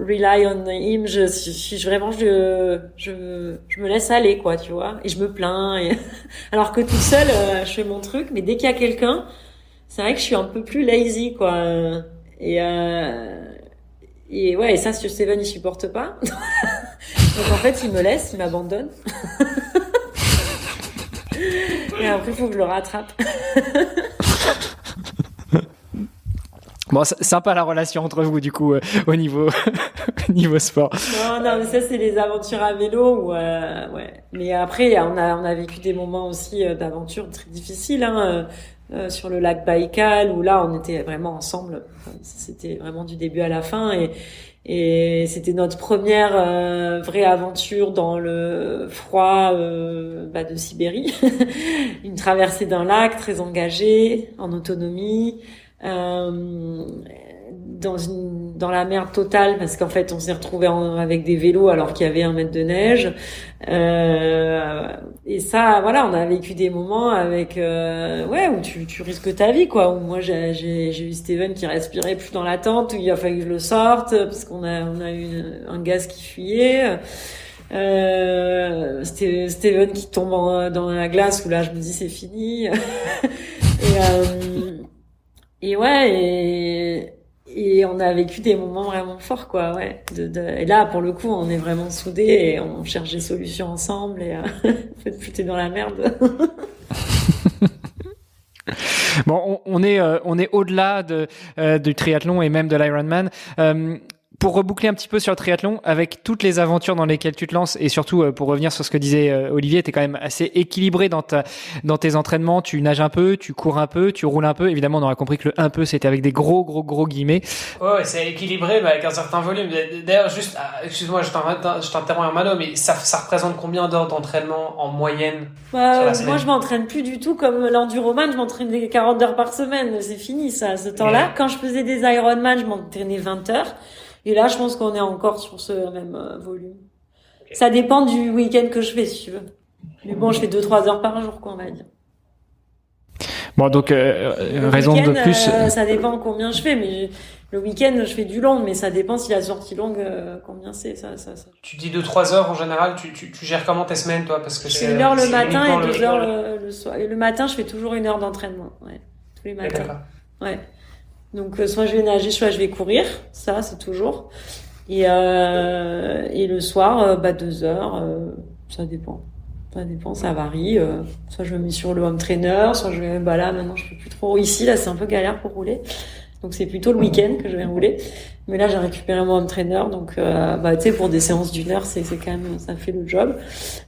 rely on him, je me laisse aller, quoi, tu vois, et je me plains, alors que toute seule, je fais mon truc, mais dès qu'il y a quelqu'un, c'est vrai que je suis un peu plus lazy, quoi, et ouais, et ça, Steven, il supporte pas. Donc en fait, il me laisse, il m'abandonne. Et après, il faut que je le rattrape. Bon, sympa la relation entre vous, du coup, au niveau sport. Non, mais ça, c'est les aventures à vélo, ouais. Mais après, on a vécu des moments aussi d'aventure très difficiles, sur le lac Baïkal, où là, on était vraiment ensemble. C'était vraiment du début à la fin, et c'était notre première vraie aventure dans le froid de Sibérie. Une traversée d'un lac très engagée, en autonomie. Dans la merde totale, parce qu'en fait on s'est retrouvés avec des vélos alors qu'il y avait 1 mètre de neige, et ça, voilà, on a vécu des moments avec où tu risques ta vie, quoi, où moi j'ai eu Steven qui respirait plus dans la tente, où il a fallu que je le sorte parce qu'on a eu un gaz qui fuyait, Steven qui tombe dans la glace, où là je me dis c'est fini. Et ouais, et on a vécu des moments vraiment forts, quoi, ouais. Et là, pour le coup, on est vraiment soudés et on cherche des solutions ensemble, et en fait, plus t'es dans la merde. Bon, on est au-delà du triathlon et même de l'Ironman. Pour reboucler un petit peu sur le triathlon, avec toutes les aventures dans lesquelles tu te lances, et surtout pour revenir sur ce que disait Olivier, t'es quand même assez équilibré dans tes entraînements. Tu nages un peu, tu cours un peu, tu roules un peu. Évidemment, on aura compris que le un peu, c'était avec des gros guillemets. Ouais, c'est équilibré, mais avec un certain volume. D'ailleurs, juste, excuse-moi, je t'interromps, Armando, mais ça représente combien d'heures d'entraînement en moyenne sur la semaine? Moi, je m'entraîne plus du tout comme l'enduroman. Je m'entraîne des 40 heures par semaine. C'est fini, ça, ce temps-là. Quand je faisais des Ironman, je m'entraînais 20 heures. Et là, je pense qu'on est encore sur ce même volume. Okay. Ça dépend du week-end que je fais, si tu veux. Mais bon, je fais 2-3 heures par jour, quoi, on va dire. Bon, donc raison de plus. Ça dépend combien je fais, mais le week-end je fais du long, mais ça dépend si la sortie longue combien c'est. Ça. Tu dis 2-3 heures en général. Tu gères comment tes semaines, toi, parce que je fais 1 heure le matin et 2 heures le soir. Et le matin, je fais toujours 1 heure d'entraînement. Ouais, tous les matins. D'accord. Ouais. Donc soit je vais nager, soit je vais courir. Ça, c'est toujours. Et le soir, 2 heures. Ça dépend. Ça dépend, ça varie. Soit je me mets sur le home trainer, soit je vais, là, maintenant, je fais plus trop. Ici, là, c'est un peu galère pour rouler. Donc, c'est plutôt le week-end que je vais rouler. Mais là, j'ai récupéré mon home trainer. Donc, tu sais, pour des séances d'1 heure, c'est quand même, ça fait le job.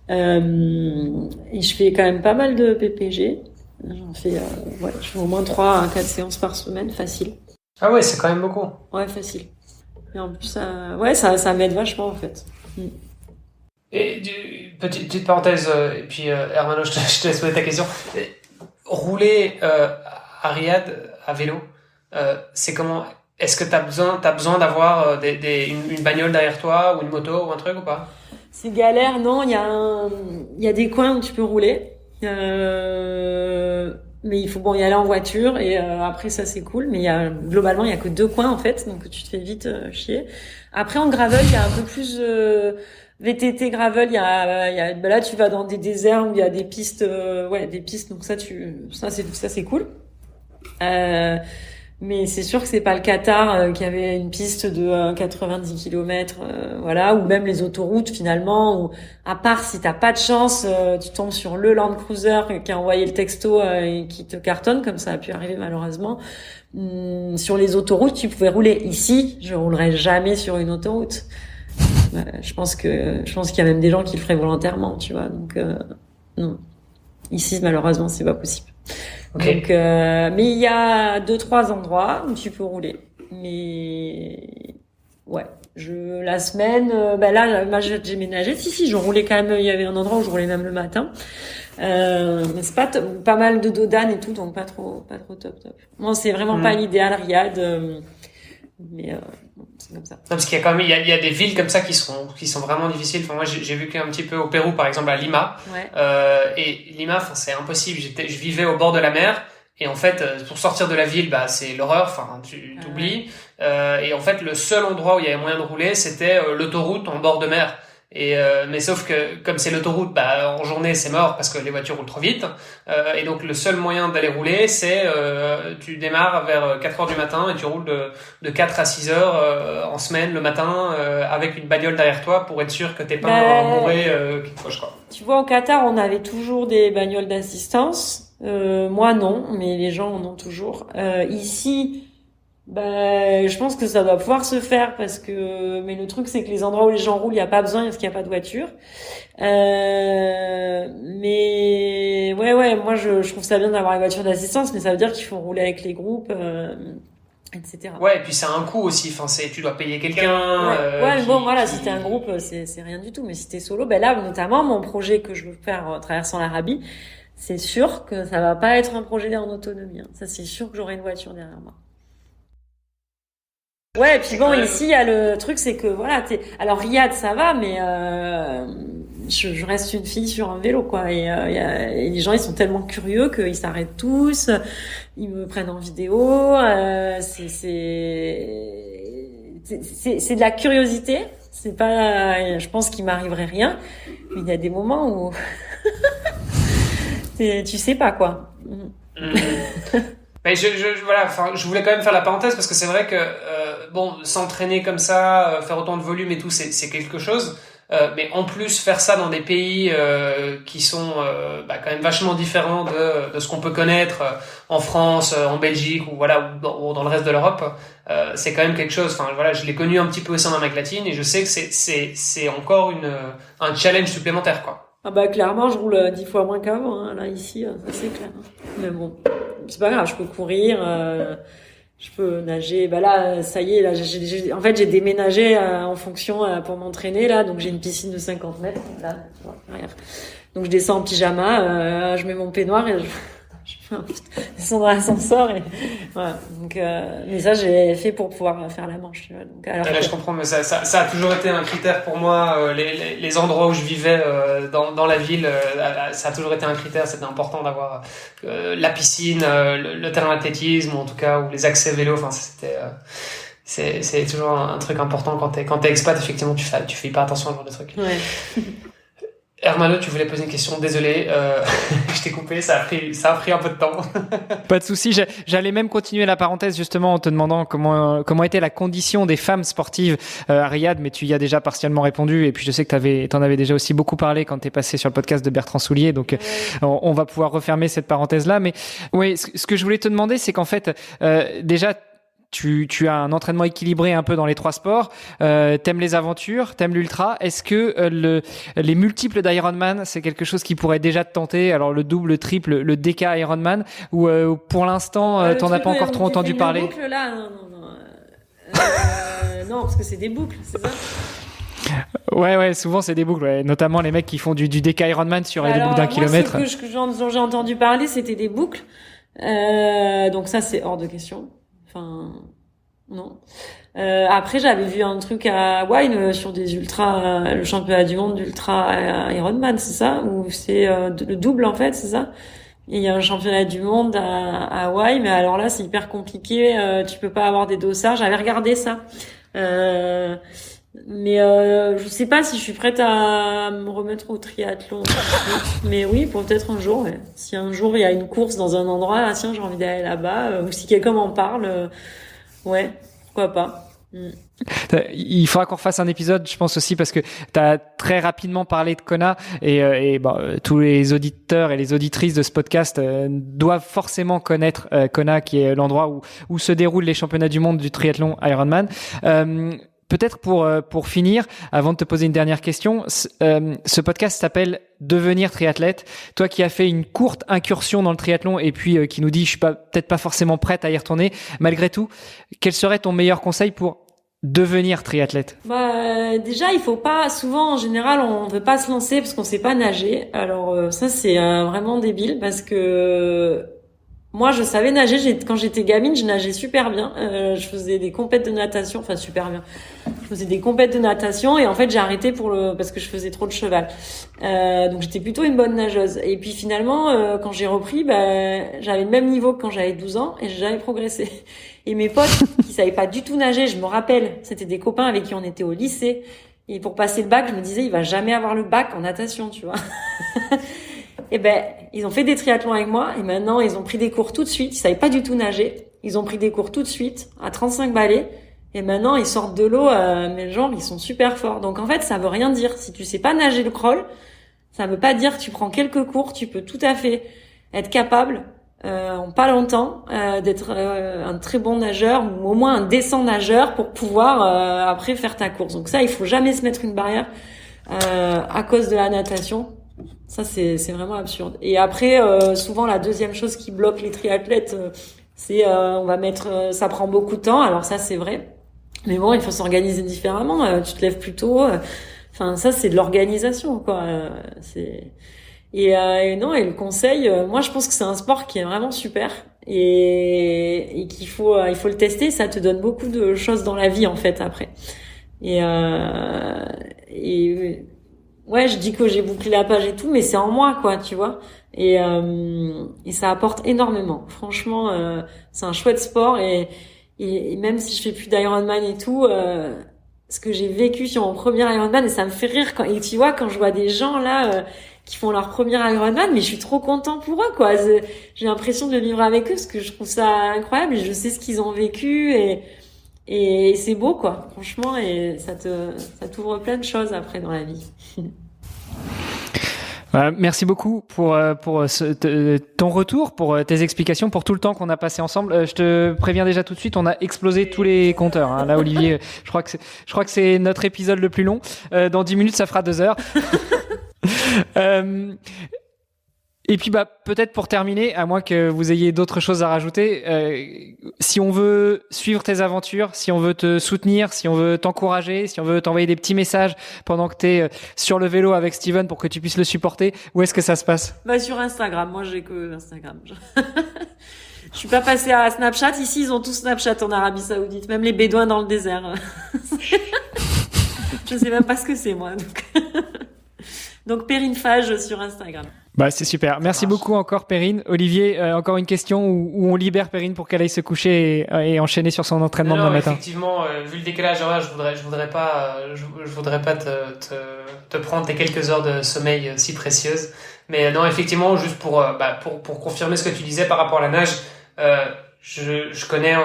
Et je fais quand même pas mal de PPG. J'en fais, je fais au moins 3 à 4 séances par semaine, facile. Ah ouais, c'est quand même beaucoup. Ouais, facile. Et en plus, ça m'aide vachement, en fait. Et petite parenthèse, et puis Hermano, je te laisse poser ta question. Rouler à Riyad à vélo, c'est comment? Est-ce que t'as besoin d'avoir une bagnole derrière toi ou une moto ou un truc ou pas? C'est galère, non. Il y a des coins où tu peux rouler, mais il faut y aller en voiture et après ça c'est cool. Mais globalement il y a que 2 coins en fait, donc tu te fais vite chier. Après en gravel il y a un peu plus VTT gravel, il y a là tu vas dans des déserts où il y a des pistes des pistes, donc ça c'est cool. Mais c'est sûr que c'est pas le Qatar qui avait une piste de 90 km ou même les autoroutes finalement, où à part si t'as pas de chance tu tombes sur le Land Cruiser qui a envoyé le texto et qui te cartonne, comme ça a pu arriver malheureusement. Sur les autoroutes tu pouvais rouler. Ici je roulerai jamais sur une autoroute. Je pense qu'il y a même des gens qui le feraient volontairement, tu vois. Donc non, ici malheureusement c'est pas possible. Okay. Donc mais il y a 2-3 endroits où tu peux rouler. Mais ouais, la semaine là j'ai déménagé. Si je roulais quand même, il y avait un endroit où je roulais même le matin. Mais c'est pas mal de dodan et tout, donc pas trop top. Moi c'est vraiment pas l'idéal Riyad, mais c'est comme ça. Non, parce qu'il y a quand même, il y a des villes comme ça qui sont vraiment difficiles. Enfin, moi, j'ai vécu un petit peu au Pérou, par exemple, à Lima. Ouais. Et Lima, c'est impossible. Je vivais au bord de la mer. Et en fait, pour sortir de la ville, c'est l'horreur. Enfin, tu t'oublies. Et en fait, le seul endroit où il y avait moyen de rouler, c'était l'autoroute en bord de mer. Mais sauf que comme c'est l'autoroute, en journée c'est mort parce que les voitures roulent trop vite. Et donc le seul moyen d'aller rouler, c'est tu démarres vers 4 heures du matin et tu roules de 4 à 6 heures en semaine le matin avec une bagnole derrière toi pour être sûr que t'es pas bourré qui te fauche, quoi. Tu vois, au Qatar, on avait toujours des bagnoles d'assistance. Moi non, mais les gens en ont toujours. Ici, je pense que ça doit pouvoir se faire mais le truc c'est que les endroits où les gens roulent, il y a pas besoin parce qu'il y a pas de voiture. Mais moi je trouve ça bien d'avoir une voiture d'assistance, mais ça veut dire qu'il faut rouler avec les groupes, etc. Ouais, et puis c'est un coût aussi. Enfin, tu dois payer quelqu'un. Si t'es un groupe, c'est rien du tout. Mais si t'es solo, là notamment mon projet que je veux faire en traversant l'Arabie, c'est sûr que ça va pas être un projet en autonomie. Hein. Ça c'est sûr que j'aurai une voiture derrière moi. Ouais, et puis ici, il y a le truc, c'est que alors Riyad, ça va, mais je reste une fille sur un vélo, quoi. Et les gens, ils sont tellement curieux qu'ils s'arrêtent tous, ils me prennent en vidéo. C'est de la curiosité. C'est pas, je pense qu'il m'arriverait rien, mais il y a des moments où tu sais pas, quoi. Mais je voulais quand même faire la parenthèse parce que c'est vrai que s'entraîner comme ça, faire autant de volume et tout, c'est quelque chose. Mais en plus faire ça dans des pays qui sont quand même vachement différents de ce qu'on peut connaître en France, en Belgique ou dans le reste de l'Europe, c'est quand même quelque chose. Enfin je l'ai connu un petit peu aussi en Amérique latine et je sais que c'est encore un challenge supplémentaire, quoi. Ah clairement, je roule 10 fois moins qu'avant, hein. Là, ici, ça c'est clair. Mais bon, c'est pas grave, je peux courir, je peux nager. Là, ça y est, là, j'ai déménagé en fonction pour m'entraîner, là. Donc, j'ai une piscine de 50 mètres, là, tu vois, derrière. Donc, je descends en pyjama, je mets mon peignoir et je descendre dans l'ascenseur et voilà. Donc, mais ça, j'ai fait pour pouvoir faire la manche, tu vois. Donc, alors je comprends, mais ça a toujours été un critère pour moi. Les endroits où je vivais dans la ville, ça a toujours été un critère. C'était important d'avoir la piscine, le terrain d'athlétisme, ou en tout cas, ou les accès vélo. Enfin, c'était c'est toujours un truc important quand t'es expat. Effectivement, tu fais hyper attention à ce genre de trucs. Ouais. Hermano, tu voulais poser une question, désolé, je t'ai coupé, ça a pris un peu de temps. Pas de souci, j'allais même continuer la parenthèse justement en te demandant comment était la condition des femmes sportives à Riyad, mais tu y as déjà partiellement répondu, et puis je sais que t'en avais déjà aussi beaucoup parlé quand t'es passé sur le podcast de Bertrand Soulier, donc on va pouvoir refermer cette parenthèse-là. Mais oui, ce que je voulais te demander, c'est qu'en fait, déjà, tu as un entraînement équilibré un peu dans les trois sports, t'aimes les aventures, t'aimes l'ultra. Est-ce que les multiples d'Ironman, c'est quelque chose qui pourrait déjà te tenter? Alors le double, le triple, le DK Ironman, ou pour l'instant t'en as pas encore trop entendu parler? Boucles, là, non, parce que c'est des boucles, c'est ça? Ouais, souvent c'est des boucles, ouais. Notamment les mecs qui font du DK Ironman sur les boucles d'1 kilomètre. Ce que dont j'ai entendu parler, c'était des boucles. Donc ça, c'est hors de question. Enfin, non. Après, j'avais vu un truc à Wine sur des ultras, le championnat du monde d'ultra Ironman, c'est ça? Ou c'est le double, en fait, c'est ça? Et il y a un championnat du monde à Hawaï, mais alors là, c'est hyper compliqué. Tu peux pas avoir des dossards. J'avais regardé ça. Mais je sais pas si je suis prête à me remettre au triathlon. Mais oui, pour peut-être un jour. Ouais. Si un jour il y a une course dans un endroit, ah tiens, j'ai envie d'aller là-bas, ou si quelqu'un m'en parle, ouais, pourquoi pas. Il faudra qu'on fasse un épisode, je pense aussi, parce que tu as très rapidement parlé de Kona et tous les auditeurs et les auditrices de ce podcast doivent forcément connaître Kona, qui est l'endroit où se déroulent les championnats du monde du triathlon Ironman. Peut-être pour finir, avant de te poser une dernière question, ce podcast s'appelle Devenir triathlète. Toi qui as fait une courte incursion dans le triathlon et puis qui nous dit je suis peut-être pas forcément prête à y retourner, malgré tout, quel serait ton meilleur conseil pour devenir triathlète? Déjà, il faut pas, souvent en général, on veut pas se lancer parce qu'on sait pas nager. Alors ça c'est vraiment débile parce que moi, je savais nager. Quand j'étais gamine, je nageais super bien. Je faisais des compètes de natation, enfin super bien. Je faisais des compètes de natation et en fait, j'ai arrêté parce que je faisais trop de cheval. Donc j'étais plutôt une bonne nageuse. Et puis finalement, quand j'ai repris, j'avais le même niveau que quand j'avais 12 ans et j'ai jamais progressé. Et mes potes qui savaient pas du tout nager, je me rappelle, c'était des copains avec qui on était au lycée. Et pour passer le bac, je me disais, il va jamais avoir le bac en natation, tu vois. Et ils ont fait des triathlons avec moi et maintenant ils ont pris des cours tout de suite. Ils savaient pas du tout nager. Ils ont pris des cours tout de suite à 35 balais et maintenant ils sortent de l'eau, mais genre ils sont super forts. Donc en fait ça veut rien dire. Si tu sais pas nager le crawl, ça veut pas dire que tu prends quelques cours. Tu peux tout à fait être capable en pas longtemps d'être un très bon nageur ou au moins un décent nageur pour pouvoir après faire ta course. Donc ça il faut jamais se mettre une barrière à cause de la natation. Ça, c'est vraiment absurde. Et après, souvent, la deuxième chose qui bloque les triathlètes, c'est on va mettre... ça prend beaucoup de temps. Alors ça, c'est vrai. Mais bon, il faut s'organiser différemment. Tu te lèves plus tôt. Enfin, ça, c'est de l'organisation, quoi. Et non, et le conseil, moi, je pense que c'est un sport qui est vraiment super. Et qu'il faut le tester. Ça te donne beaucoup de choses dans la vie, en fait, après. Ouais, je dis que j'ai bouclé la page et tout, mais c'est en moi, quoi, tu vois. Et ça apporte énormément. Franchement, c'est un chouette sport et même si je fais plus d'Ironman et tout, ce que j'ai vécu sur mon premier Ironman, et ça me fait rire et tu vois, quand je vois des gens là qui font leur premier Ironman, mais je suis trop content pour eux, quoi. J'ai l'impression de vivre avec eux parce que je trouve ça incroyable et je sais ce qu'ils ont vécu et c'est beau, quoi, franchement, et ça t'ouvre plein de choses après dans la vie. Merci beaucoup pour ton retour, pour tes explications, pour tout le temps qu'on a passé ensemble. Je te préviens déjà tout de suite, on a explosé tous les compteurs. Hein. Là, Olivier, je crois que c'est notre épisode le plus long. Dans 10 minutes, ça fera 2 heures. Et puis peut-être pour terminer, à moins que vous ayez d'autres choses à rajouter, si on veut suivre tes aventures, si on veut te soutenir, si on veut t'encourager, si on veut t'envoyer des petits messages pendant que t'es sur le vélo avec Steven pour que tu puisses le supporter, où est-ce que ça se passe? Sur Instagram. Moi, j'ai que Instagram. Je suis pas passée à Snapchat. Ici, ils ont tous Snapchat en Arabie Saoudite, même les Bédouins dans le désert. Je sais même pas ce que c'est, moi. Donc Perrine Fage sur Instagram. C'est super. Merci beaucoup encore, Perrine. Olivier, encore une question où on libère Perrine pour qu'elle aille se coucher et enchaîner sur son entraînement demain matin. Effectivement, vu le décalage horaire, je voudrais pas te prendre tes quelques heures de sommeil si précieuses. Mais non, effectivement, juste pour confirmer ce que tu disais par rapport à la nage, je connais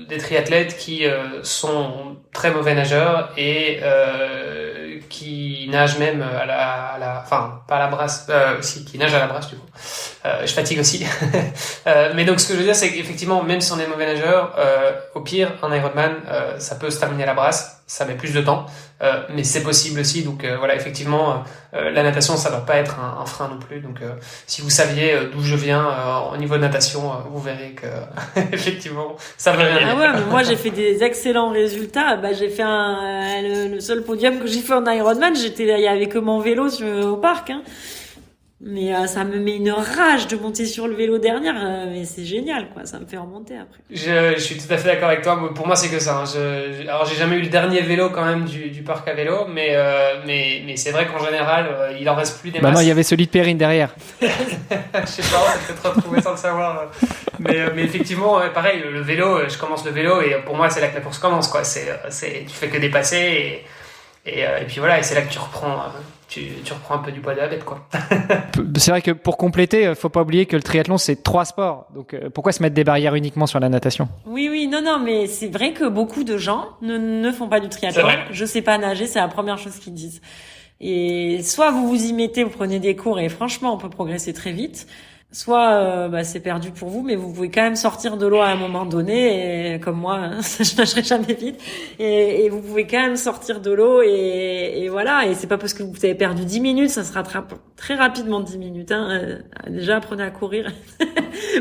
des triathlètes qui sont très mauvais nageurs et qui nagent même enfin pas à la brasse, qui nagent à la brasse du coup. Je fatigue aussi. Mais donc ce que je veux dire, c'est qu'effectivement, même si on est mauvais nageur, au pire, un Ironman, ça peut se terminer à la brasse. Ça met plus de temps, mais c'est possible aussi. Donc voilà, effectivement, la natation, ça doit pas être un frein non plus. Donc si vous saviez d'où je viens au niveau de natation, vous verrez que effectivement, ça veut rien dire. Ah ouais, mais moi j'ai fait des excellents résultats. J'ai fait le seul podium que j'ai fait en Ironman, il y avait que mon vélo au parc. Mais ça me met une rage de monter sur le vélo derrière, mais c'est génial, quoi. Ça me fait remonter après. Je suis tout à fait d'accord avec toi. Pour moi, c'est que ça. Alors, j'ai jamais eu le dernier vélo quand même du parc à vélo, mais c'est vrai qu'en général, il en reste plus des masses. Non, il y avait celui de Perrine derrière. Je sais pas, on s'est peut-être retrouvé sans le savoir. Mais effectivement, pareil, le vélo, je commence le vélo et pour moi, c'est là que la course commence, quoi. Tu fais que dépasser et puis voilà, et c'est là que tu reprends. Tu reprends un peu du poids de la bête, quoi. C'est vrai que pour compléter, faut pas oublier que le triathlon, c'est 3 sports. Donc, pourquoi se mettre des barrières uniquement sur la natation? Oui, non, mais c'est vrai que beaucoup de gens ne font pas du triathlon. Je sais pas nager, c'est la première chose qu'ils disent. Et soit vous vous y mettez, vous prenez des cours et franchement, on peut progresser très vite. Soit c'est perdu pour vous, mais vous pouvez quand même sortir de l'eau à un moment donné, et comme moi, je nagerai jamais vite, et vous pouvez quand même sortir de l'eau, et voilà, et c'est pas parce que vous avez perdu 10 minutes, ça se rattrape très rapidement 10 minutes, Déjà, apprenez à courir,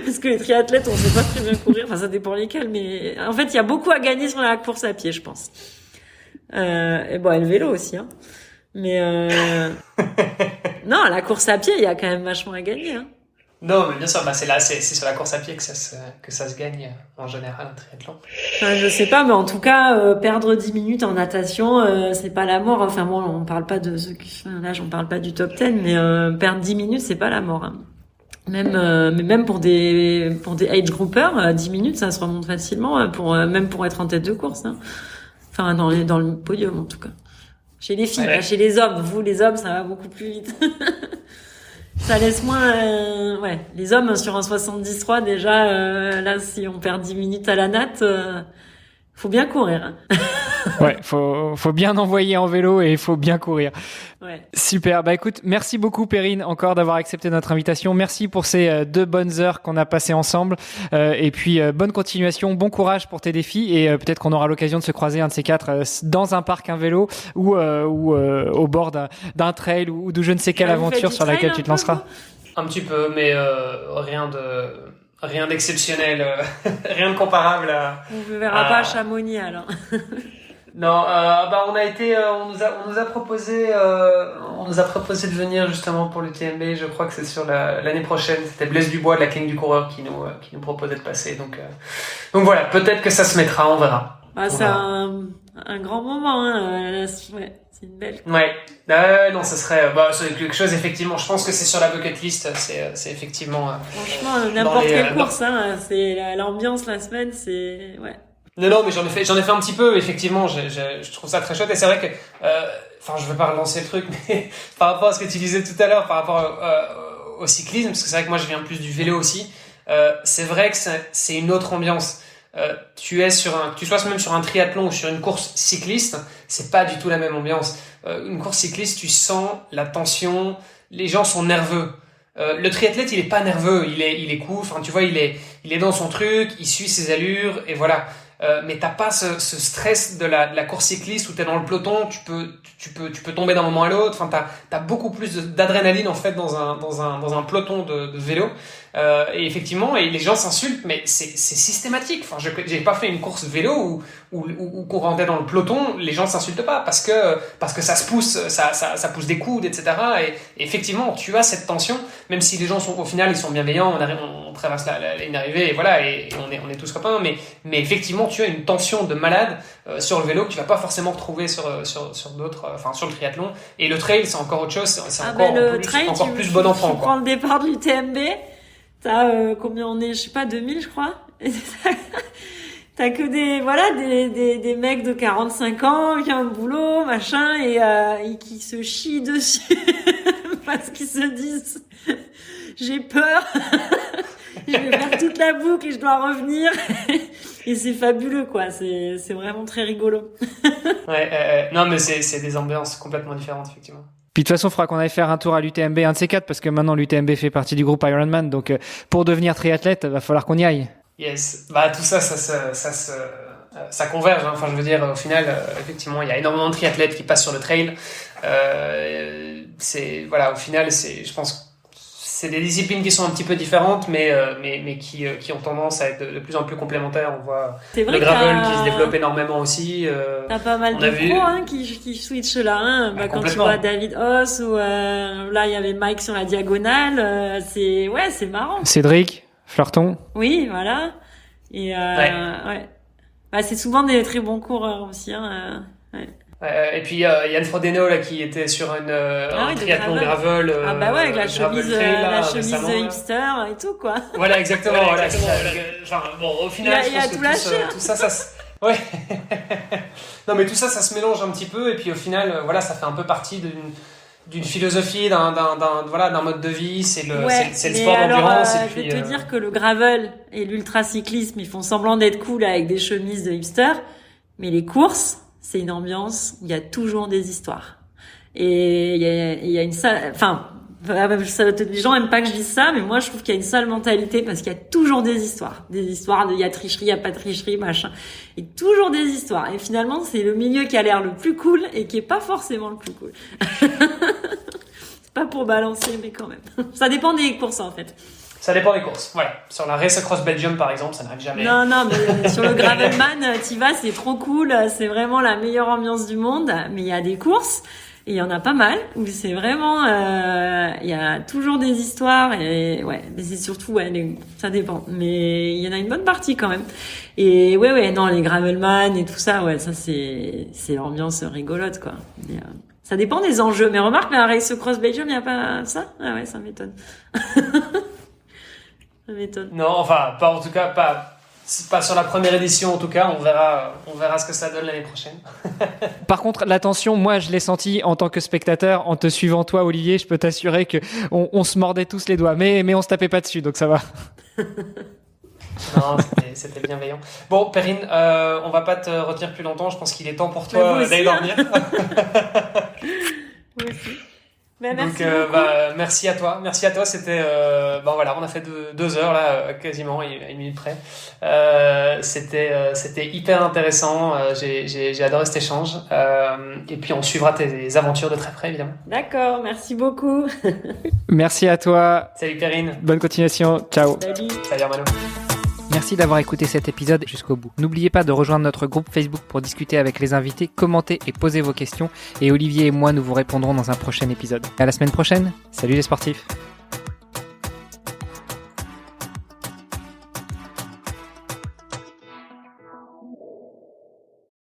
parce que les triathlètes, on sait pas très bien courir, enfin ça dépend lesquels, mais en fait, il y a beaucoup à gagner sur la course à pied, je pense. Et le vélo aussi, mais non, la course à pied, il y a quand même vachement à gagner, Non, mais bien sûr, c'est sur la course à pied que ça se gagne en général en triathlon. Enfin, je sais pas, mais en tout cas, perdre 10 minutes en natation, c'est pas la mort. Enfin bon, on parle pas de ceux qui, là, j'en parle pas du top 10, mais perdre 10 minutes, c'est pas la mort. Même pour des age groupers, 10 minutes, ça se remonte facilement même pour être en tête de course. Enfin, dans le podium en tout cas. Chez les filles, pas chez les hommes. Vous, les hommes, ça va beaucoup plus vite. Ça laisse moins, les hommes sur un 73 déjà, là, si on perd 10 minutes à la natte, faut bien courir. Ouais, faut bien envoyer en vélo et il faut bien courir. Ouais. Super. Écoute, merci beaucoup Perrine encore d'avoir accepté notre invitation. Merci pour ces 2 bonnes heures qu'on a passées ensemble. Et puis bonne continuation, bon courage pour tes défis et peut-être qu'on aura l'occasion de se croiser un de ces 4 dans un parc, un vélo ou au bord d'un trail ou de je ne sais quelle aventure sur laquelle tu te lanceras. Un petit peu, mais rien d'exceptionnel, rien de comparable à. On ne verra pas à Chamonix alors. Non, on nous a proposé de venir justement pour l'UTMB. Je crois que c'est sur l'année prochaine. C'était Blaise Dubois de la Clinique du Coureur qui nous proposait de passer. Donc voilà, peut-être que ça se mettra, on verra. C'est un grand moment, c'est une belle. Ouais. Non, ça serait, c'est quelque chose, effectivement. Je pense que c'est sur la bucket list. C'est effectivement. Franchement, n'importe quelle course, c'est l'ambiance la semaine, c'est, ouais. Non, mais j'en ai fait un petit peu, effectivement, je trouve ça très chouette, et c'est vrai que, je veux pas relancer le truc, mais par rapport à ce que tu disais tout à l'heure, par rapport au cyclisme, parce que c'est vrai que moi je viens plus du vélo aussi, c'est vrai que c'est une autre ambiance. Tu sois même sur un triathlon ou sur une course cycliste, c'est pas du tout la même ambiance. Une course cycliste, tu sens la tension, les gens sont nerveux. Le triathlète, il est pas nerveux, il est cool, enfin tu vois, il est dans son truc, il suit ses allures, et voilà. mais t'as pas ce stress de la course cycliste où t'es dans le peloton, tu peux tomber d'un moment à l'autre. Enfin, t'as beaucoup plus d'adrénaline en fait dans un peloton de vélo. Et effectivement, et les gens s'insultent, mais c'est systématique. Enfin, j'ai pas fait une course vélo où qu'on rentrait dans le peloton, les gens s'insultent pas parce que ça se pousse, ça pousse des coudes, etc. Et effectivement, tu as cette tension, même si les gens au final ils sont bienveillants, on traverse la ligne d'arrivée et voilà, et on est tous copains, mais effectivement, tu as une tension de malade sur le vélo que tu vas pas forcément retrouver sur d'autres, enfin sur le triathlon. Et le trail, c'est encore autre chose, c'est encore plus bon enfant. Tu prends le départ de l'UTMB. T'as combien on est, je sais pas, 2000 je crois. T'as que des mecs de 45 ans qui ont un boulot, machin, et qui se chient dessus parce qu'ils se disent j'ai peur, je vais faire toute la boucle et je dois revenir. Et c'est fabuleux quoi, c'est vraiment très rigolo. Non mais c'est des ambiances complètement différentes effectivement. Puis de toute façon, il faudra qu'on aille faire un tour à l'UTMB, un de ces quatre, parce que maintenant l'UTMB fait partie du groupe Ironman. Donc, pour devenir triathlète, va falloir qu'on y aille. Yes. Bah, tout ça converge. Hein. Enfin, je veux dire, au final, effectivement, il y a énormément de triathlètes qui passent sur le trail. Au final, je pense, c'est des disciplines qui sont un petit peu différentes, mais qui ont tendance à être de plus en plus complémentaires. On voit le gravel qui se développe énormément aussi. T'as pas mal de pros qui switchent là. Hein. Quand tu vois David Haas ou là il y avait Mike sur la diagonale, c'est marrant. Cédric, Fleurton. Oui, voilà. Et Bah, c'est souvent des très bons coureurs aussi. Hein. Et puis Yann Frodeno là qui était sur un triathlon gravel. Avec la chemise hipster et tout quoi. Voilà exactement. Au final il y a tout lâché. Tout ça ouais. Non mais tout ça se mélange un petit peu et puis au final ça fait un peu partie d'une philosophie d'un mode de vie, c'est le sport d'endurance. Je vais te dire que le gravel et l'ultracyclisme ils font semblant d'être cool avec des chemises de hipster, mais les courses c'est une ambiance où il y a toujours des histoires. Et il y a une sale, les gens aiment pas que je dise ça, mais moi je trouve qu'il y a une sale mentalité parce qu'il y a toujours des histoires de il y a tricherie, il y a pas de tricherie, machin. Et toujours des histoires. Et finalement, c'est le milieu qui a l'air le plus cool et qui est pas forcément le plus cool. C'est pas pour balancer, mais quand même. Ça dépend des courses en fait. Ça dépend des courses, voilà. Sur la Race Across Belgium, par exemple, ça n'arrive jamais. Non, mais sur le Gravelman, t'y vas, c'est trop cool, c'est vraiment la meilleure ambiance du monde. Mais il y a des courses, et il y en a pas mal, où c'est vraiment, il y a toujours des histoires, et mais c'est surtout, ça dépend. Mais il y en a une bonne partie quand même. Et les Gravelman et tout ça, ça c'est l'ambiance rigolote, quoi. Ça dépend des enjeux. Mais remarque, la Race Across Belgium, il n'y a pas ça? Ah ouais, ça m'étonne. Ça m'étonne. Non, enfin, pas en tout cas, pas sur la première édition en tout cas. On verra ce que ça donne l'année prochaine. Par contre, l'attention, moi, je l'ai senti en tant que spectateur, en te suivant toi, Olivier. Je peux t'assurer que on se mordait tous les doigts, mais on se tapait pas dessus, donc ça va. Non, c'était bienveillant. Bon, Perrine, on va pas te retenir plus longtemps. Je pense qu'il est temps pour toi d'aller dormir. Moi aussi. Merci merci à toi. C'était, on a fait 2 heures là, quasiment, à 1 minute près. C'était hyper intéressant. J'ai adoré cet échange. Et puis on suivra tes aventures de très près, évidemment. D'accord, merci beaucoup. Merci à toi. Salut Perrine. Bonne continuation. Ciao. Salut Armano. Merci d'avoir écouté cet épisode jusqu'au bout. N'oubliez pas de rejoindre notre groupe Facebook pour discuter avec les invités, commenter et poser vos questions. Et Olivier et moi, nous vous répondrons dans un prochain épisode. À la semaine prochaine. Salut les sportifs.